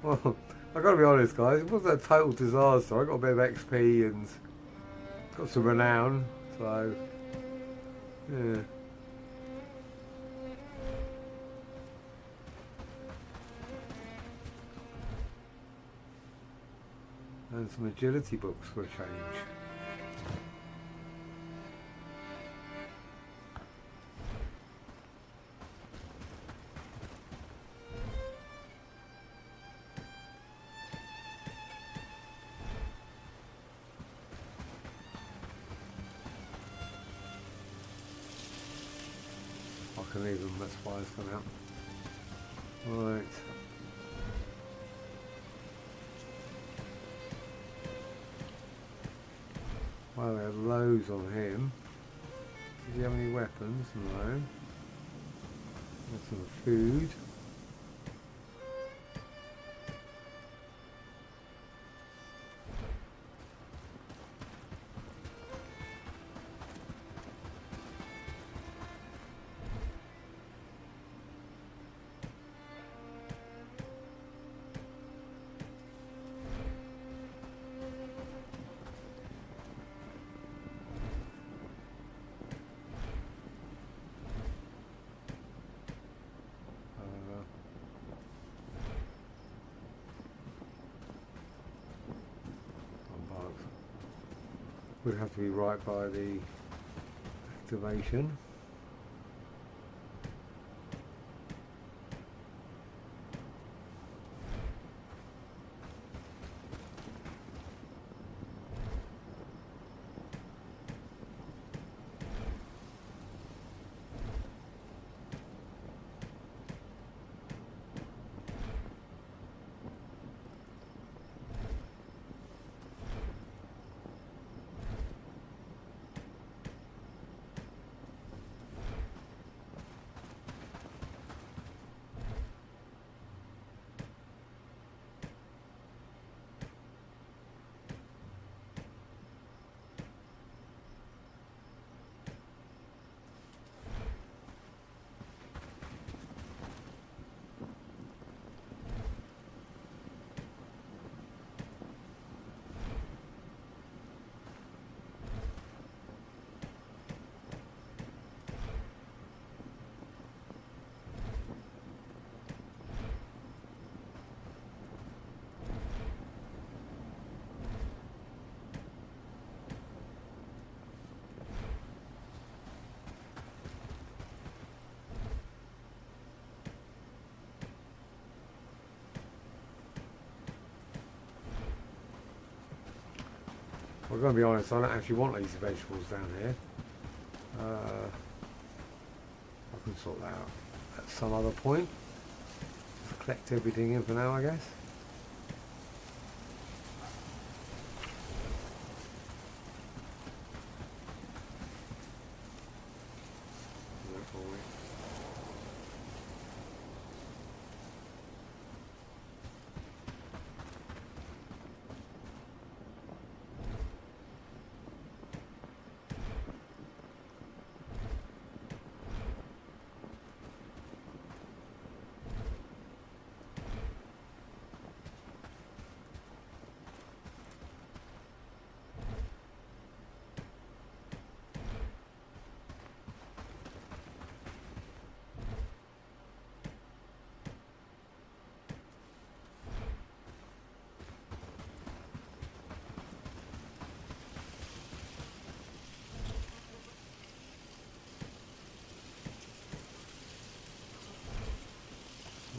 Well, I've got to be honest, guys, it wasn't a total disaster. I got a bit of XP and got some renown, so yeah. And some agility books for a change. I can leave them, that's fine for now. Right. Well, we have loads on him. Does he have any weapons? No. There's some food. Would have to be right by the activation. Well, I'm going to be honest, I don't actually want these vegetables down here. I can sort that out at some other point. Just collect everything in for now, I guess.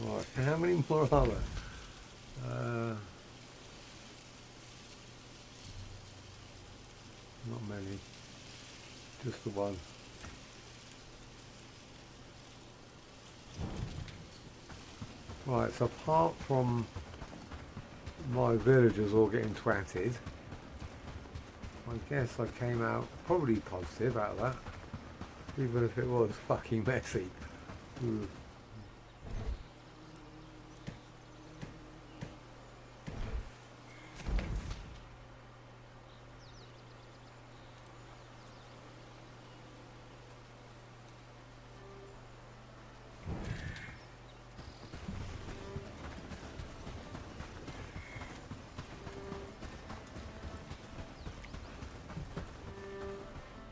Right, how many more are there? Not many, just the one. Right, so apart from my villagers all getting twatted, I guess I came out probably positive out of that, even if it was fucking messy. Hmm.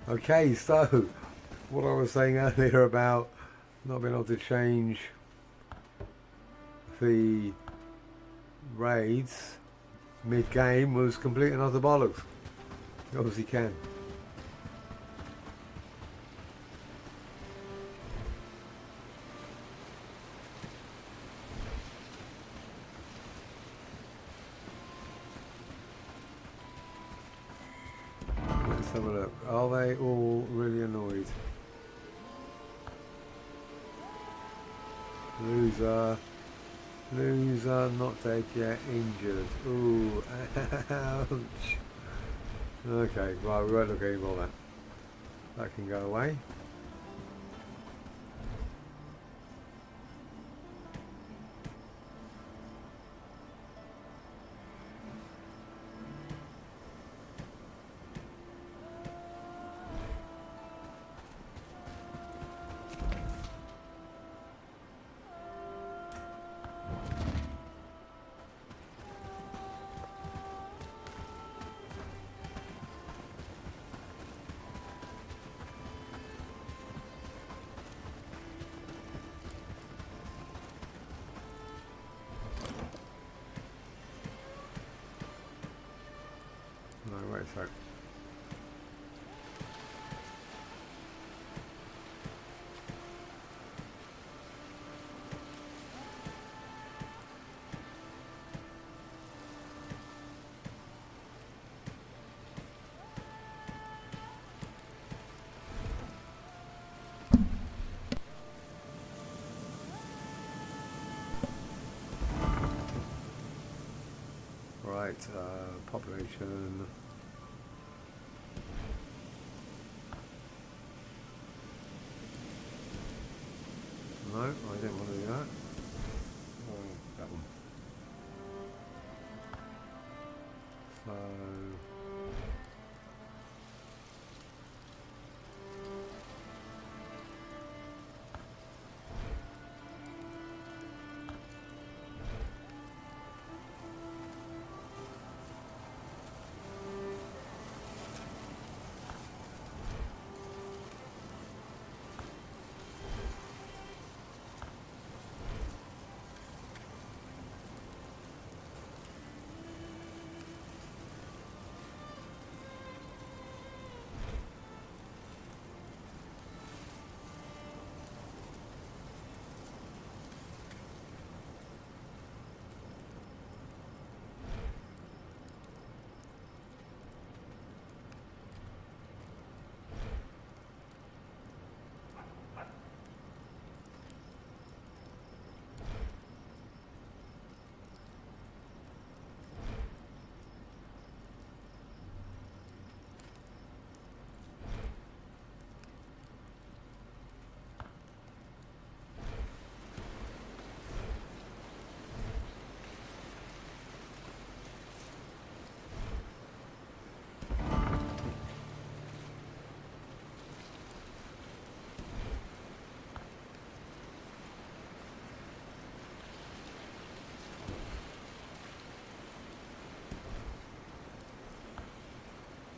Okay, so what I was saying earlier about not being able to change the raids mid-game was complete and utter bollocks. You obviously can. Let's have a look. Are they all really annoyed? Loser. Loser, not dead yet, injured. Ooh, ouch. Okay, right, we won't look at any more of that. That can go away. No, wait a sec. Right, population. No, I didn't want to do that. Oh, that one. So.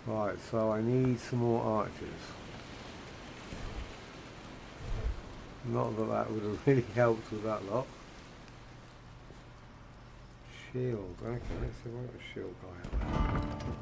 Right, so I need some more archers. Not that that would have really helped with that lot. Shield, okay, let's see what a shield guy out there.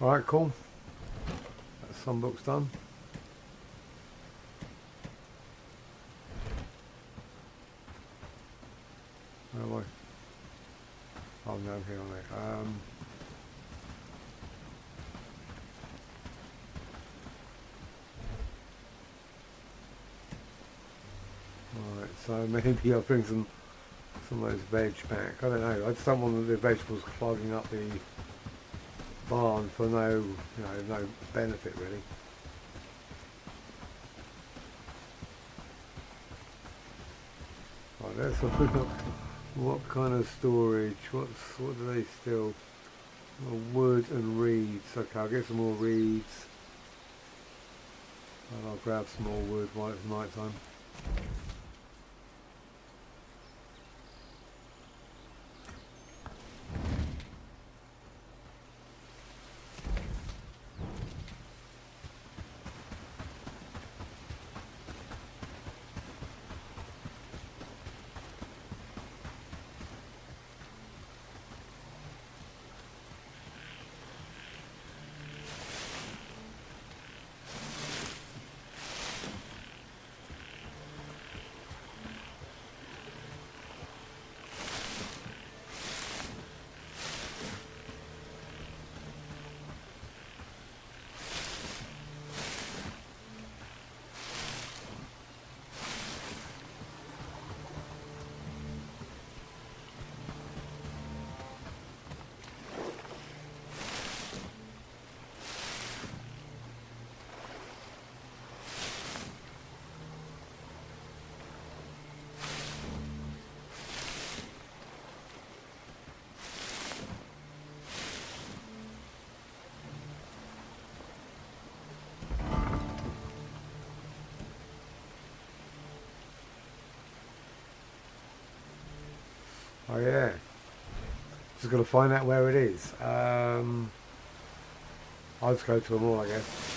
Alright, cool. That's some books done. Where am I? Oh, no, I'm here on it. Right, so maybe I'll bring some of those veg back. I don't know. I just don't want the vegetables clogging up the barn for no benefit really. Right, let's have a look. What kind of storage? What do they still? Oh, wood and reeds. Okay, I'll get some more reeds. And I'll grab some more wood while it's night time. Oh yeah, just got to find out where it is. I'll just go to them all, I guess.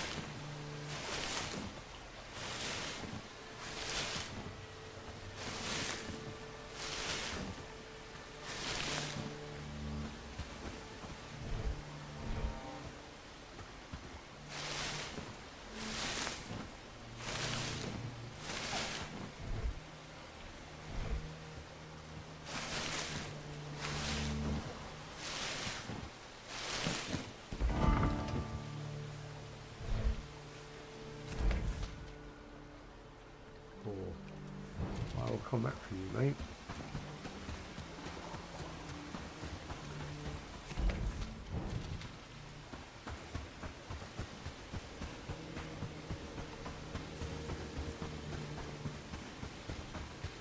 I'll come back for you, mate.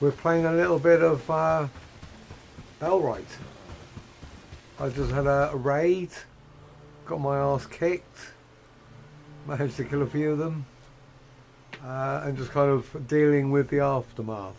We're playing a little bit of Bellwright. I just had a raid, got my ass kicked, managed to kill a few of them, and just kind of dealing with the aftermath.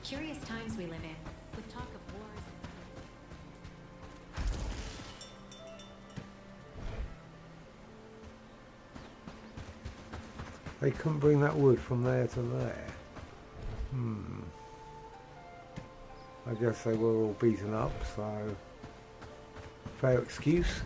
Curious times we live in, with talk of wars. They couldn't bring that wood from there to there. I guess they were all beaten up, so fair excuse.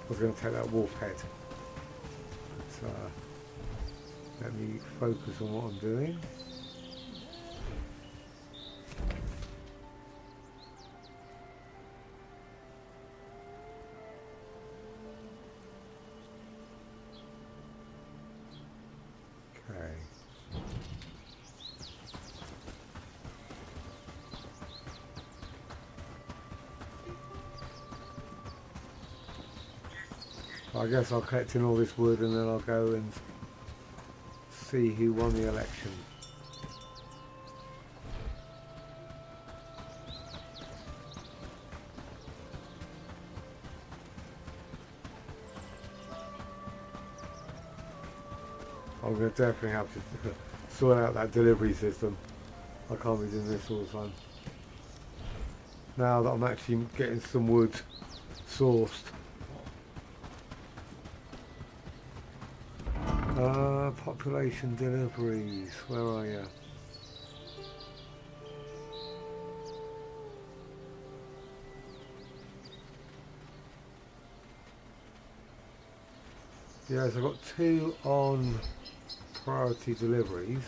I was going to take that wolf head. So let me focus on what I'm doing. Okay. I guess I'll collect in all this wood and then I'll go and see who won the election. I'm going to definitely have to sort out that delivery system. I can't be doing this all the time. Now that I'm actually getting some wood sourced. Population deliveries, where are you? Yes, I've got 2 on priority deliveries.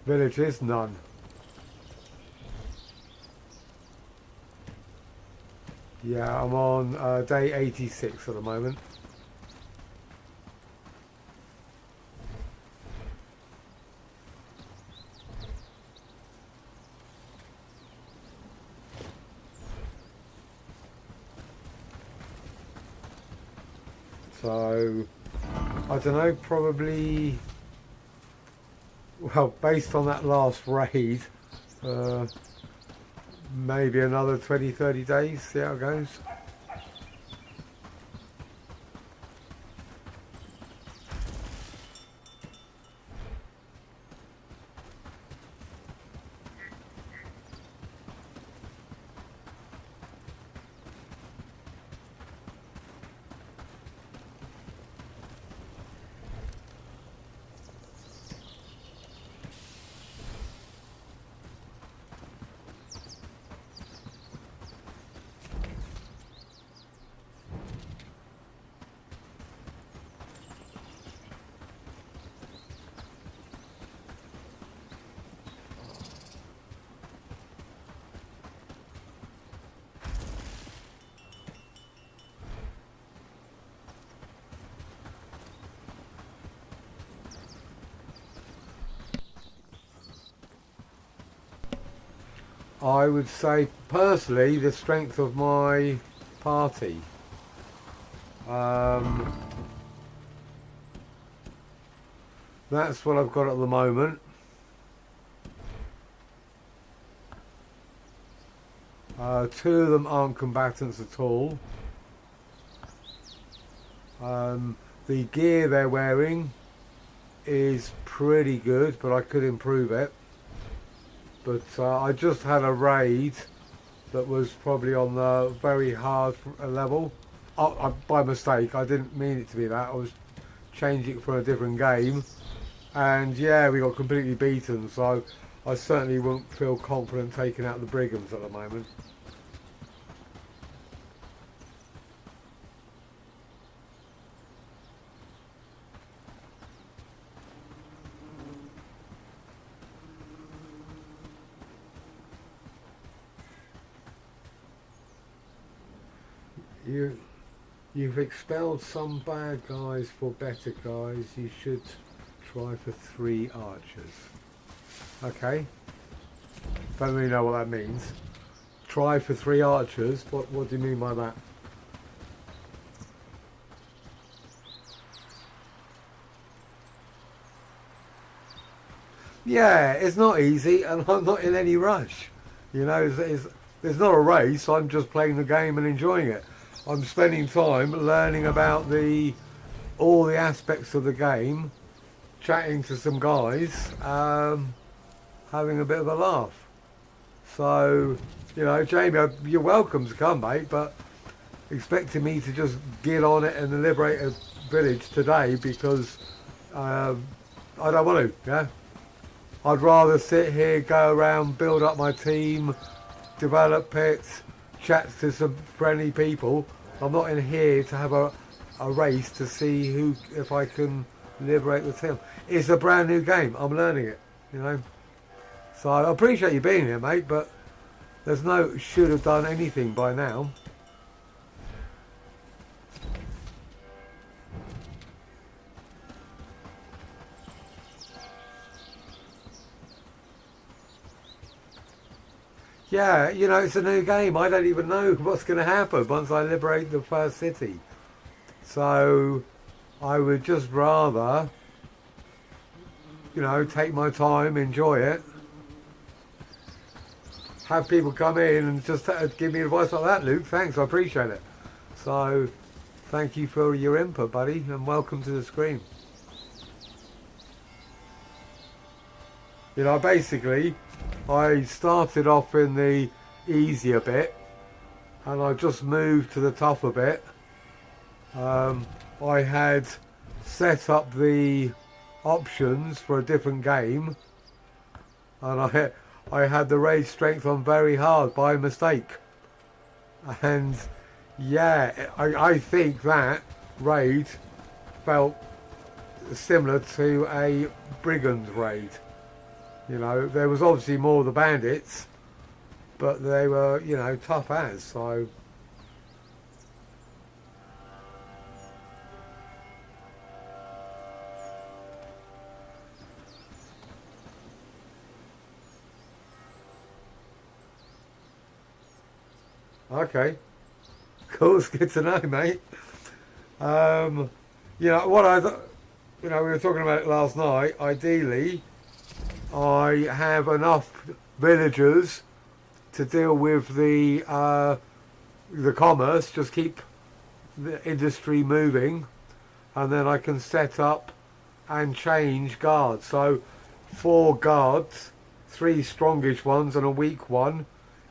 Villages, none. Yeah, I'm on day 86 at the moment. So, I don't know, probably, well, based on that last raid, maybe another 20-30 days, see how it goes. I would say personally the strength of my party. That's what I've got at the moment. Two of them aren't combatants at all. The gear they're wearing is pretty good, but I could improve it. But I just had a raid that was probably on the very hard level. By mistake, I didn't mean it to be that. I was changing it for a different game. And yeah, we got completely beaten, so I certainly wouldn't feel confident taking out the Brigands at the moment. You've expelled some bad guys for better guys. You should try for 3 archers. Okay. Don't really know what that means. Try for 3 archers? What do you mean by that? Yeah, it's not easy, and I'm not in any rush. You know, there's not a race. I'm just playing the game and enjoying it. I'm spending time learning about all the aspects of the game, chatting to some guys, having a bit of a laugh. So, you know, Jamie, you're welcome to come, mate, but expecting me to just get on it and liberate a village today because I don't want to, yeah? I'd rather sit here, go around, build up my team, develop pits, chat to some friendly people. I'm not in here to have a race to see if I can liberate the team. It's a brand new game. I'm learning it, you know. So I appreciate you being here, mate, but there's no should have done anything by now. Yeah, you know, it's a new game. I don't even know what's going to happen once I liberate the first city. So I would just rather, you know, take my time, enjoy it. Have people come in and just give me advice like that, Luke. Thanks, I appreciate it. So thank you for your input, buddy, and welcome to the screen. You know, basically, I started off in the easier bit and I just moved to the tougher bit. I had set up the options for a different game and I had the raid strength on very hard by mistake. And yeah, I think that raid felt similar to a brigand raid. You know, there was obviously more of the bandits, but they were, you know, tough as, so. Okay. Cool, it's good to know, mate. You know, we were talking about it last night, ideally, I have enough villagers to deal with the commerce, just keep the industry moving, and then I can set up and change guards. So 4 guards, 3 strongish ones and a weak one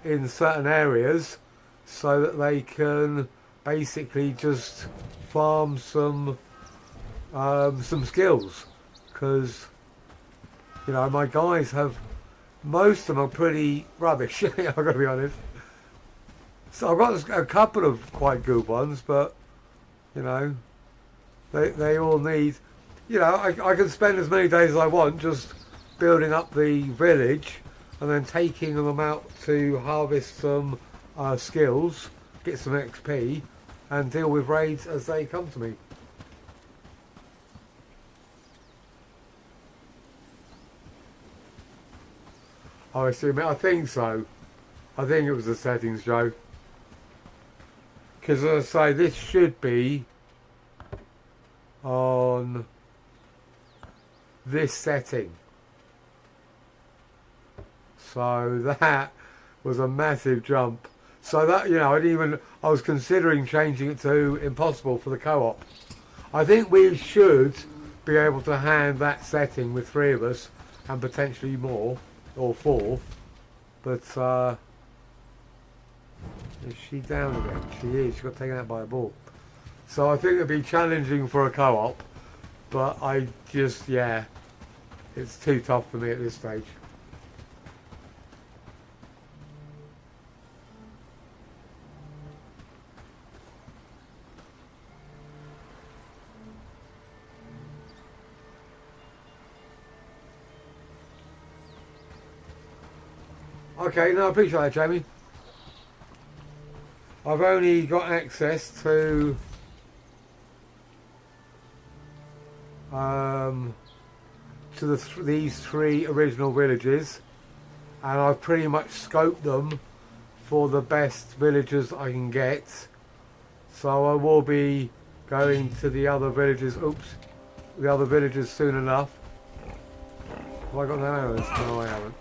in certain areas, so that they can basically just farm some skills, because you know, my guys have, most of them are pretty rubbish, I've got to be honest. So I've got a couple of quite good ones, but, you know, they all need, you know, I can spend as many days as I want just building up the village and then taking them out to harvest some skills, get some XP, and deal with raids as they come to me. I assume it. I think so. I think it was the settings, Joe. Because as I say, this should be on this setting. So that was a massive jump. So that, you know, I was considering changing it to impossible for the co-op. I think we should be able to hand that setting with 3 of us and potentially more. Or 4, but is she down again? She is. She got taken out by a ball. So I think it'd be challenging for a co-op, but I just, yeah, it's too tough for me at this stage. Okay, no, I appreciate that, Jamie. I've only got access to these 3 original villages, and I've pretty much scoped them for the best villagers I can get. So I will be going to the other villages. The other villages soon enough. Have I got no arrows? No, I haven't.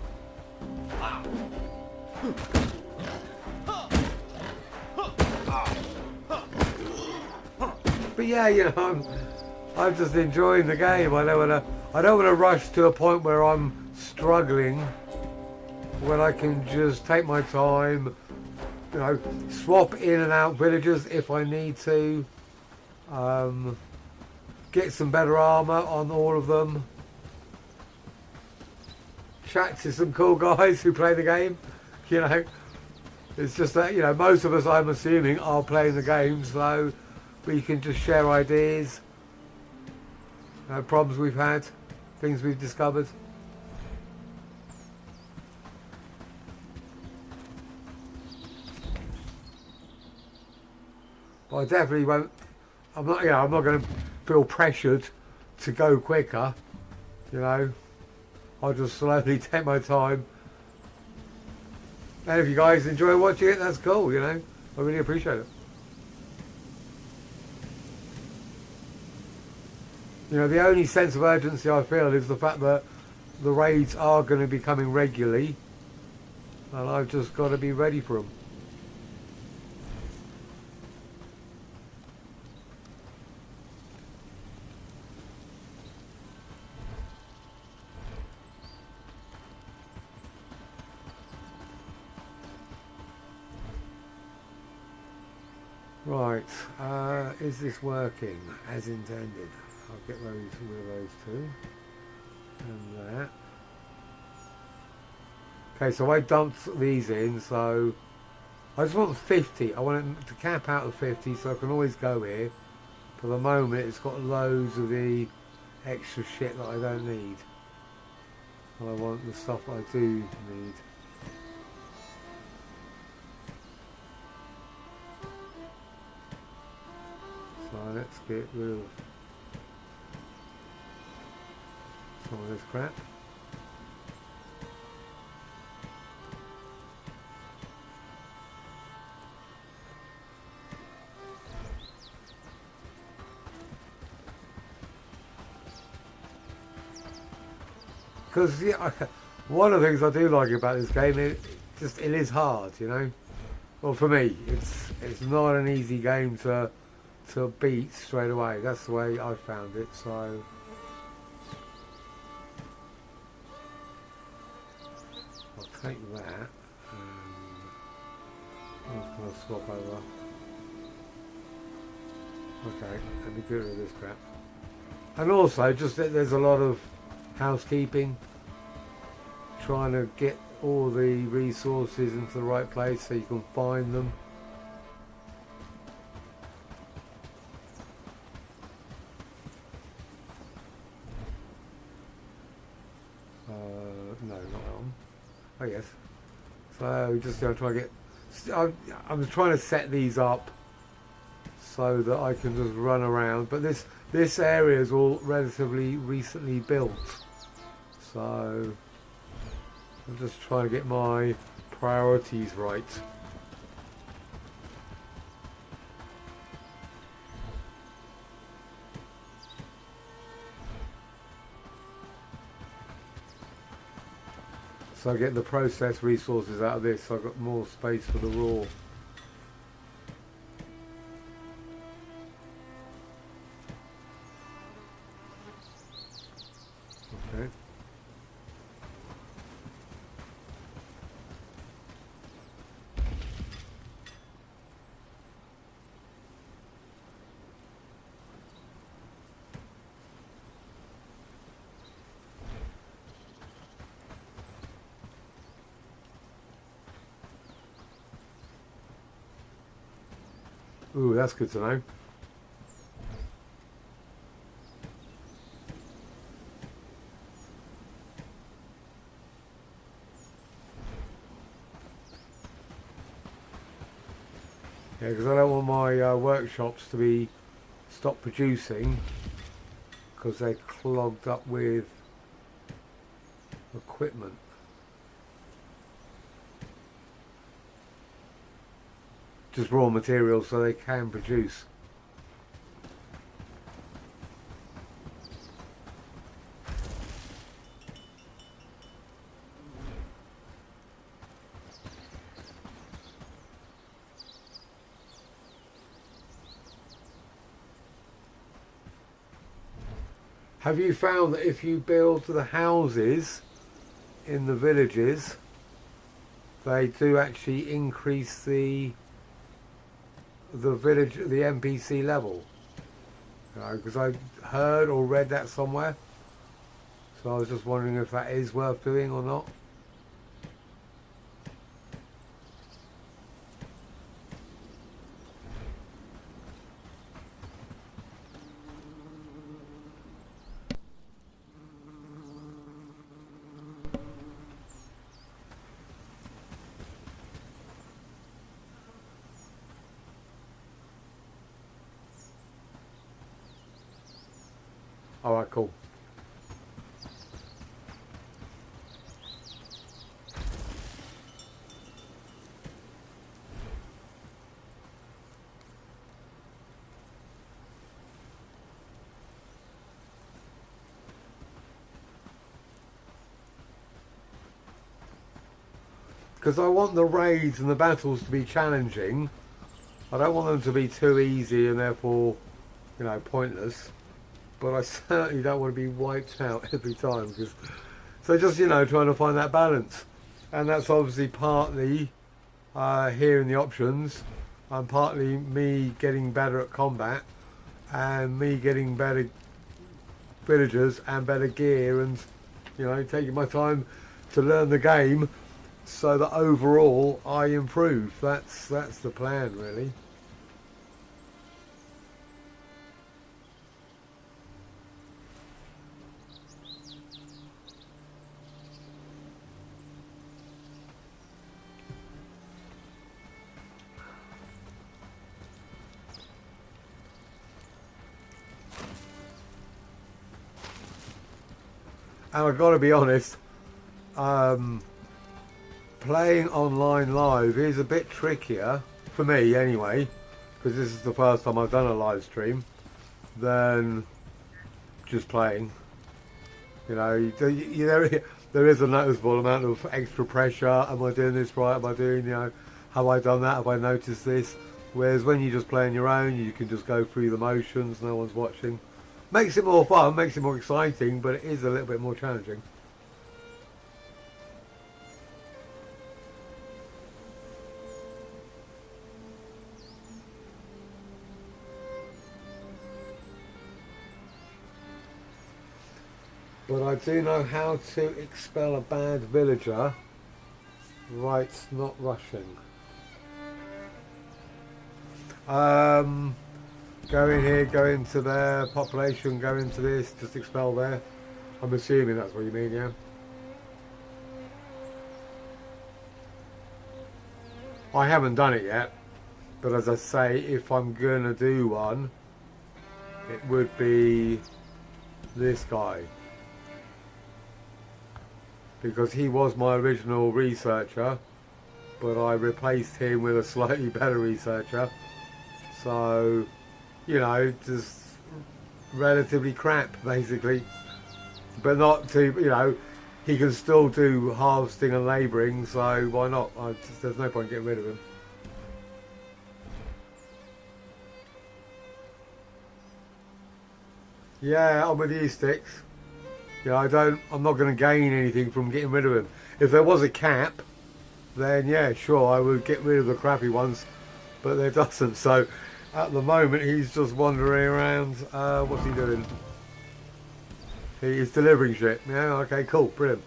But yeah, you know, I'm just enjoying the game. I don't want to rush to a point where I'm struggling when I can just take my time, you know, swap in and out villagers if I need to, get some better armor on all of them, chat to some cool guys who play the game. You know, it's just that, you know, most of us, I'm assuming, are playing the game, so we can just share ideas, problems we've had, things we've discovered. But I definitely won't. I'm not. You know, I'm not going to feel pressured to go quicker. You know, I'll just slowly take my time. And if you guys enjoy watching it, that's cool. You know, I really appreciate it. You know, the only sense of urgency I feel is the fact that the raids are going to be coming regularly, and I've just got to be ready for them. Right, is this working as intended? I'll get rid of those two and that. Okay, so I dumped these in, so I just want 50. I want it to cap out at 50, so I can always go here. For the moment, it's got loads of the extra shit that I don't need. And I want the stuff I do need. So let's get rid of some of this crap. Because yeah, one of the things I do like about this game, it is hard, you know. Well, for me, it's not an easy game to beat straight away. That's the way I found it. So I'll take that and I'm just going to swap over. Okay, let me get rid of this crap. And also, just that there's a lot of housekeeping, trying to get all the resources into the right place so you can find them. No, not that one. Oh yes. So just try to get. I'm trying to set these up so that I can just run around. But this area is all relatively recently built, so I'm just trying to get my priorities right. So I get the processed resources out of this, so I've got more space for the raw. Okay. Ooh, that's good to know. Yeah, because I don't want my workshops to be stopped producing because they're clogged up with equipment. Just raw materials so they can produce. Have you found that if you build the houses in the villages, they do actually increase the village, the NPC level. Because I heard or read that somewhere. So I was just wondering if that is worth doing or not. Alright, cool. Because I want the raids and the battles to be challenging. I don't want them to be too easy and therefore, you know, pointless. But I certainly don't want to be wiped out every time. So just, you know, trying to find that balance. And that's obviously partly here in the options, and partly me getting better at combat, and me getting better villagers and better gear, and, you know, taking my time to learn the game so that overall I improve. That's the plan, really. And I've got to be honest, playing online live is a bit trickier, for me anyway, because this is the first time I've done a live stream, than just playing. You know, there is a noticeable amount of extra pressure. Am I doing this right? Am I doing, you know, have I done that? Have I noticed this? Whereas when you just play on your own, you can just go through the motions, no one's watching. Makes it more fun, makes it more exciting, but it is a little bit more challenging. But I do know how to expel a bad villager. Right, not rushing. Go in here, go into there, population, go into this, just expel there. I'm assuming that's what you mean, yeah? I haven't done it yet, but as I say, if I'm gonna do one, it would be this guy. Because he was my original researcher, but I replaced him with a slightly better researcher. So, you know, just relatively crap, basically. But not too, you know, he can still do harvesting and labouring, so why not? There's no point getting rid of him. Yeah, I'm with you, Sticks. Yeah, I'm not going to gain anything from getting rid of him. If there was a cap, then yeah, sure, I would get rid of the crappy ones, but there doesn't. So at the moment, he's just wandering around. What's he doing? He's delivering shit. Yeah, okay, cool, brilliant.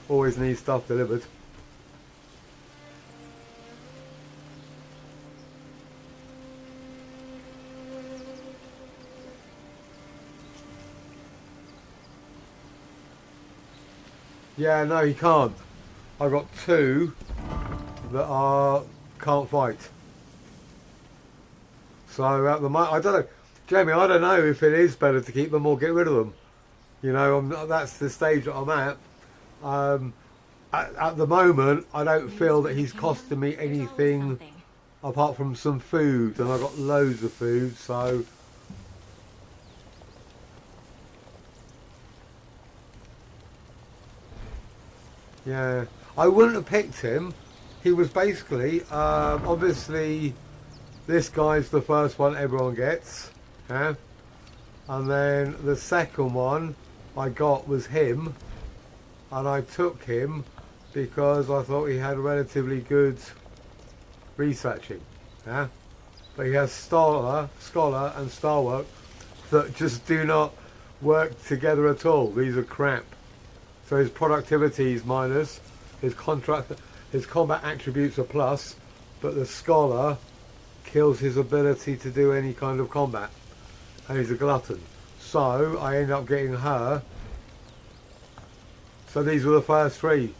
Always needs stuff delivered. Yeah, no, he can't. I've got two that can't fight. So at the moment, I don't know, Jamie. I don't know if it is better to keep them or get rid of them. You know, that's the stage that I'm at. At the moment, I don't feel that he's costing me anything apart from some food, and I've got loads of food. So. Yeah, I wouldn't have picked him. He was basically, obviously, this guy's the first one everyone gets, yeah? And then the second one I got was him, and I took him because I thought he had relatively good researching. Yeah? But he has scholar and star work that just do not work together at all. These are crap. So his productivity is minus, his combat attributes are plus, but the scholar kills his ability to do any kind of combat, and he's a glutton. So I end up getting her. So these were the first three,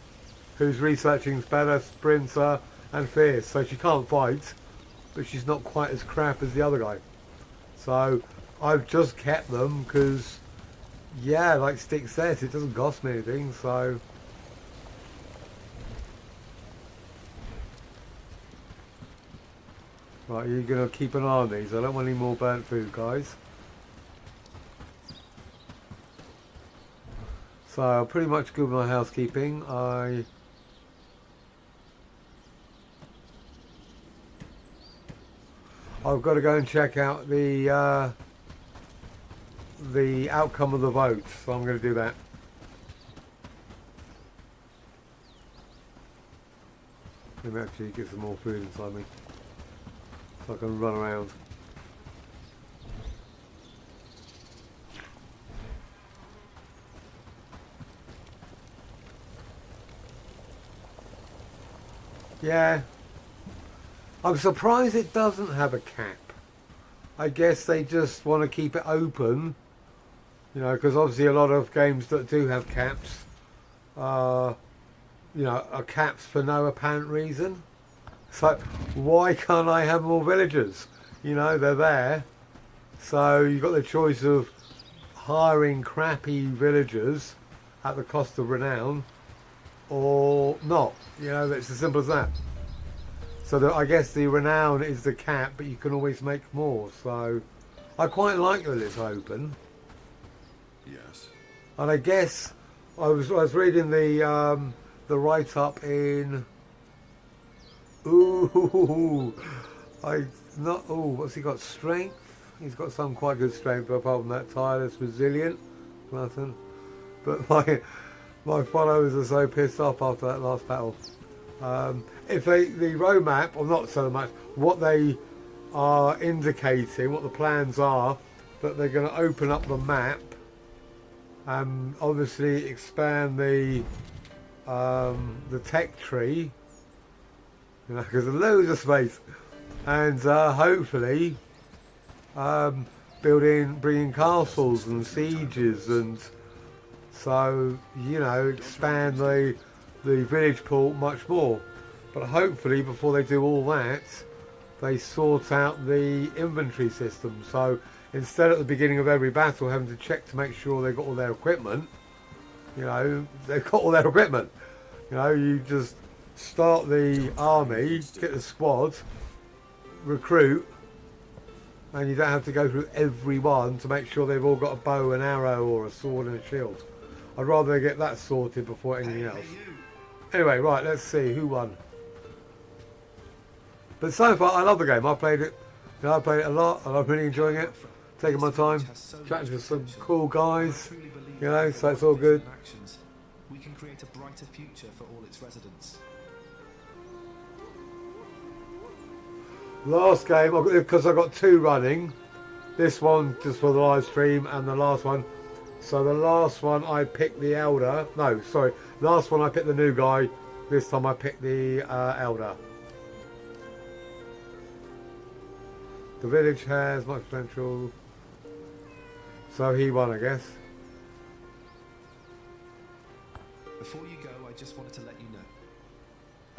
whose researching's better, sprinter and fierce. So she can't fight, but she's not quite as crap as the other guy. So I've just kept them because, yeah, like Stick says, it doesn't cost me anything. So right, you're gonna keep an eye on these. I don't want any more burnt food, guys. So I'm pretty much good with my housekeeping. I've got to go and check out the outcome of the vote, so I'm going to do that. Let me actually get some more food inside me, so I can run around. Yeah, I'm surprised it doesn't have a cap. I guess they just want to keep it open, you know, because obviously a lot of games that do have caps, are caps for no apparent reason. So why can't I have more villagers? You know, they're there. So you've got the choice of hiring crappy villagers at the cost of renown, or not. You know, it's as simple as that. So I guess the renown is the cap, but you can always make more. So I quite like that it's open. Yes. And I guess I was reading the write-up in. What's he got? Strength. He's got some quite good strength, but apart from that, tireless, resilient, nothing. But my followers are so pissed off after that last battle. If the roadmap, or not so much, what they are indicating, what the plans are, that they're going to open up the map and obviously expand the tech tree, you know, because there's loads of space, and hopefully bringing castles and sieges, and so, you know, expand the village pool much more. But hopefully before they do all that, they sort out the inventory system. So instead at the beginning of every battle having to check to make sure they've got all their equipment, you know, they've got all their equipment. You know, you just start the army, get the squad, recruit, and you don't have to go through every one to make sure they've all got a bow and arrow or a sword and a shield. I'd rather they get that sorted before anything else. Anyway, right, let's see who won. But so far, I love the game. I played it. You know, I played it a lot, and I'm really enjoying it. Taking my time, chatting to some cool guys. You know, so it's all good. We can create a brighter future for all its residents. Last game, because I got two running. This one just for the live stream, and the last one. So the last one I picked the elder. No, sorry. Last one I picked the new guy. This time I picked the elder. The village has much potential. So he won, I guess. Before you go, I just wanted to let you know.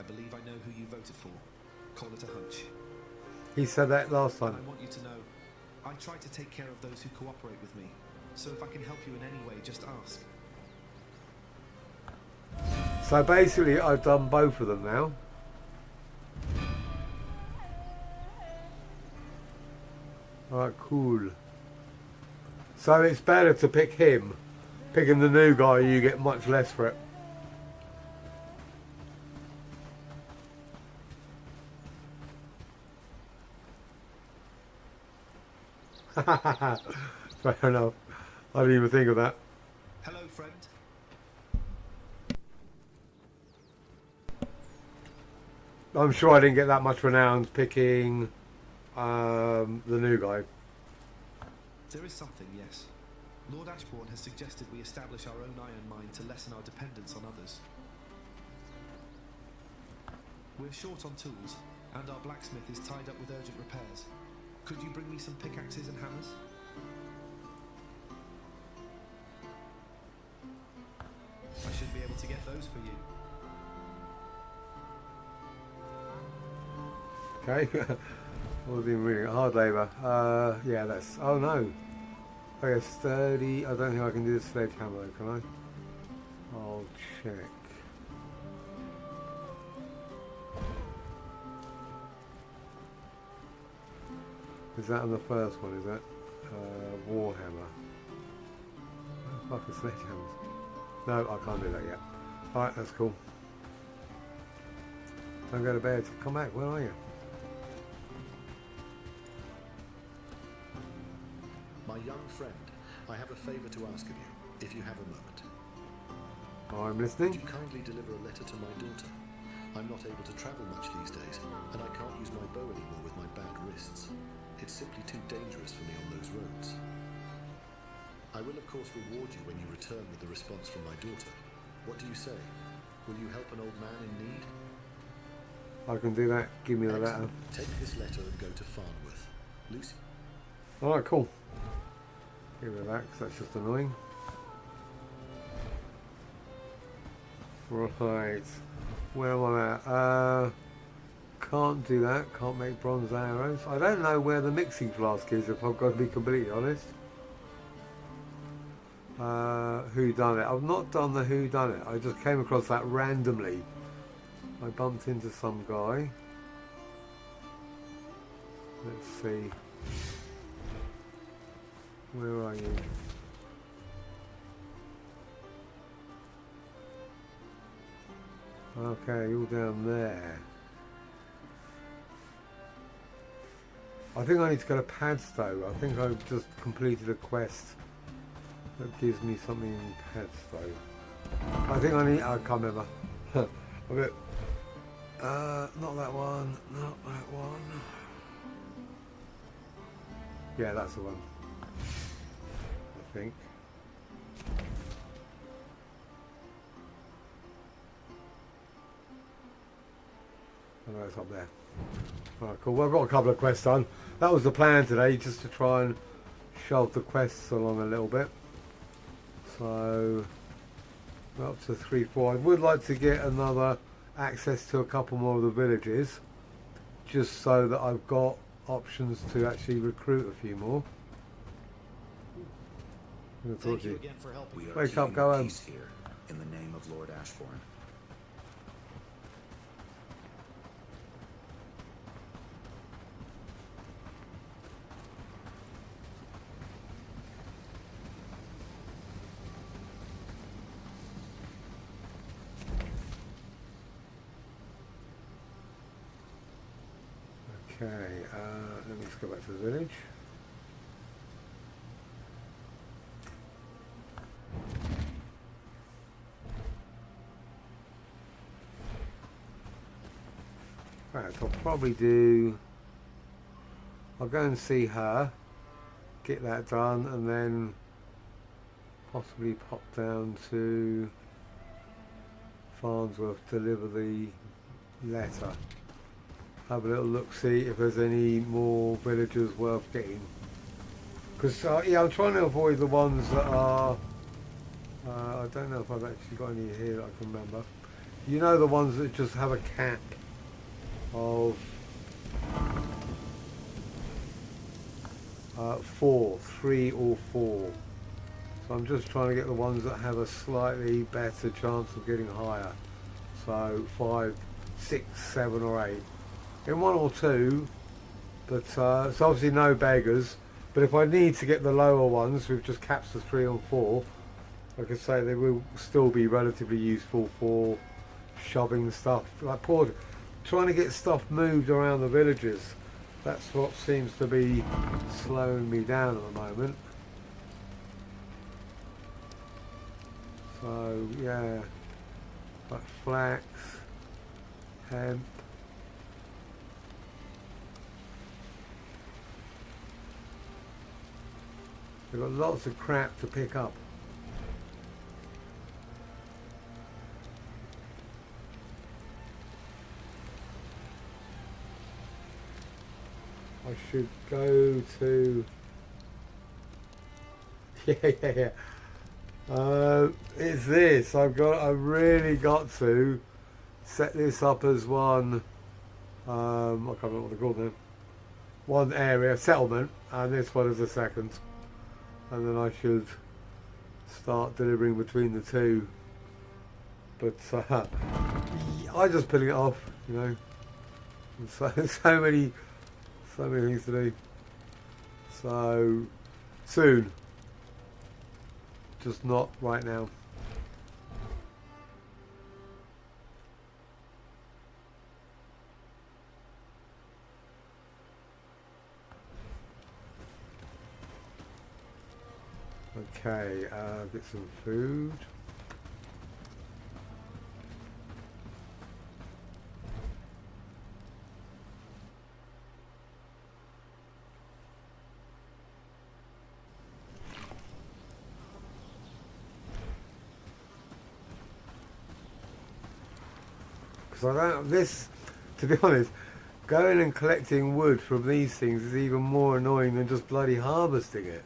I believe I know who you voted for. Call it a hunch. He said that last time. And I want you to know, I try to take care of those who cooperate with me. So if I can help you in any way, just ask. So basically I've done both of them now. Alright, cool. So it's better to pick him. Picking the new guy, you get much less for it. Fair enough. I didn't even think of that. Hello, friend. I'm sure I didn't get that much renown picking the new guy. There is something, yes. Lord Ashbourne has suggested we establish our own iron mine to lessen our dependence on others. We're short on tools, and our blacksmith is tied up with urgent repairs. Could you bring me some pickaxes and hammers? I should be able to get those for you. Okay. Wasn't even reading it. Hard labour. Yeah, that's... Oh no. Okay, sturdy. I don't think I can do the sledgehammer, can I? I'll check. Is that on the first one, is that? Warhammer. Oh, fuck, a sledgehammer. No, I can't do that yet. Alright, that's cool. Don't go to bed. Come back, where are you? My young friend, I have a favour to ask of you, if you have a moment. I'm listening. Would you kindly deliver a letter to my daughter? I'm not able to travel much these days, and I can't use my bow anymore with my bad wrists. It's simply too dangerous for me on those roads. I will of course reward you when you return with the response from my daughter. What do you say? Will you help an old man in need? I can do that. Give me the letter. Take this letter and go to Farnworth. Lucy. Alright, cool. Give me that, because that's just annoying. Right. Where am I at? Can't do that. Can't make bronze arrows. I don't know where the mixing flask is, if I've got to be completely honest. Who done it? I've not done the who done it. I just came across that randomly. I bumped into some guy. Let's see. Where are you? Okay, you're down there. I think I need to go to Padstow. I think I've just completed a quest that gives me something in Padstow. I think I need... I can't remember. A bit... not that one. Not that one. Yeah, that's the one. I think. I know it's up there. Alright, cool. Well, I've got a couple of quests done. That was the plan today, just to try and shove the quests along a little bit. So, we're up to 3, 4. I would like to get another access to a couple more of the villages, just so that I've got options to actually recruit a few more. Thank you again for helping. We are Wake up, keeping go home. peace here in the name of Lord Ashbourne. Okay, let me just go back to the village. Right, I'll probably do... I'll go and see her, get that done, and then possibly pop down to Farnsworth, deliver the letter. Have a little look, see if there's any more villagers worth getting. Because, yeah, I'm trying to avoid the ones that are... I don't know if I've actually got any here that I can remember. You know, the ones that just have a cap of 3 or 4. So I'm just trying to get the ones that have a slightly better chance of getting higher. So 5, 6, 7 or 8. In 1 or 2, but so obviously no beggars. But if I need to get the lower ones with just caps of 3 or 4, like I say, they will still be relatively useful for shoving stuff. Like trying to get stuff moved around the villages. That's what seems to be slowing me down at the moment. So yeah, like flax, hemp, They've got lots of crap to pick up. I should go to... yeah. It's this. I've really got to set this up as one. I can't remember what they're called now. One area settlement, and this one is a second, and then I should start delivering between the two. But I just putting it off, you know. So many things to do. So soon. Just not right now. Okay, get some food. Because I don't, this, to be honest, going and collecting wood from these things is even more annoying than just bloody harvesting it.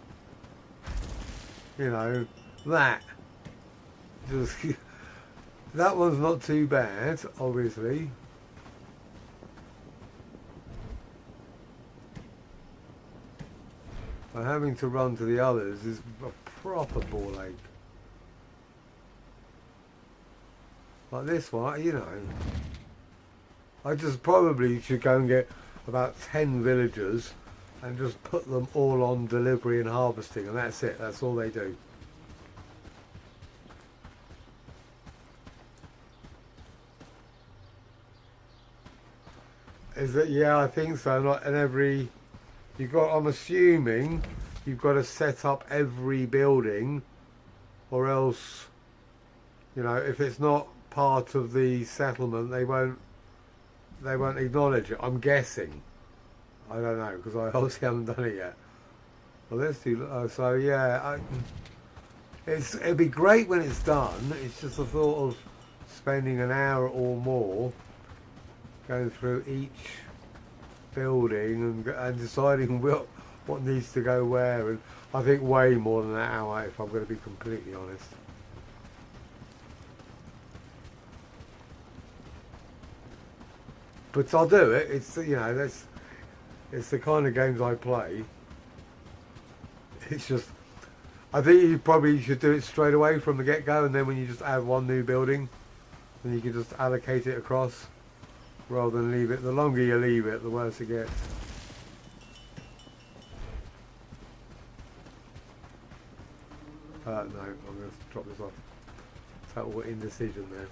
You know, that. Just, that one's not too bad, obviously. But having to run to the others is a proper ball ache. Like this one, you know. I just probably should go and get about 10 villagers and just put them all on delivery and harvesting, and that's it. That's all they do. Is it? Yeah, I think so. Not in every. You've got. I'm assuming you've got to set up every building, or else, you know, if it's not part of the settlement, they won't acknowledge it. I'm guessing. I don't know, because I obviously haven't done it yet. Well, let's do. So yeah, it'd be great when it's done. It's just the thought of spending an hour or more going through each building and deciding what needs to go where, and I think way more than an hour, if I'm going to be completely honest. But I'll do it. It's, you know, it's the kind of games I play. It's just, I think you probably should do it straight away from the get-go, and then when you just add one new building, then you can just allocate it across, rather than leave it. The longer you leave it, the worse it gets. No, I'm going to drop this off. Total indecision there.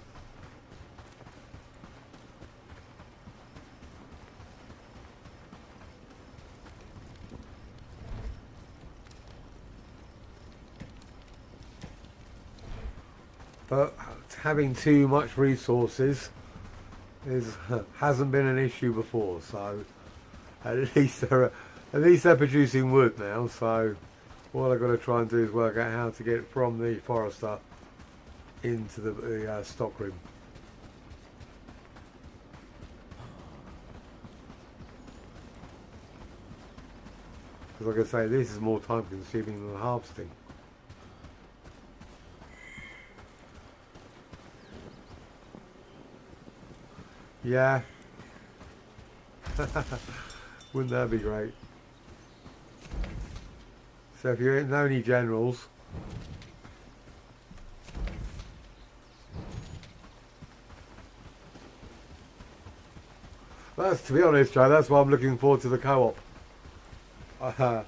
But having too much resources hasn't been an issue before, so at least they're producing wood now. So all I've got to try and do is work out how to get it from the forester into the stockroom. Because like I say, this is more time consuming than harvesting. Yeah. Wouldn't that be great? So if you don't know any generals, to be honest, Joe, that's why I'm looking forward to the co-op. I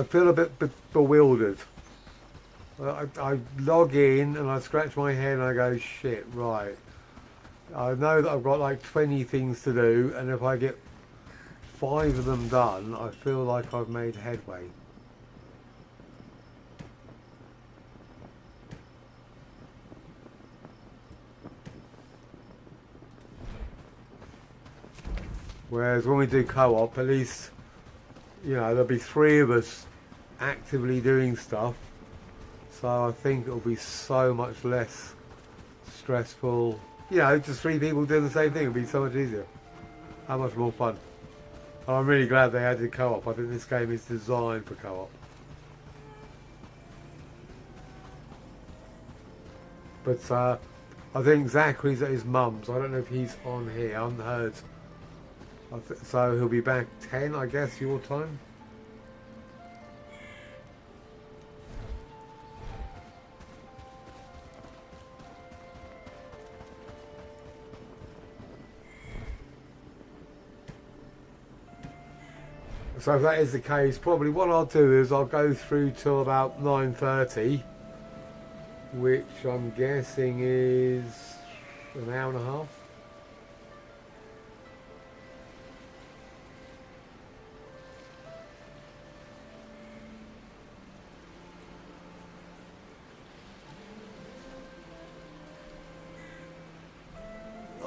feel a bit bewildered. I log in and I scratch my head and I go, shit, right. I know that I've got like 20 things to do, and if I get 5 of them done, I feel like I've made headway. Whereas when we do co-op, at least, you know, there'll be 3 of us actively doing stuff. So I think it'll be so much less stressful. You know, just 3 people doing the same thing would be so much easier. How much more fun. And I'm really glad they added co-op. I think this game is designed for co-op. But I think Zachary's at his mum's. I don't know if he's on here. I haven't heard. So he'll be back 10, I guess, your time. So if that is the case, probably what I'll do is I'll go through till about 9:30, which I'm guessing is an hour and a half.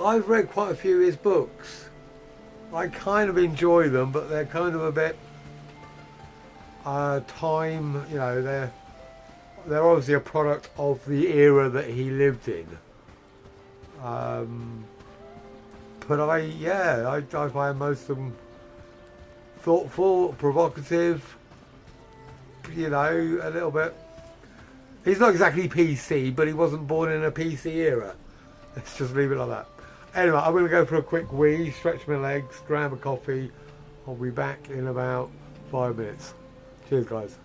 I've read quite a few of his books. I kind of enjoy them, but they're kind of a bit time, you know, they're obviously a product of the era that he lived in. But I find most of them thoughtful, provocative, you know, a little bit. He's not exactly PC, but he wasn't born in a PC era. Let's just leave it like that. Anyway, I'm going to go for a quick wee, stretch my legs, grab a coffee. I'll be back in about 5 minutes. Cheers, guys.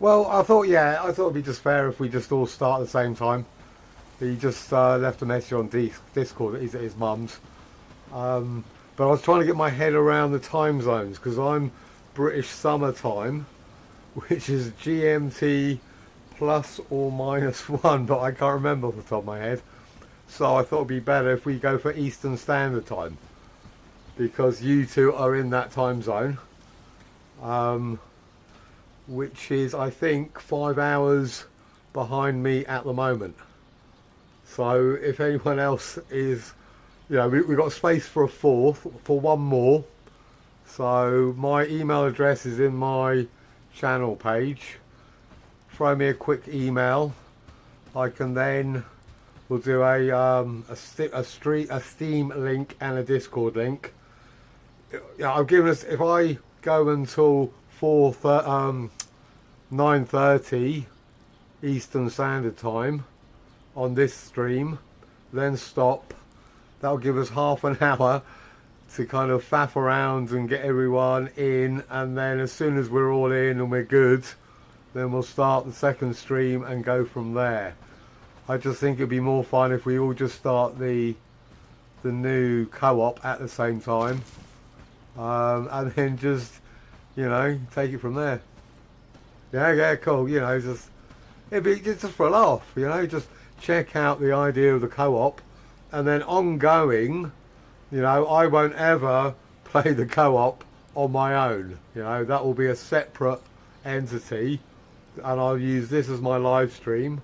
Well, I thought it'd be just fair if we just all start at the same time. He just left a message on Discord that he's at his mum's. But I was trying to get my head around the time zones because I'm British summertime, which is GMT plus or minus 1, but I can't remember off the top of my head. So I thought it'd be better if we go for Eastern Standard Time, because you two are in that time zone, which is, I think, 5 hours behind me at the moment. So if anyone else is, we've got space for one more. So my email address is in my channel page. Throw me a quick email. I can then, we'll do a Steam link and a Discord link. I've given us, if I go until 9:30 Eastern Standard Time on this stream, then stop, that'll give us half an hour to kind of faff around and get everyone in, and then as soon as we're all in and we're good, then we'll start the second stream and go from there. I just think it'd be more fun if we all just start the new co-op at the same time, and then just take it from there. Yeah, cool. Just it'd be just for a laugh. Just check out the idea of the co-op, and then ongoing. I won't ever play the co-op on my own. That will be a separate entity, and I'll use this as my live stream.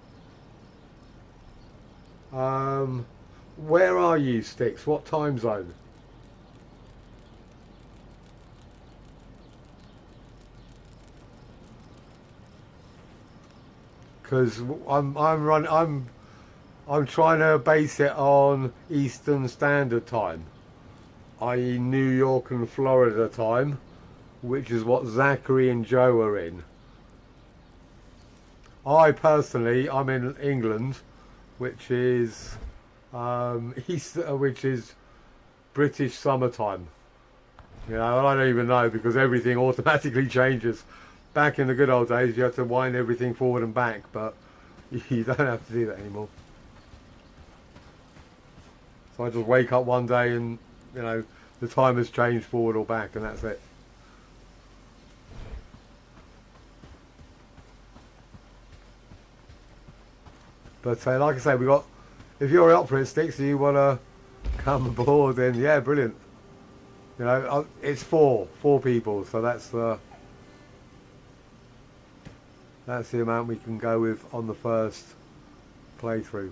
Where are you, Sticks? What time zone? Because I'm trying to base it on Eastern Standard Time, i.e. New York and Florida time, which is what Zachary and Joe are in. I personally, I'm in England, which is which is British summertime. I don't even know, because everything automatically changes. Back in the good old days, you had to wind everything forward and back, but you don't have to do that anymore. So I just wake up one day and, the time has changed forward or back, and that's it. But like I say, if you're up for it, Sticks, and you want to come aboard, then yeah, brilliant. It's four people, so that's the amount we can go with on the first playthrough.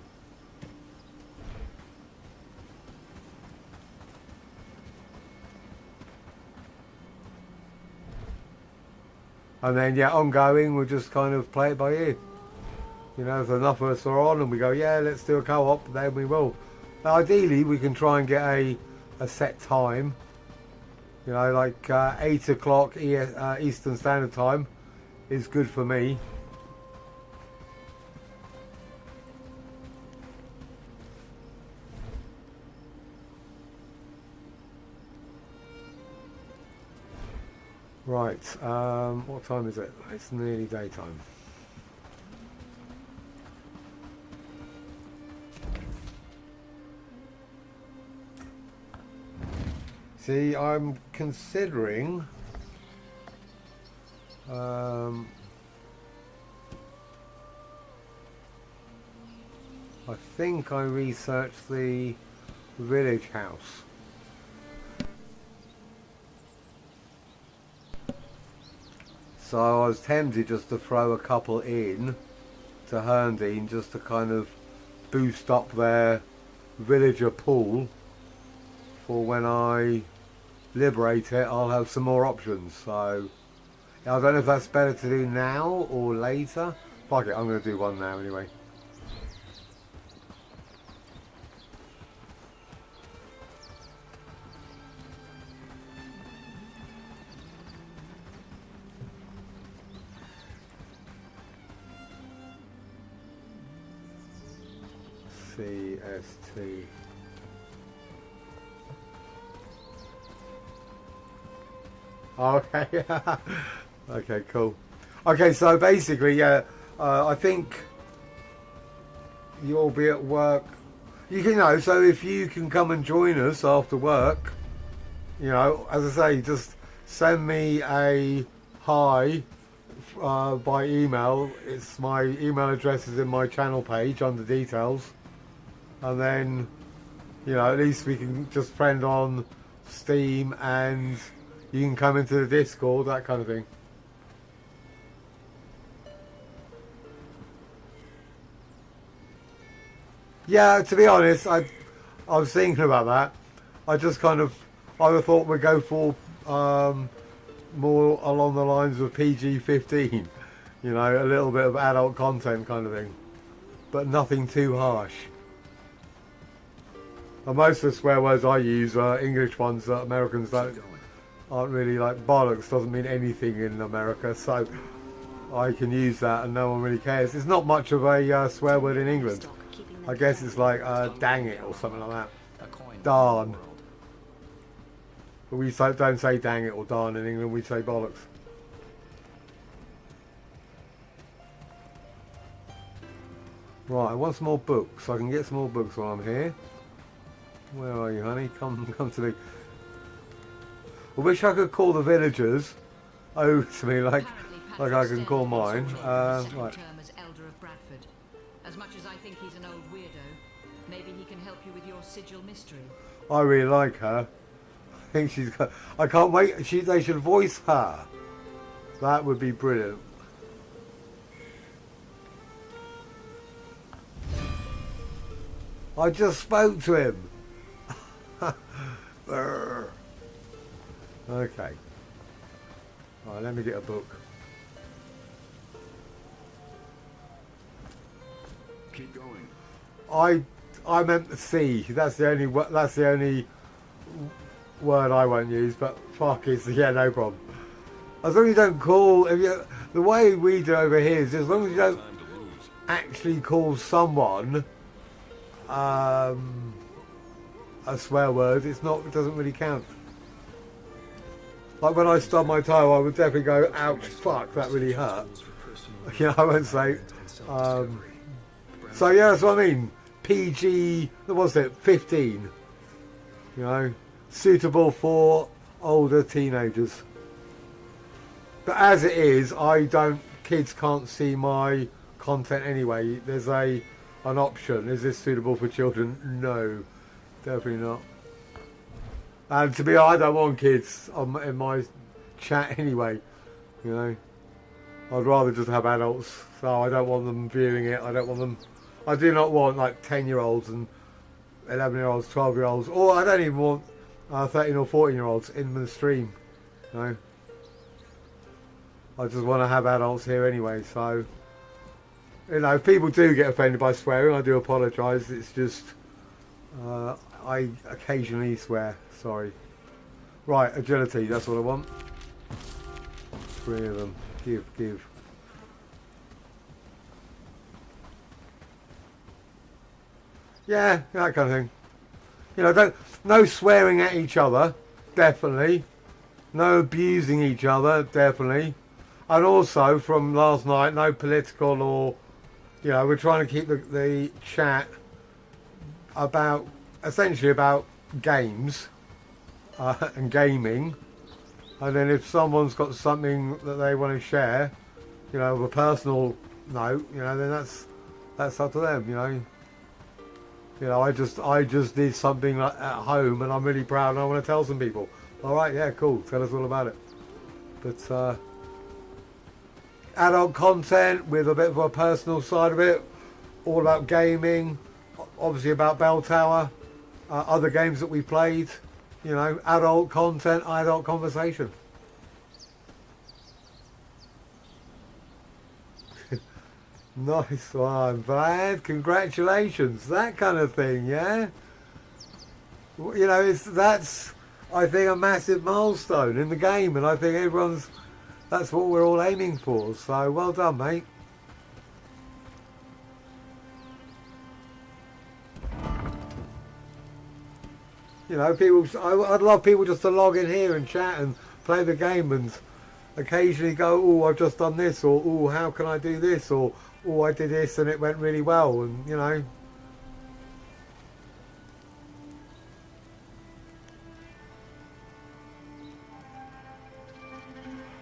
And then, ongoing, we'll just kind of play it by ear. If enough of us are on and we go, yeah, let's do a co-op, then we will. Now, ideally, we can try and get a set time. Like 8 o'clock Eastern Standard Time is good for me. Right, what time is it? It's nearly daytime. See, I'm considering I think I researched the village house. So I was tempted just to throw a couple in to Herndine just to kind of boost up their villager pool for when I liberate it. I'll have some more options. So I don't know if that's better to do now or later. Fuck it, I'm going to do one now anyway. CST. Okay. Okay, cool. Okay, so basically, yeah, I think you'll be at work. You can, so if you can come and join us after work, as I say, just send me a hi by email. It's my email address is in my channel page under details, and then at least we can just friend on Steam, and you can come into the Discord, that kind of thing. Yeah, to be honest, I was thinking about that. I just I thought we'd go for more along the lines of PG-15, a little bit of adult content kind of thing, but nothing too harsh. And most of the swear words I use are English ones that Americans aren't really like. Bollocks doesn't mean anything in America, so I can use that and no one really cares. It's not much of a swear word in England. I guess it's like dang it or something like that. Darn. But we don't say dang it or darn in England, we say bollocks. Right, I want some more books. I can get some more books while I'm here. Where are you, honey? Come to me. I wish I could call the villagers over to me like I can call mine. Right. As much as I think he's an old weirdo, maybe he can help you with your sigil mystery. I really like her. I think she's got... I can't wait. They should voice her. That would be brilliant. I just spoke to him. Okay. Right, let me get a book. Keep going. I meant C. That's the only word I won't use. But fuck is yeah, no problem. As long as you don't call, the way we do over here is as long as you don't actually call someone a swear word, it doesn't really count. Like when I stub my toe, I would definitely go, ouch, fuck, that really hurt. I won't say. So yeah, that's what I mean. PG, what was it? 15. Suitable for older teenagers. But as it is, kids can't see my content anyway. There's an option. Is this suitable for children? No, definitely not. And to be honest, I don't want kids in my chat anyway. I'd rather just have adults. So I don't want them viewing it. I do not want like 10-year-olds and 11-year-olds, 12-year-olds, or I don't even want 13 or 14-year-olds in the stream. I just want to have adults here anyway. So, if people do get offended by swearing, I do apologise. It's just I occasionally swear. Sorry. Right, agility. That's what I want. 3 of them. Give. Yeah, that kind of thing. No swearing at each other, definitely. No abusing each other, definitely. And also, from last night, no political or, we're trying to keep the chat essentially about games and gaming. And then if someone's got something that they want to share, of a personal note, then that's up to them, I just did something at home and I'm really proud and I want to tell some people. All right, yeah, cool. Tell us all about it. But adult content with a bit of a personal side of it, all about gaming, obviously about Bell Tower, other games that we played, adult content, adult conversation. Nice one, Vlad. Congratulations. That kind of thing, yeah? That's, I think, a massive milestone in the game, and I think that's what we're all aiming for. So, well done, mate. I'd love people just to log in here and chat and play the game and, occasionally go, oh, I've just done this, or oh, how can I do this, or oh, I did this and it went really well, and you know.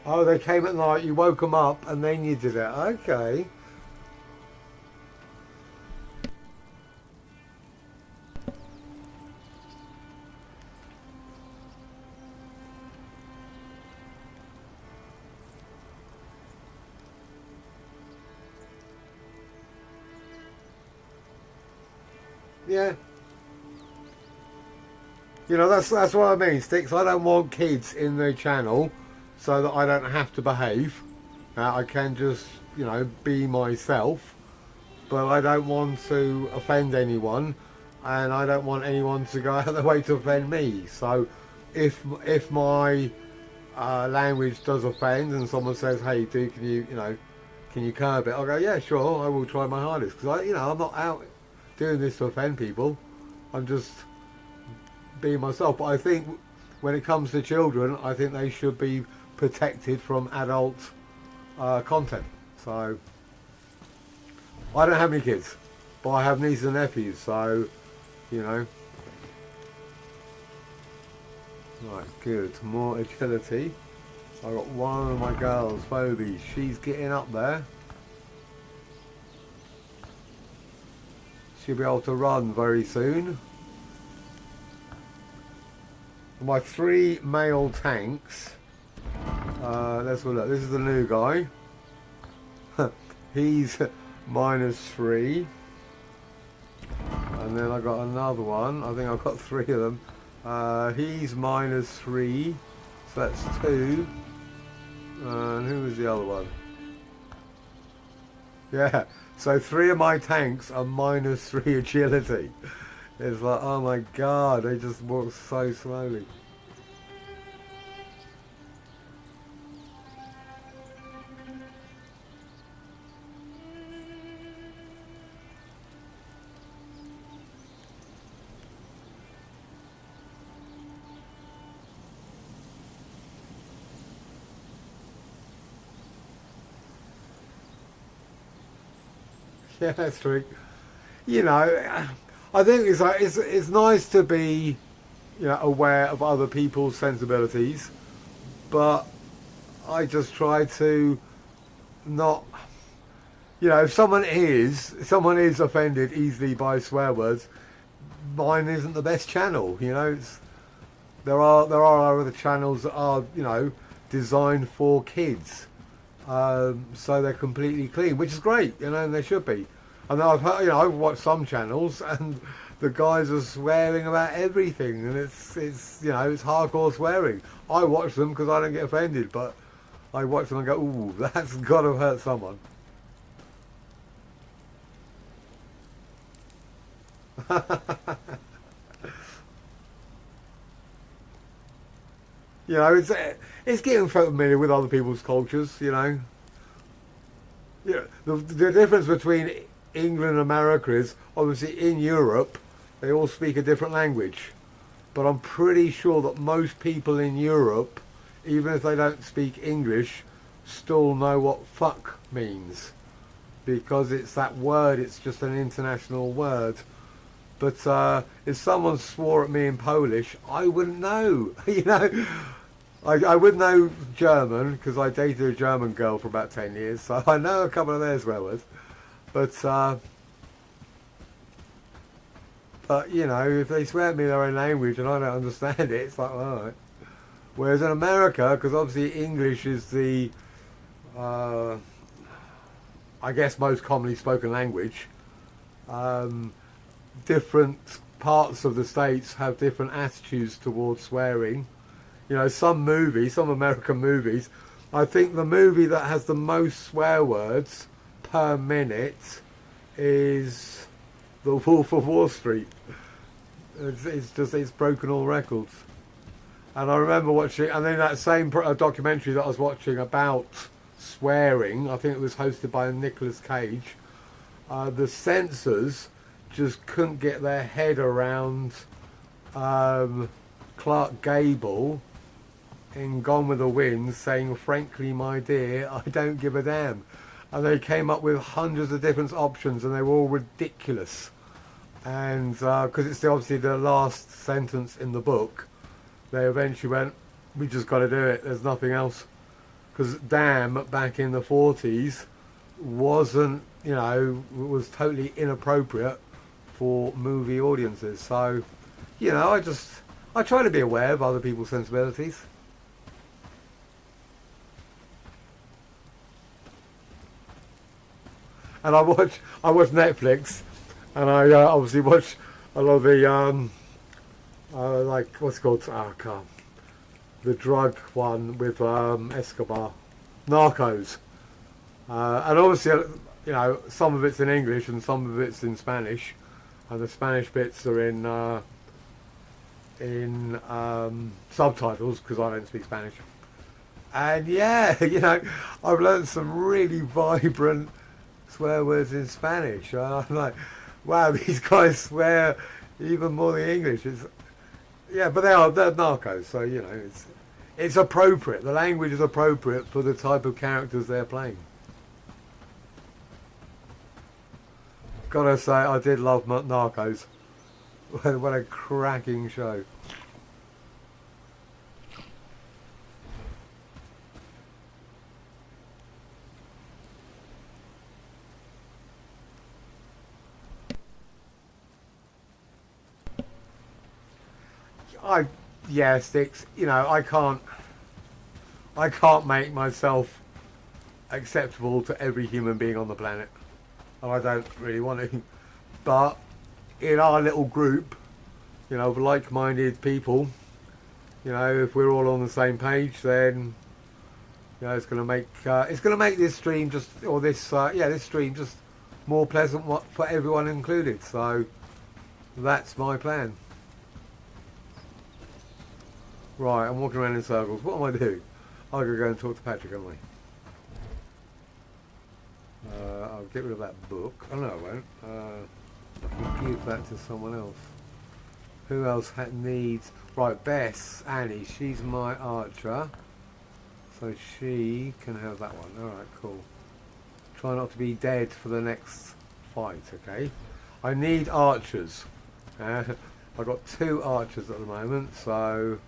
Oh, they came at night, you woke them up and then you did it. Okay. Yeah. You know, that's what I mean, Sticks. I don't want kids in the channel so that I don't have to behave. I can just, you know, be myself. But I don't want to offend anyone. And I don't want anyone to go out of their way to offend me. So if my language does offend and someone says, hey, dude, can you curb it? I'll go, yeah, sure, I will try my hardest. Because, I'm not out doing this to offend people. I'm just being myself. But I think when it comes to children, I think they should be protected from adult content. So I don't have any kids, but I have nieces and nephews, so you know. Right, good. More agility. I got one of my girls, Phoebe. She's getting up there. She'll be able to run very soon. My 3 male tanks. Let's have a look. This is the new guy. He's -3. And then I got another one. I think I've got 3 of them. He's -3. So that's 2. And who was the other one? Yeah. So 3 of my tanks are -3 agility. It's like, oh my god, they just walk so slowly. Yeah, that's true. You know, I think it's like it's nice to be, you know, aware of other people's sensibilities, but I just try to not, you know, if someone is offended easily by swear words, mine isn't the best channel. You know, there are other channels that are, you know, designed for kids. So they're completely clean, which is great, you know, and they should be. And I've heard, you know, I've watched some channels and the guys are swearing about everything, and it's you know, it's hardcore swearing. I watch them because I don't get offended, but I watch them and go, ooh, that's got to hurt someone. You know, it's getting familiar with other people's cultures, you know. Yeah, the difference between England and America is, obviously in Europe, they all speak a different language. But I'm pretty sure that most people in Europe, even if they don't speak English, still know what fuck means. Because it's that word, it's just an international word. But if someone swore at me in Polish, I wouldn't know, you know. I would know German because I dated a German girl for about 10 years, so I know a couple of their swear words. But you know, if they swear at me in their own language and I don't understand it, it's like, alright. Whereas in America, because obviously English is the, I guess, most commonly spoken language, different parts of the states have different attitudes towards swearing. You know, some American movies, I think the movie that has the most swear words per minute is The Wolf of Wall Street. It's broken all records. And I remember watching, and then that same documentary that I was watching about swearing, I think it was hosted by Nicolas Cage, the censors just couldn't get their head around Clark Gable in Gone with the Wind saying, "Frankly, my dear, I don't give a damn." And they came up with hundreds of different options, and they were all ridiculous. And because it's obviously the last sentence in the book, they eventually went, "We just got to do it. There's nothing else." Because damn, back in the 40s, wasn't, you know, was totally inappropriate for movie audiences. So, you know, I try to be aware of other people's sensibilities. And I watch Netflix, and I obviously watch a lot of the like, what's it called? The drug one with Escobar, Narcos, and obviously, you know, some of it's in English and some of it's in Spanish, and the Spanish bits are in subtitles because I don't speak Spanish. And yeah, you know, I've learned some really vibrant swear words in Spanish. I'm like, wow, these guys swear even more than English. Yeah, but they're narcos, so you know, it's appropriate. The language is appropriate for the type of characters they're playing. Gotta say, I did love Narcos. What a cracking show. Yeah, Sticks, you know, I can't make myself acceptable to every human being on the planet, and I don't really want to. But in our little group, you know, of like-minded people, you know, if we're all on the same page, then you know, it's going to make this stream this stream just more pleasant for everyone included. So that's my plan. Right, I'm walking around in circles. What am I doing? I'm going to go and talk to Patrick, am I? I'll get rid of that book. Oh no, I won't. I can give that to someone else. Who else needs... Right, Bess, Annie, she's my archer. So she can have that one. Alright, cool. Try not to be dead for the next fight, okay? I need archers. I've got 2 archers at the moment, so...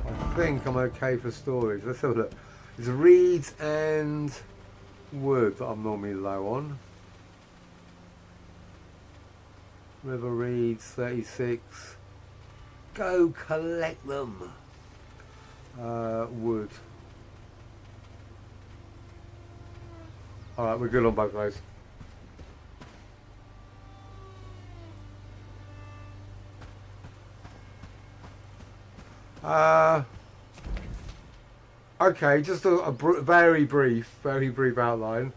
I think I'm okay for storage. Let's have a look. It's reeds and wood that I'm normally low on. River reeds, 36. Go collect them. Wood. Alright, we're good on both those. Okay, just a very brief outline.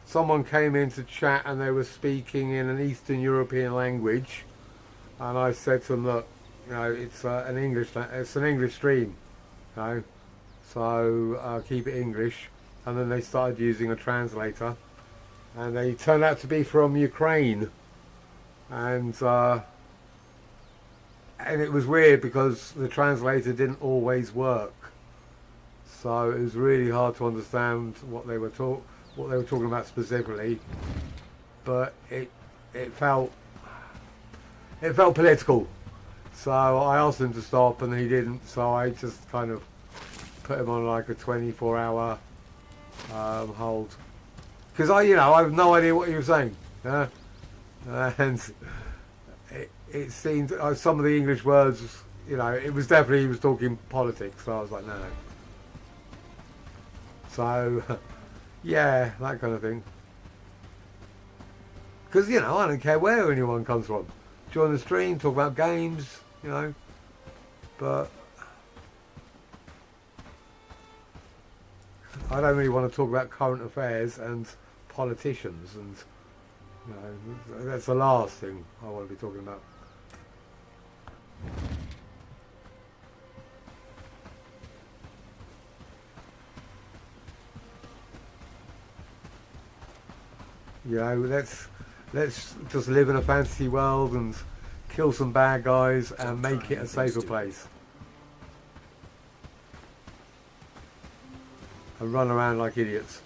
Someone came in to chat and they were speaking in an Eastern European language, and I said to them, look, you know, it's an English stream, you know, so keep it English. And then they started using a translator, and they turned out to be from Ukraine, and it was weird because the translator didn't always work, so it was really hard to understand what they were talking about specifically. But it felt political, so I asked him to stop, and he didn't. So I just kind of put him on like a 24-hour hold, because I have no idea what he was saying, and it seemed some of the English words, you know, it was definitely, he was talking politics, so I was like, no. So, yeah, that kind of thing. Because, you know, I don't care where anyone comes from. Join the stream, talk about games, you know, but I don't really want to talk about current affairs and politicians and No, that's the last thing I want to be talking about. You know, let's just live in a fantasy world and kill some bad guys and make it a safer place. And run around like idiots.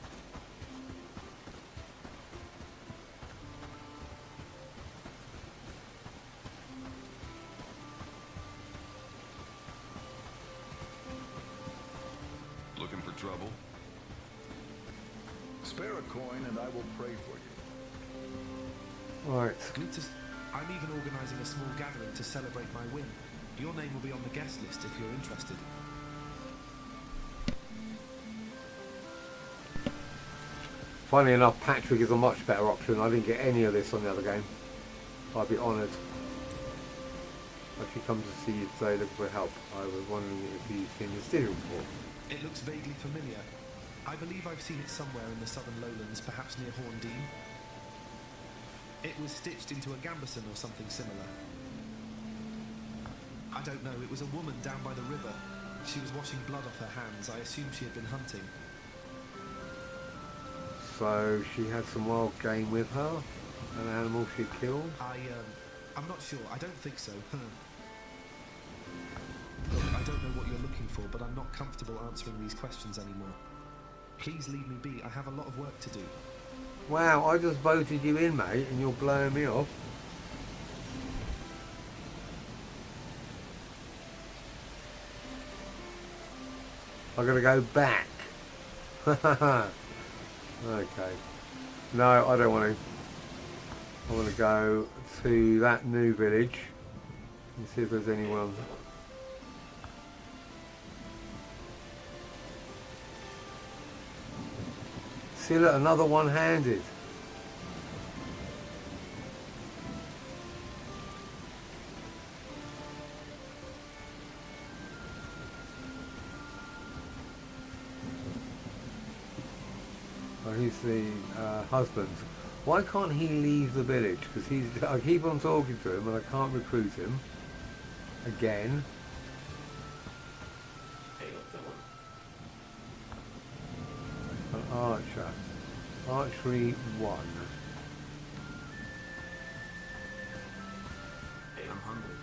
Looking for trouble? Spare a coin and I will pray for you. Right. I'm even organising a small gathering to celebrate my win. Your name will be on the guest list if you're interested. Funnily enough, Patrick is a much better option. I didn't get any of this on the other game. I'd be honoured. If you come to see you today looking for help, I was wondering if you've seen the steering before. It looks vaguely familiar. I believe I've seen it somewhere in the southern lowlands, perhaps near Horndean. It was stitched into a gambeson or something similar. I don't know, it was a woman down by the river. She was washing blood off her hands. I assumed she had been hunting. So she had some wild game with her? An animal she killed? I'm not sure. I don't think so. Look, I don't know what you're looking for, but I'm not comfortable answering these questions anymore. Please leave me be. I have a lot of work to do. Wow, I just voted you in, mate, and you're blowing me off. I'm gonna go back. Okay. No, I don't want to. I want to go to that new village and see if there's anyone. See, look, another one-handed. Oh, he's the husband. Why can't he leave the village? Because I keep on talking to him and I can't recruit him. Again. An archer. Archery 1. I'm hungry.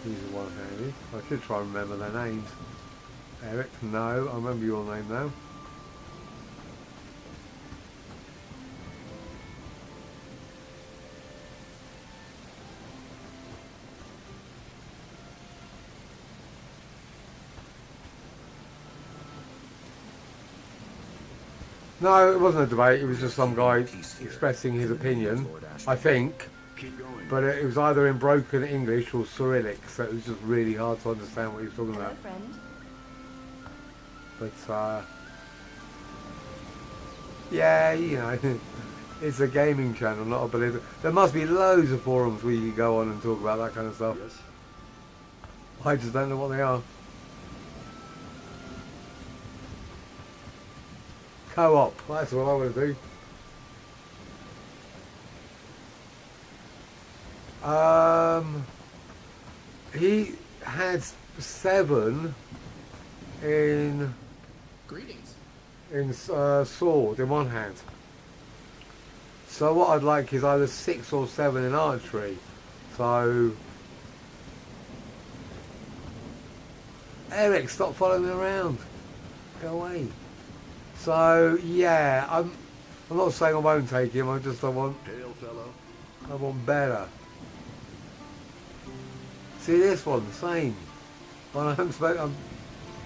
He's a one-handed. I should try and remember their names. Eric, no, I remember your name now. No, it wasn't a debate, it was just some guy expressing his opinion, I think. But it was either in broken English or Cyrillic, so it was just really hard to understand what he was talking about. But, yeah, you know, it's a gaming channel, not a believer. There must be loads of forums where you can go on and talk about that kind of stuff. Yes. I just don't know what they are. Co-op, that's what I want to do. He had 7 in sword in one hand. So what I'd like is either 6 or 7 in archery. So Eric, stop following me around. Go away. So yeah, I'm not saying I won't take him. I want. Hail, fellow. I want better. See this one, the same.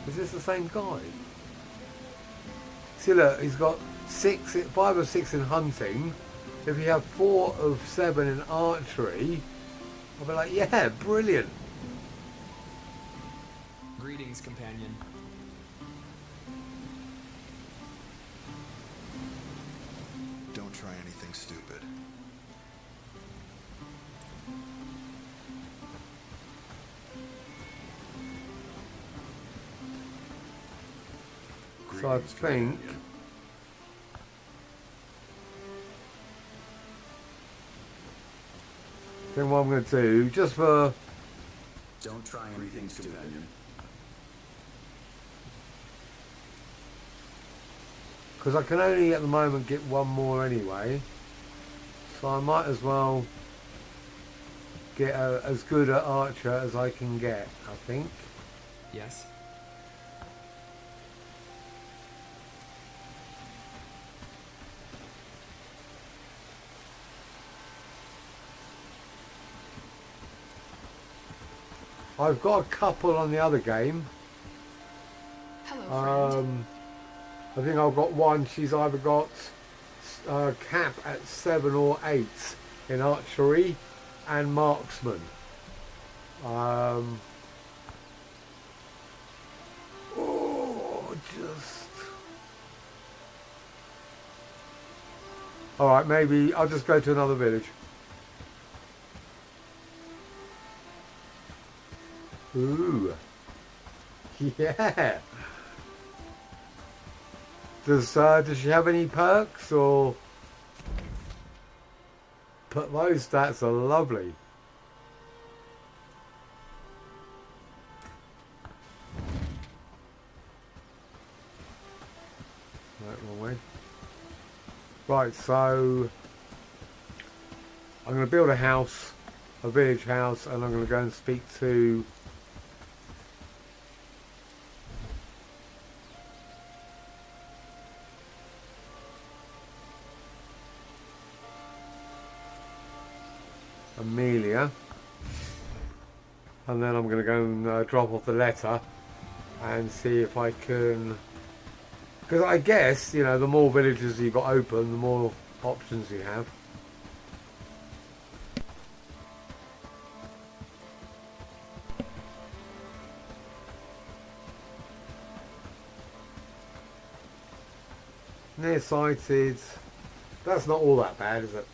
Is this the same guy? See, look, he's got 5 or 6 in hunting. If you have 4 of 7 in archery, I'll be like, yeah, brilliant. Greetings, companion. Don't try anything stupid. So I think Then what I'm going to do, just for... Don't try anything stupid. Because I can only at the moment get one more anyway. So I might as well get as good an archer as I can get, I think. Yes? I've got a couple on the other game. Hello, friend. I think I've got one. She's either got cap at 7 or 8 in archery and marksman. Alright, maybe I'll just go to another village. Ooh. Yeah. Does she have any perks or? But those stats are lovely. Right, wrong way. Right, so I'm going to build a house, a village house, and I'm going to go and speak to Amelia, and then I'm going to go and drop off the letter and see if I can, because I guess, you know, the more villages you've got open, the more options you have. Nearsighted, that's not all that bad, is it?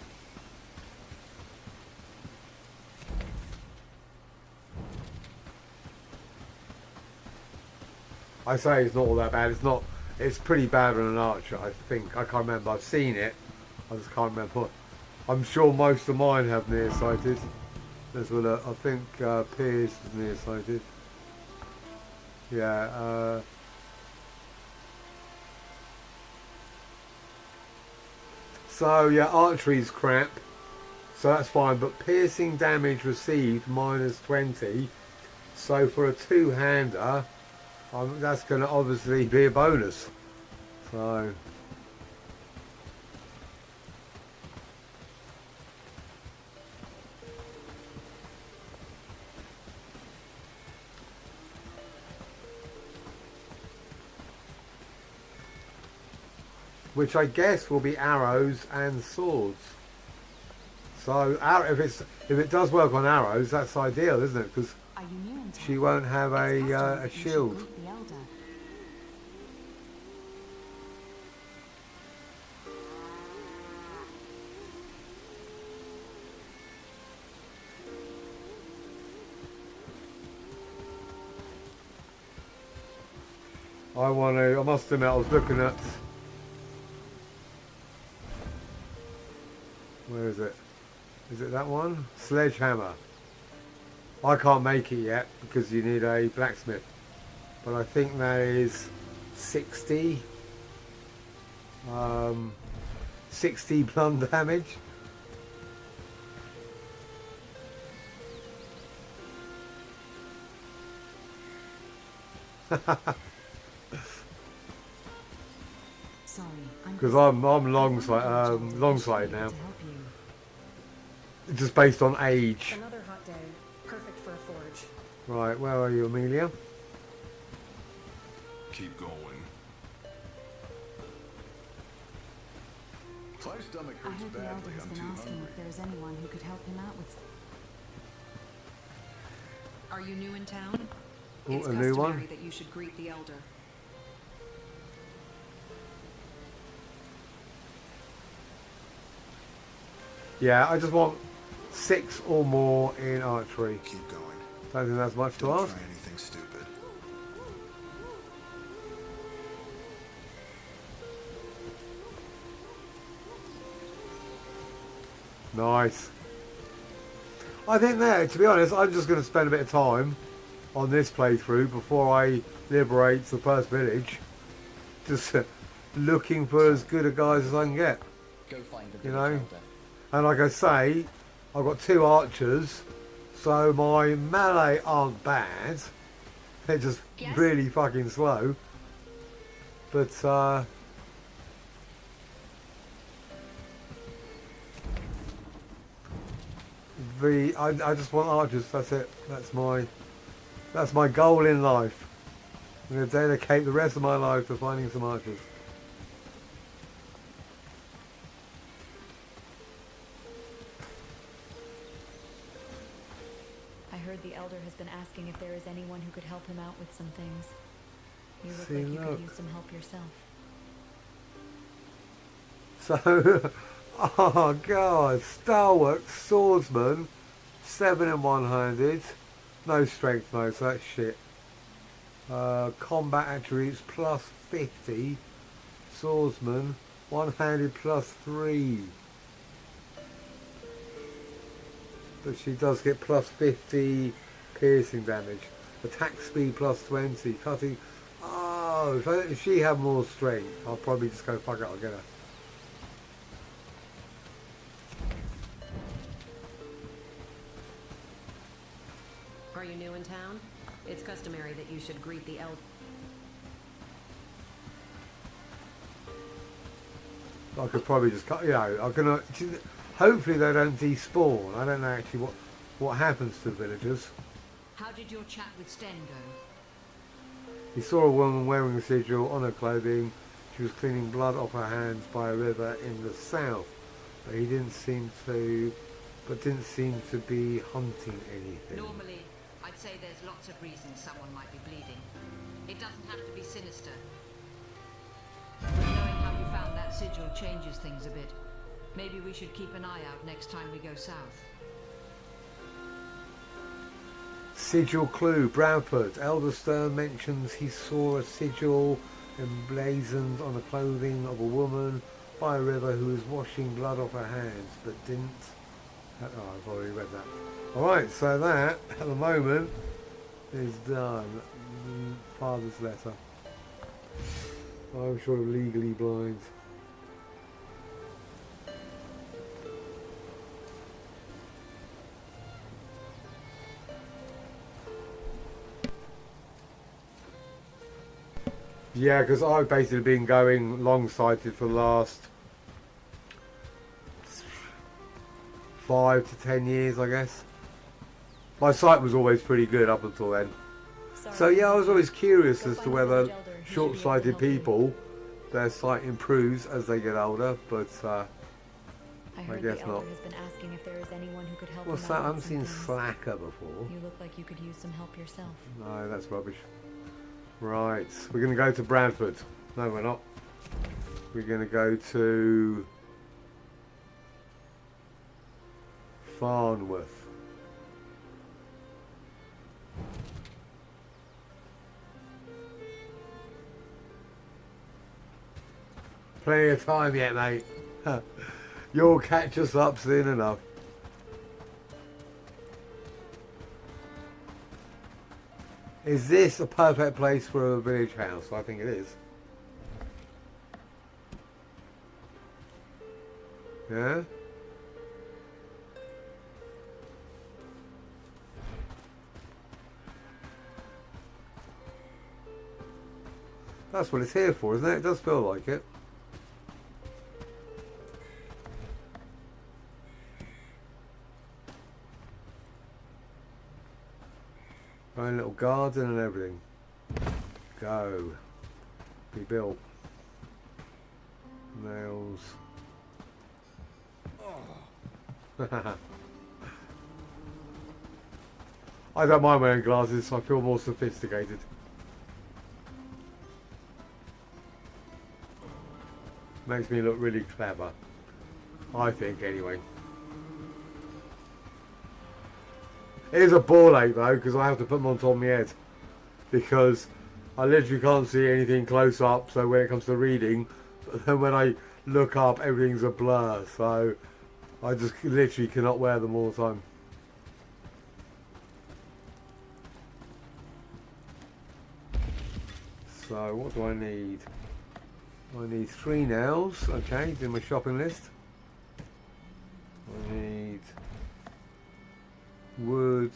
I say it's not all that bad. It's not. It's pretty bad on an archer, I think. I can't remember. I've seen it. I just can't remember. I'm sure most of mine have nearsighted. As well, I think Piers is nearsighted. Yeah. So yeah, archery's crap. So that's fine. But piercing damage received -20. So for a two-hander. That's going to obviously be a bonus. So which I guess will be arrows and swords. So if it does work on arrows, that's ideal, isn't it? Because she won't have a shield. I must admit, I was looking at, where is it? Is it that one? Sledgehammer. I can't make it yet because you need a blacksmith. But I think that is 60. 60 blunt damage. Because I'm long sighted now. Just based on age. Another hot day. Perfect for a forge. Right, where are you, Amelia? Keep going. My stomach I hurts heard the badly. elder has I'm been too asking hungry. if there's anyone who could help him out with. Are you new in town? Oh, It's a new one? customary that you should greet the elder. Yeah, I just want 6 or more in archery. Keep going. Don't think that's much to Don't ask. try anything stupid. Nice. I think that, to be honest, I'm just going to spend a bit of time on this playthrough before I liberate the first village. Just looking for as good a guys as I can get. Go find the You village know? elder. And like I say, I've got 2 archers, so my melee aren't bad. They're just really fucking slow. But, I just want archers, that's it. That's my goal in life. I'm going to dedicate the rest of my life to finding some archers. I heard the Elder has been asking if there is anyone who could help him out with some things. You look See, like you look. could use some help yourself. So, oh god, stalwart swordsman, 7 and 1-handed, no strength mode, so that's shit. Combat attributes plus 50, swordsman, 1-handed plus 3. But she does get plus 50 piercing damage, attack speed plus 20, cutting. Oh, if she had more strength, I'll probably just go fuck it, I'll get her. Are you new in town? It's customary that you should greet the elder. I could probably just cut, you know, I can. Hopefully they don't despawn. I don't know actually what happens to villagers. How did your chat with Sten go? He saw a woman wearing a sigil on her clothing. She was cleaning blood off her hands by a river in the south, but didn't seem to be hunting anything. Normally, I'd say there's lots of reasons someone might be bleeding. It doesn't have to be sinister. But knowing how you found that sigil changes things a bit. Maybe we should keep an eye out next time we go south. Sigil clue, Bradford. Elder Stern mentions he saw a sigil emblazoned on the clothing of a woman by a river who was washing blood off her hands, but didn't. Oh, I've already read that. Alright, so that, at the moment, is done. Father's letter. I'm sort of legally blind. Yeah, because I've basically been going long-sighted for the last 5 to 10 years, I guess. My sight was always pretty good up until then. So yeah, I was always curious as to whether short-sighted people, their sight improves as they get older, but I guess not. Has been asking if there is anyone who could help What's him that? out I haven't with seen some things. Slacker before. You look like you could use some help yourself. No, that's rubbish. Right, we're going to go to Bradford. No, we're not. We're going to go to Farnworth. Plenty of time yet, mate. You'll catch us up soon enough. Is this a perfect place for a village house? I think it is. Yeah? That's what it's here for, isn't it? It does feel like it. Own little garden and everything. Go. Be built. Nails. I don't mind wearing glasses, I feel more sophisticated. Makes me look really clever. I think, anyway. It is a ball ache though, because I have to put them on top of my head. Because I literally can't see anything close up, so when it comes to reading, but then when I look up, everything's a blur, so I just literally cannot wear them all the time. So what do I need? I need 3 nails. Okay, do my shopping list. I need wood.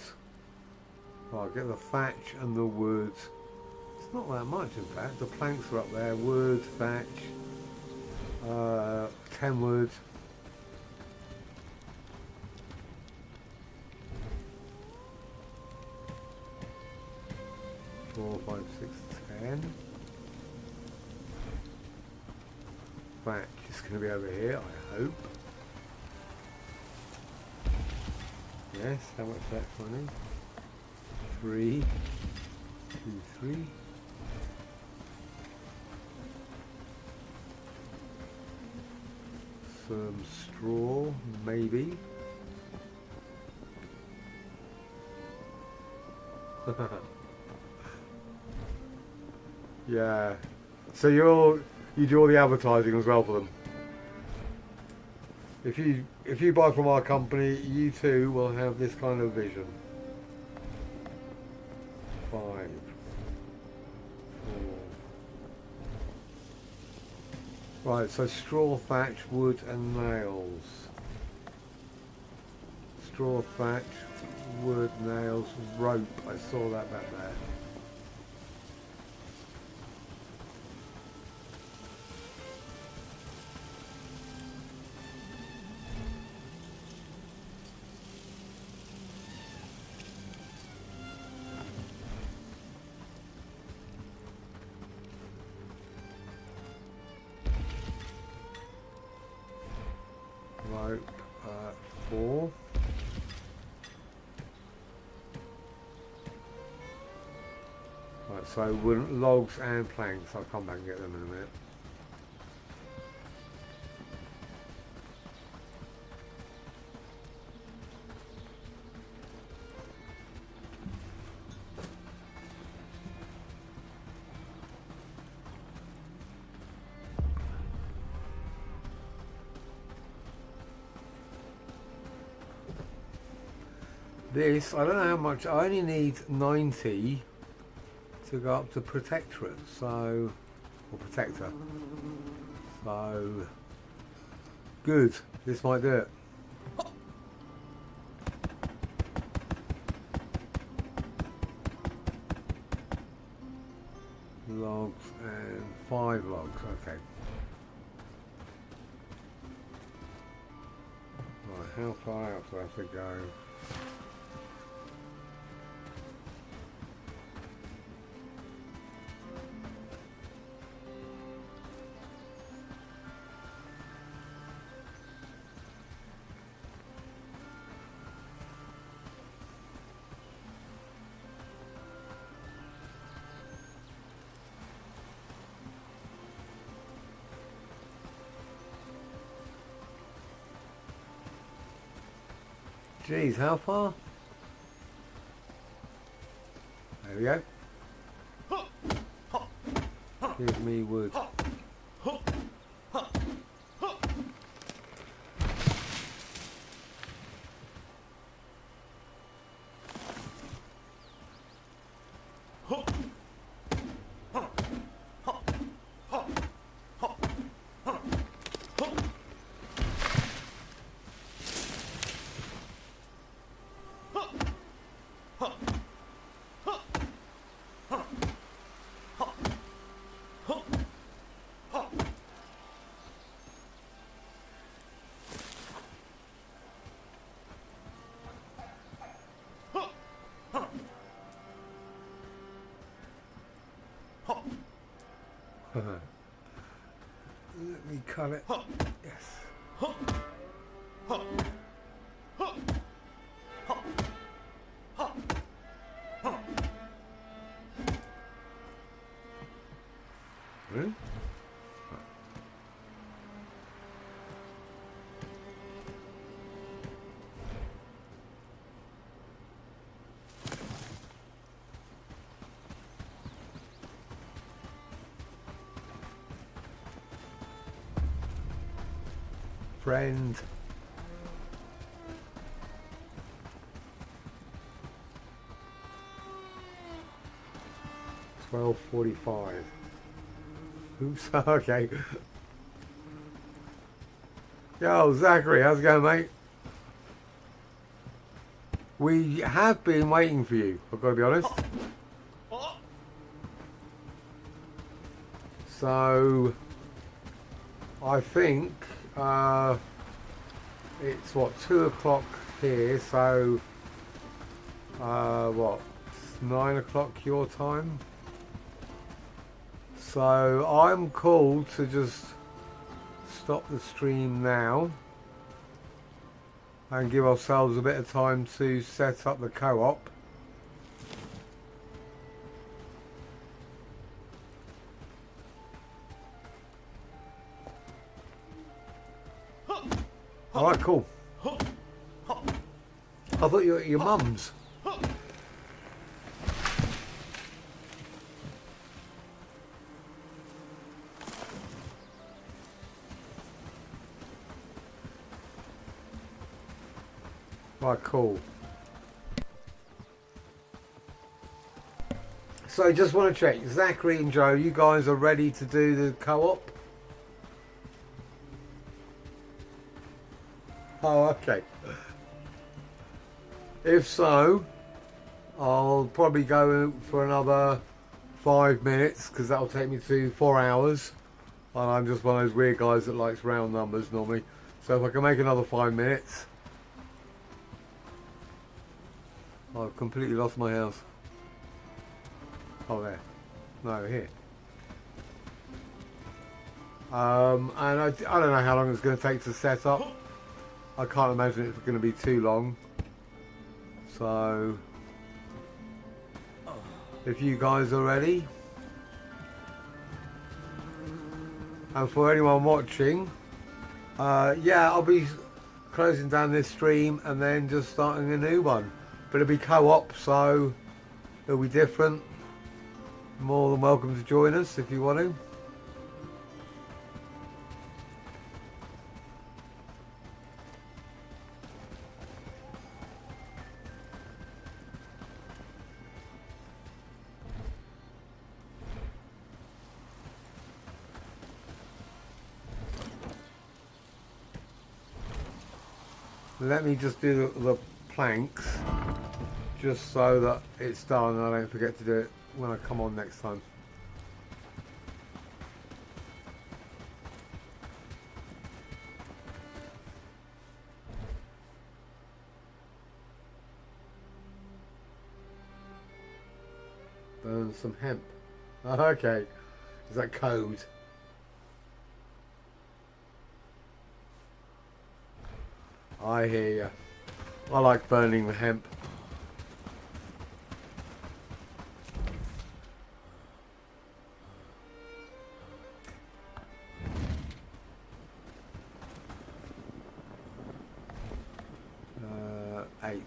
I'll get the thatch and the wood. It's not that much in fact. The planks are up there. Wood, thatch, 10 wood. 4, 5, 6, 10. Thatch is going to be over here, I hope. Yes, how much thatch do I need? 3, 2, 3. Some straw, maybe. Yeah. So you do all the advertising as well for them. If you buy from our company, you too will have this kind of vision. 5, 4. Right, so straw, thatch, wood and nails. Straw, thatch, wood, nails, rope. I saw that back there. Rope, 4. Right, so wooden logs and planks. I'll come back and get them in a minute. This, I don't know how much, I only need 90 to go up to Protectorate, so, or Protector. So, good, this might do it. Logs and 5 logs, okay. Right, how far out do I have to go? Jeez, how far? There we go. Give me wood. Let me cut it. Yes. Really? Friend. $12.45. Oops, okay. Yo, Zachary, how's it going, mate? We have been waiting for you, I've got to be honest. So, I think it's what, 2 o'clock here, so what, it's 9 o'clock your time? So I'm called to just stop the stream now and give ourselves a bit of time to set up the co-op. Alright, cool. I thought you were at your mum's. Right, cool. So just want to check, Zachary and Joe, you guys are ready to do the co-op? Oh, okay. If so, I'll probably go for another 5 minutes because that'll take me to 4 hours. And I'm just one of those weird guys that likes round numbers normally. So if I can make another 5 minutes. I've completely lost my house. Oh, there. No, here. And I don't know how long it's going to take to set up. I can't imagine it's going to be too long. So, if you guys are ready. And for anyone watching, yeah, I'll be closing down this stream and then just starting a new one. But it'll be co-op, so it'll be different. More than welcome to join us if you want to. Let me just do the planks, just so that it's done and I don't forget to do it when I come on next time. Burn some hemp. Okay, is that code? I hear you. I like burning the hemp. Eight.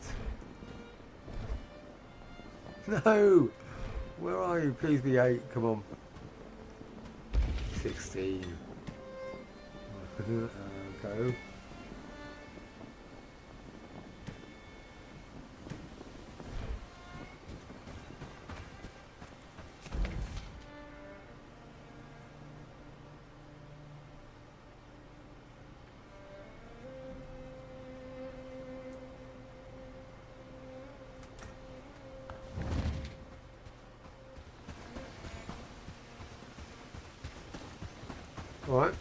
No! Where are you? Please be 8. Come on. 16. Go. Alright.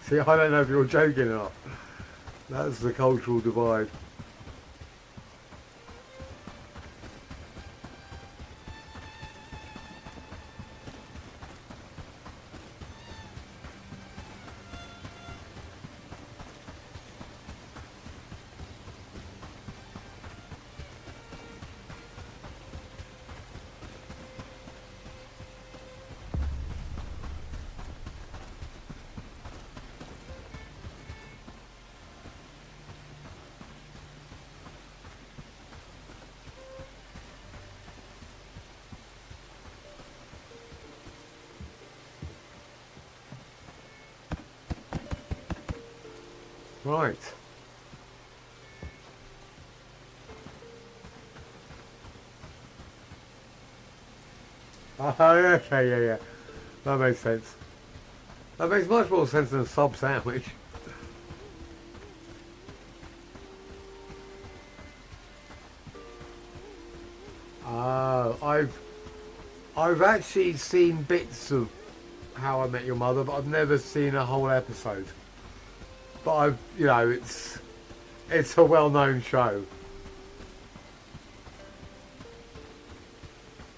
See, I don't know if you're joking or not. That's the cultural divide. Right. Oh, okay, yeah. That makes sense. That makes much more sense than a sub sandwich. I've actually seen bits of How I Met Your Mother, but I've never seen a whole episode. But it's a well-known show.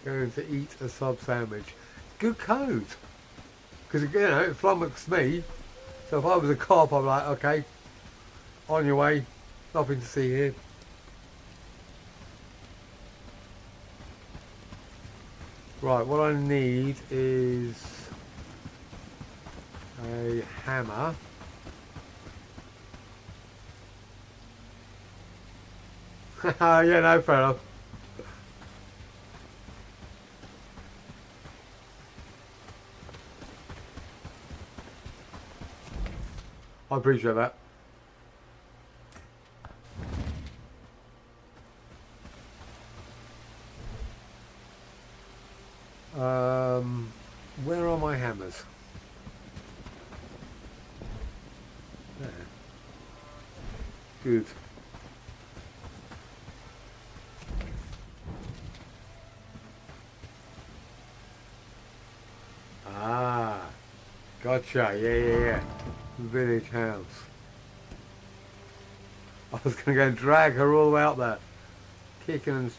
Going to eat a sub sandwich. Good code. Because, it flummoxed me. So if I was a cop, I'm like, okay, on your way. Nothing to see here. Right, what I need is a hammer. Yeah, no, fair enough. I appreciate that. Where are my hammers? There. Good. Ah, gotcha. Yeah. Village house. I was going to go and drag her all the way out there. Kicking and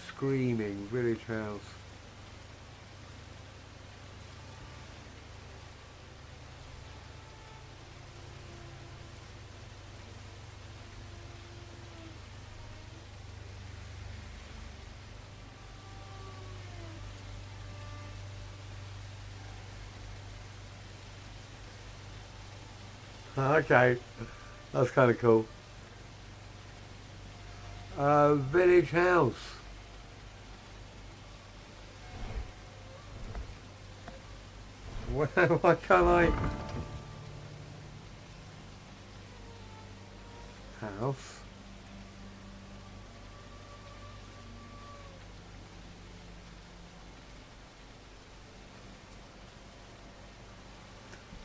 screaming. Village house. Okay, that's kind of cool. Village house. Why can't I? House.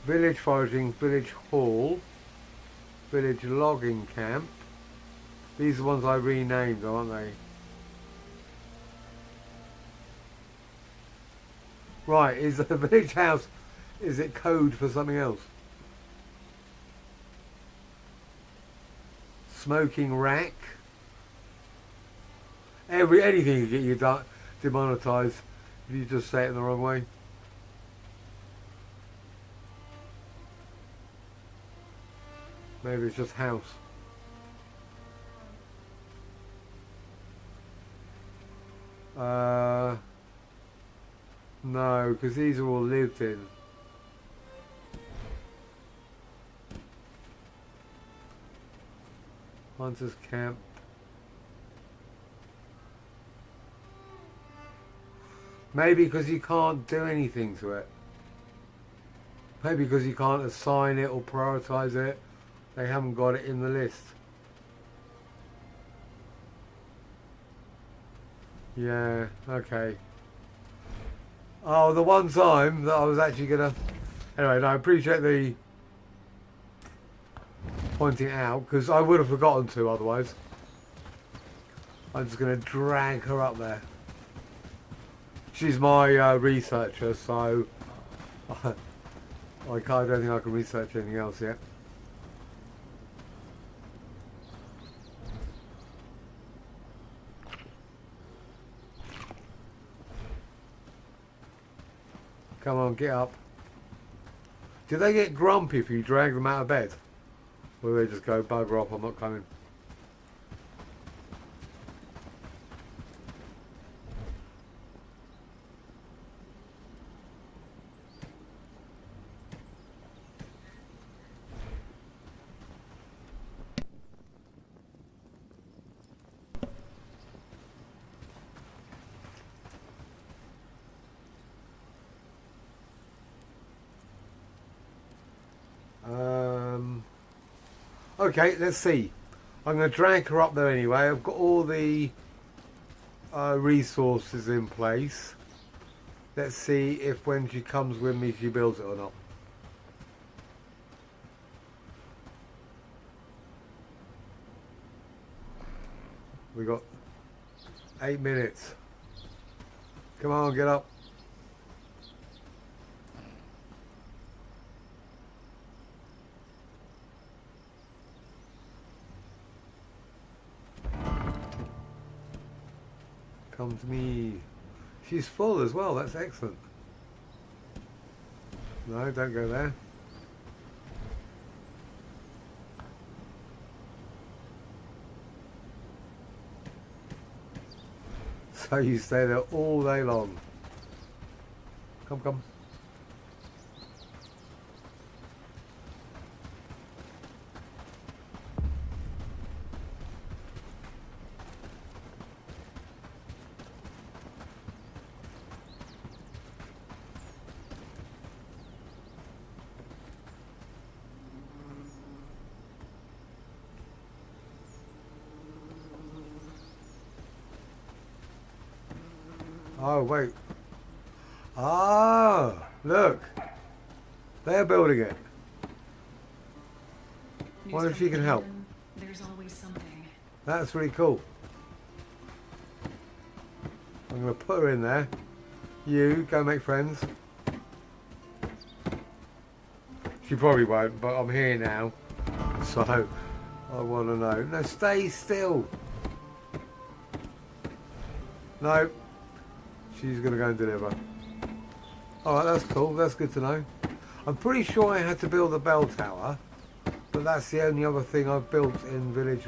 Village foraging, village hall, village logging camp. These are the ones I renamed, aren't they? Right, is the village house, is it code for something else? Smoking rack. Anything can get you demonetized if you just say it in the wrong way. Maybe it's just house. No, because these are all lived in. Hunter's camp. Maybe because you can't do anything to it. Maybe because you can't assign it or prioritize it. They haven't got it in the list. Yeah, okay. Oh, the one time that I was actually gonna... Anyway, no, I appreciate the pointing it out, because I would have forgotten to otherwise. I'm just gonna drag her up there. She's my researcher, so I don't think I can research anything else yet. Come on, get up. Do they get grumpy if you drag them out of bed? Or do they just go, bugger off, I'm not coming? Okay, let's see. I'm going to drag her up there anyway. I've got all the resources in place. let's see if when she comes with me she builds it or not. We got 8 minutes. Come on, get up. Come to me. She's full as well, that's excellent. No, don't go there. So you stay there all day long. Come, come. Oh, wait. Ah, look. They're building it. Wonder if she can help. There's always something. That's really cool. I'm going to put her in there. You, go make friends. She probably won't, but I'm here now. So, I want to know. No, stay still. No. She's going to go and deliver. Alright, that's cool. That's good to know. I'm pretty sure I had to build a bell tower, but that's the only other thing I've built in Village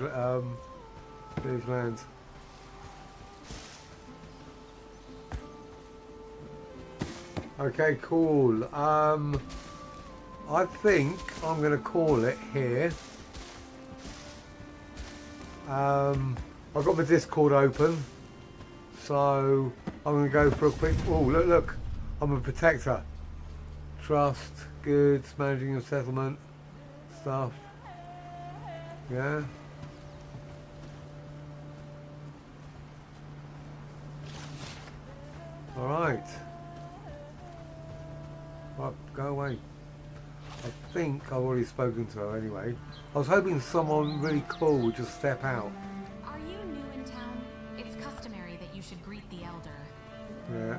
Lands. Okay, cool. I think I'm going to call it here. I've got my Discord open. So I'm going to go for a quick... Oh, look, look. I'm a protector. Trust, goods, managing your settlement, stuff. Yeah. Alright. Right, go away. I think I've already spoken to her anyway. I was hoping someone really cool would just step out. Are you new in town? It's customary that you should greet the elder. Yeah.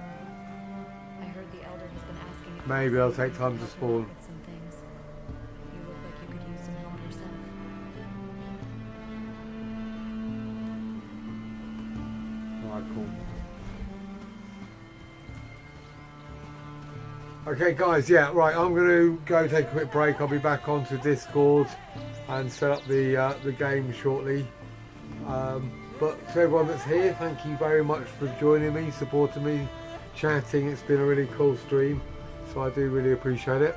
I heard the elder has been asking if Maybe I'll take time to spawn. at some things. You look like you could use some help yourself. Alright, cool. Okay guys, yeah, right, I'm going to go take a quick break. I'll be back onto Discord and set up the game shortly. But to everyone that's here, thank you very much for joining me, supporting me, chatting. It's been a really cool stream, so I do really appreciate it.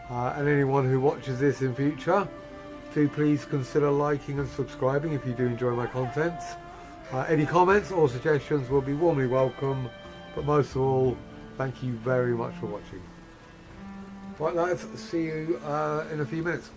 And anyone who watches this in future, do please consider liking and subscribing if you do enjoy my content. Any comments or suggestions will be warmly welcome, but most of all, thank you very much for watching. Right lads, see you in a few minutes.